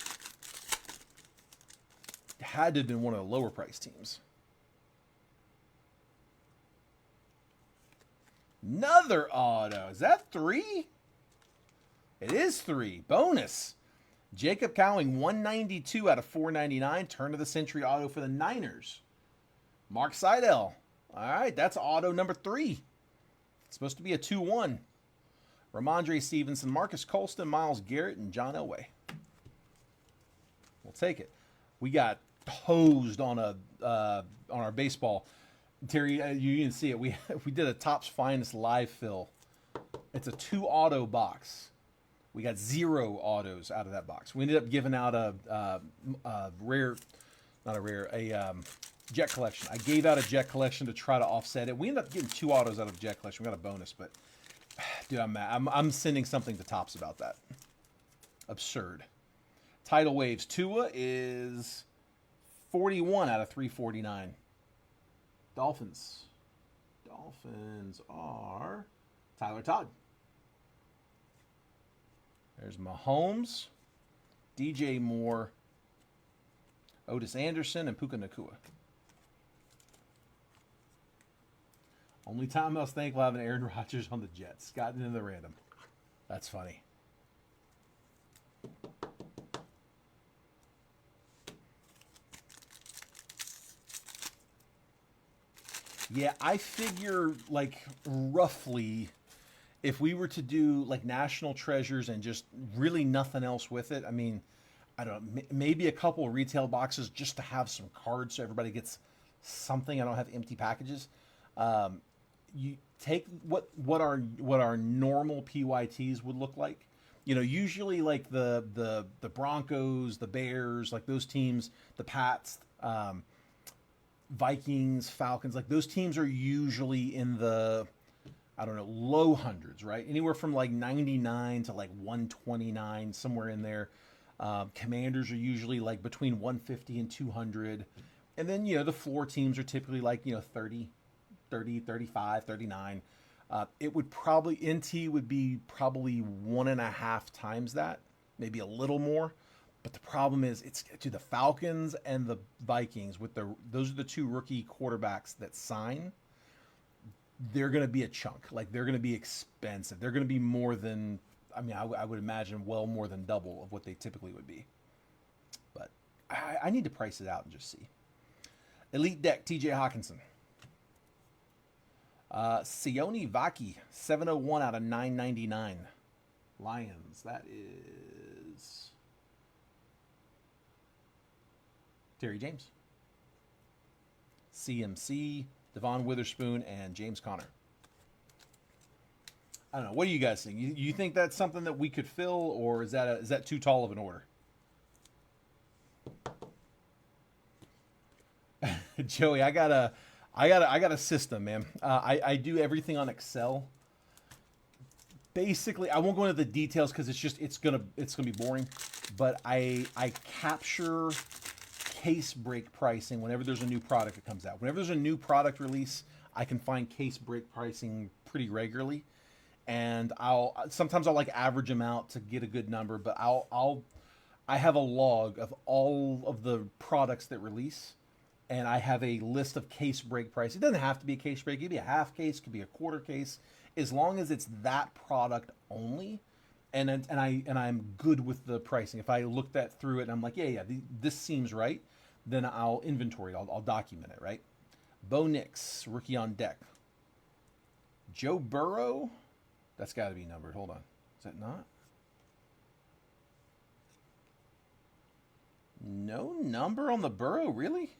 S1: It had to have been one of the lower price teams. Another auto. Is that 3? It is 3. Bonus. Jacob Cowing, 192 out of 499. Turn of the century auto for the Niners. Mark Seidel. All right, that's auto number 3. It's supposed to be a 2-1. Ramondre Stevenson, Marcus Colston, Myles Garrett, and John Elway. We'll take it. We got hosed on our baseball. Terry, you didn't see it. We did a Topps Finest live fill. It's a 2 auto box. We got 0 autos out of that box. We ended up giving out a Jet Collection. I gave out a Jet Collection to try to offset it. We ended up getting 2 autos out of Jet Collection. We got a bonus, but dude, I'm mad. I'm sending something to Topps about that. Absurd. Tidal Waves. Tua is 41 out of 349. Dolphins. Dolphins are Tyler Todd. There's Mahomes, DJ Moore, Otis Anderson, and Puka Nacua. Only time else thankful having Aaron Rodgers on the Jets. Got into the random. That's funny. Yeah, I figure like roughly if we were to do like National Treasures and just really nothing else with it, I mean, I don't know, maybe a couple of retail boxes just to have some cards so everybody gets something. I don't have empty packages. You take what our normal PYTs would look like. You know, usually like the Broncos, the Bears, like those teams, the Pats, Vikings, Falcons, like those teams are usually in the, I don't know, low hundreds, right? Anywhere from like 99 to like 129, somewhere in there. Commanders are usually like between 150 and 200. And then, you know, the floor teams are typically like, you know, 30, 35, 39. It would probably, NT would be probably 1.5 times that, maybe a little more. But the problem is, it's to the Falcons and the Vikings with those are the 2 rookie quarterbacks that sign. They're going to be a chunk. Like, they're going to be expensive. They're going to be more than, I mean, I would imagine well more than double of what they typically would be. But I need to price it out and just see. Elite Deck, TJ Hawkinson. Sione Vaki, 701 out of 999. Lions, that is Terry James. CMC, Devon Witherspoon, and James Conner. I don't know. What do you guys think? You think that's something that we could fill, or is that too tall of an order? Joey, I got a system, man. I do everything on Excel. Basically, I won't go into the details because it's gonna be boring. But I capture case break pricing whenever there's a new product that comes out. Whenever there's a new product release, I can find case break pricing pretty regularly, and sometimes I'll like average them out to get a good number. But I have a log of all of the products that release. And I have a list of case break price. It doesn't have to be a case break. It could be a half case. It could be a quarter case. As long as it's that product only, and I'm good with the pricing. If I look that through it and I'm like, yeah, this seems right, then I'll inventory it. I'll document it, right? Bo Nix, rookie on deck. Joe Burrow, that's got to be numbered. Hold on. Is that not? No number on the Burrow, really?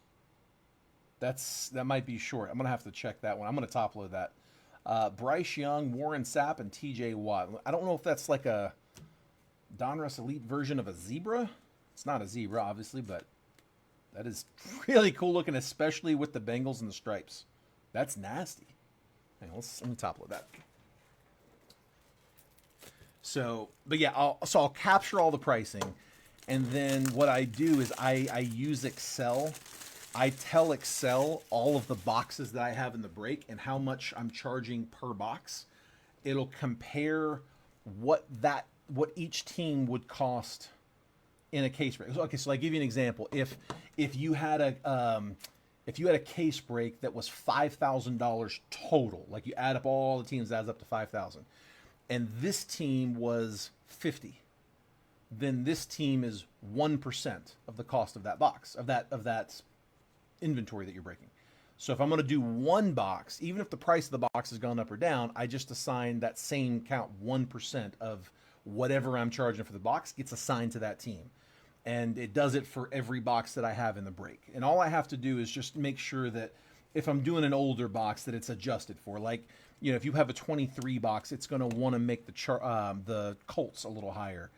S1: That might be short. I'm going to have to check that one. I'm going to top load that. Bryce Young, Warren Sapp, and TJ Watt. I don't know if that's like a Donruss Elite version of a zebra. It's not a zebra, obviously, but that is really cool looking, especially with the Bengals and the stripes. That's nasty. Hang on, let me top load that. So, but yeah, I'll capture all the pricing. And then what I do is I use Excel. I tell Excel all of the boxes that I have in the break and how much I'm charging per box. It'll compare what each team would cost in a case break. Okay, so I give you an example. If you had a case break that was $5,000 total, like you add up all the teams, adds up to $5,000, and this team was 50, then this team is 1% of the cost of that box of that inventory that you're breaking. So if I'm going to do one box, even if the price of the box has gone up or down, I just assign that same count, 1% of whatever I'm charging for the box gets assigned to that team. And it does it for every box that I have in the break. And all I have to do is just make sure that if I'm doing an older box, that it's adjusted for. Like, you know, if you have a 23 box, it's going to want to make the Colts a little higher.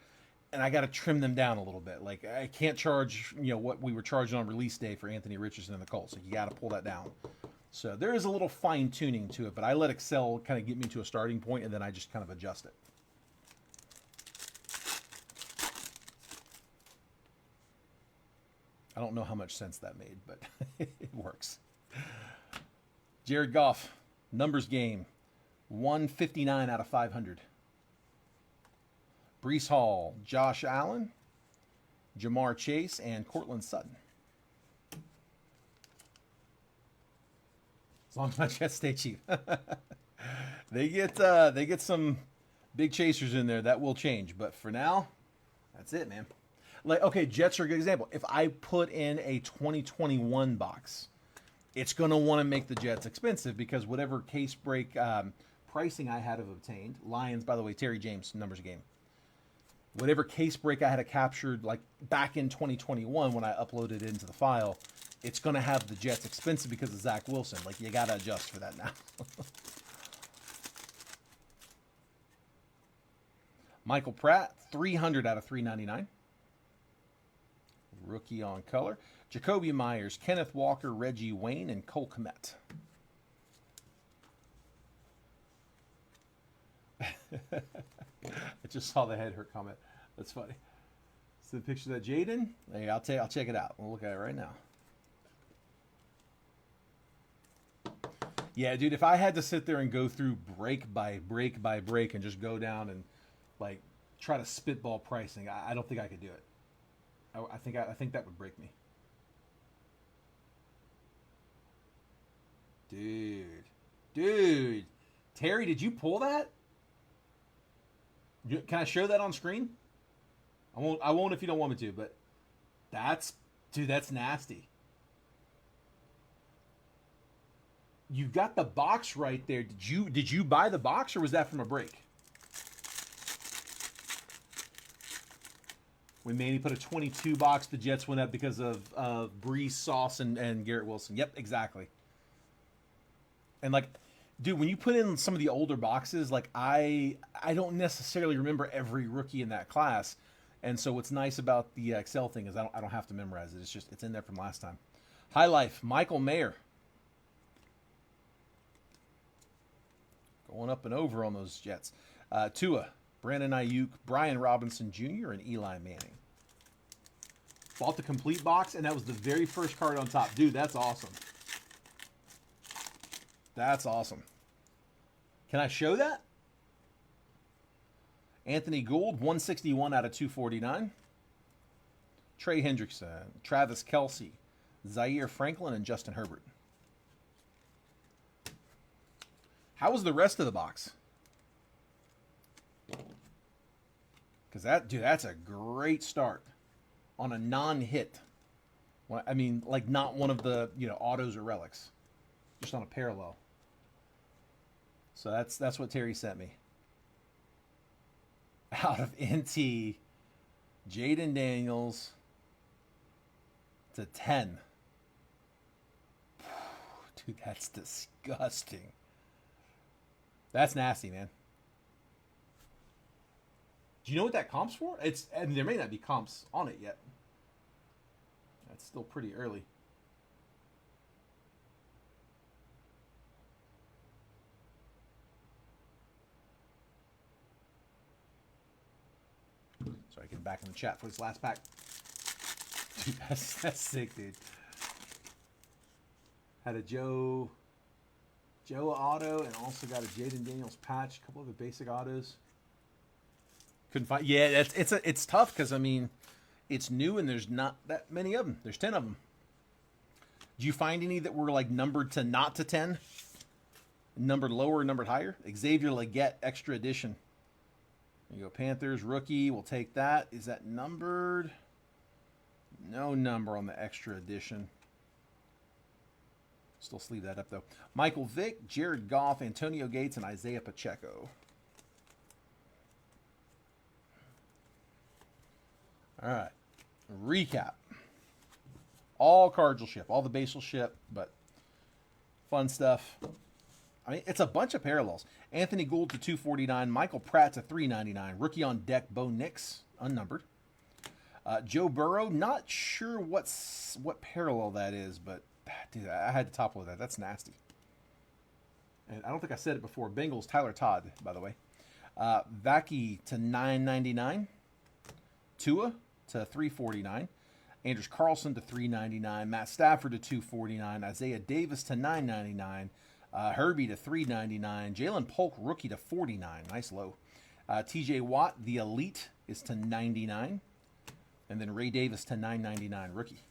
S1: And I got to trim them down a little bit. Like, I can't charge, you know, what we were charging on release day for Anthony Richardson and the Colts. Like, you got to pull that down. So there is a little fine tuning to it, but I let Excel kind of get me to a starting point, and then I just kind of adjust it. I don't know how much sense that made, but it works. Jared Goff, numbers game, 159 out of 500. Breece Hall, Josh Allen, Jamar Chase, and Cortland Sutton. As long as my Jets stay cheap. They get some big chasers in there. That will change. But for now, that's it, man. Like, okay, Jets are a good example. If I put in a 2021 box, it's going to want to make the Jets expensive because whatever case break pricing I had obtained, Lions, by the way, Terry James, numbers game. Whatever case break I had captured like back in 2021 when I uploaded it into the file, it's going to have the Jets expensive because of Zach Wilson. Like, you got to adjust for that now. Michael Pratt, 300 out of 399. Rookie on color. Jacoby Myers, Kenneth Walker, Reggie Wayne, and Cole Kmet. I just saw the head hurt comment. That's funny. So the picture of that Jaden. Hey, I'll check it out. We'll look at it right now. Yeah, dude, if I had to sit there and go through break by break by break and just go down and like try to spitball pricing, I don't think I could do it. I think that would break me. Dude, Terry, did you pull that? Can I show that on screen? I won't if you don't want me to, but that's nasty. You got the box right there. Did you buy the box or was that from a break? When Manny put a 22 box, the Jets went up because of Breece, Sauce, and Garrett Wilson. Yep, exactly. And like, dude, when you put in some of the older boxes, like I don't necessarily remember every rookie in that class. And so what's nice about the Excel thing is I don't have to memorize it. It's in there from last time. High Life, Michael Mayer. Going up and over on those Jets. Tua, Brandon Ayuk, Brian Robinson Jr., and Eli Manning. Bought the complete box, and that was the very first card on top. Dude, that's awesome. That's awesome. Can I show that? Anthony Gould, 161 out of 249. Trey Hendrickson, Travis Kelce, Zaire Franklin, and Justin Herbert. How was the rest of the box? Because that's a great start on a non-hit. I mean, like not one of the autos or relics, just on a parallel. So that's what Terry sent me. Out of NT, Jaden Daniels to 10. Dude, that's disgusting. That's nasty, man. Do you know what that comp's for? And there may not be comps on it yet. That's still pretty early. Sorry, getting back in the chat for this last pack. Dude, that's sick, dude. Had a Joe auto and also got a Jaden Daniels patch. A couple of the basic autos. Couldn't find. Yeah, it's tough because I mean, it's new and there's not that many of them. There's 10 of them. Do you find any that were like numbered to not to 10? Numbered lower, numbered higher? Xavier Legette extra edition. There you go, Panthers rookie. We'll take that. Is that numbered? No number on the extra edition. Still sleeve that up, though. Michael Vick, Jared Goff, Antonio Gates, and Isaiah Pacheco. All right. Recap. All cards will ship. All the base will ship, but fun stuff. I mean, it's a bunch of parallels. Anthony Gould to 249. Michael Pratt to 399. Rookie on deck, Bo Nix, unnumbered. Joe Burrow, not sure what parallel that is, but dude, I had to topple that. That's nasty. And I don't think I said it before. Bengals, Tyler Todd, by the way. Vaki to 999. Tua to 349. Andrews Carlson to 399. Matt Stafford to 249. Isaiah Davis to 999. Herbie to 399. Jalen Polk, rookie to 49. Nice low. TJ Watt, the elite, is to 99. And then Ray Davis to 999, rookie.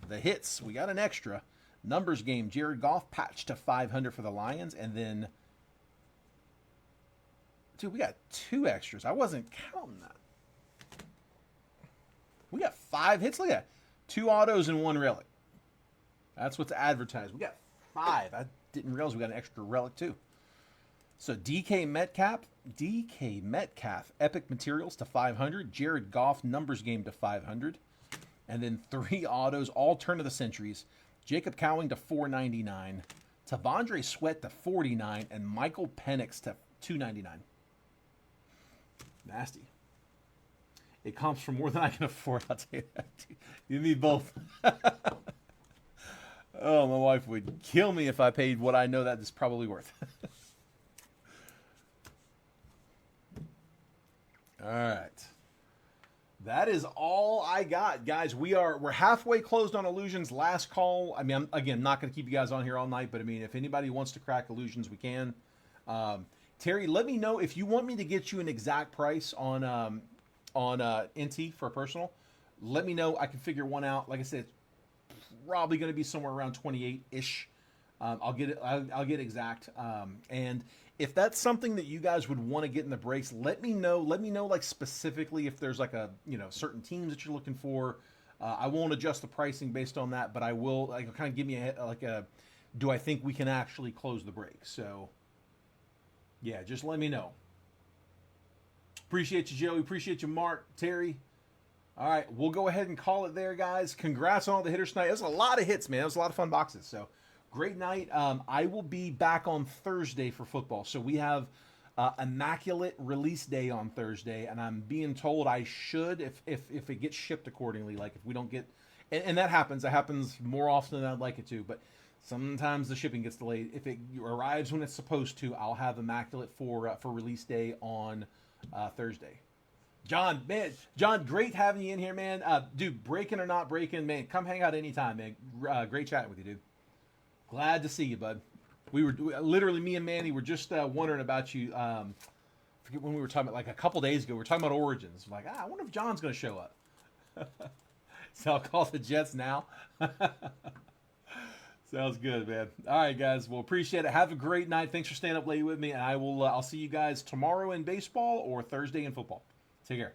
S1: The hits, we got an extra. Numbers game, Jared Goff patched to 500 for the Lions. And then, dude, we got 2 extras. I wasn't counting that. We got 5 hits. Look at that. 2 autos and 1 relic. That's what's advertised. We got 5. I didn't realize we got an extra relic too. So DK Metcalf, Epic Materials to 500. Jared Goff, Numbers Game to 500. And then 3 autos, all turn of the centuries. Jacob Cowing to 499. Tavondre Sweat to 49. And Michael Penix to 299. Nasty. It comes for more than I can afford, I'll tell you that. You need both. Oh, my wife would kill me if I paid what I know that is probably worth. All right. That is all I got, guys. We're halfway closed on Illusions. Last call. I mean, I'm not going to keep you guys on here all night, but I mean, if anybody wants to crack Illusions, we can. Terry, let me know if you want me to get you an exact price on NT for a personal. Let me know. I can figure one out. Like I said, it's probably going to be somewhere around 28-ish. I'll get it. I'll get exact. And if that's something that you guys would want to get in the breaks, let me know. Let me know, like, specifically if there's like certain teams that you're looking for. I won't adjust the pricing based on that, but I will kind of give me a do I think we can actually close the break? So yeah, just let me know. Appreciate you, Joey. Appreciate you, Mark, Terry. All right, we'll go ahead and call it there, guys. Congrats on all the hitters tonight. It was a lot of hits, man. It was a lot of fun boxes. So great night. I will be back on Thursday for football. So we have Immaculate Release Day on Thursday, and I'm being told I should, if it gets shipped accordingly, like if we don't get, and that happens. That happens more often than I'd like it to, but sometimes the shipping gets delayed. If it arrives when it's supposed to, I'll have Immaculate for Release Day on Thursday. John, great having you in here, man. Dude, breaking or not breaking, man, come hang out anytime, man. Great chatting with you, dude. Glad to see you, bud. We were literally, me and Manny were just wondering about you. Forget when we were talking about, like a couple days ago, we were talking about Origins. Like, I wonder if John's going to show up. So I'll call the Jets now. Sounds good, man. All right, guys. Well, appreciate it. Have a great night. Thanks for staying up late with me. And I'll see you guys tomorrow in baseball or Thursday in football. Take care.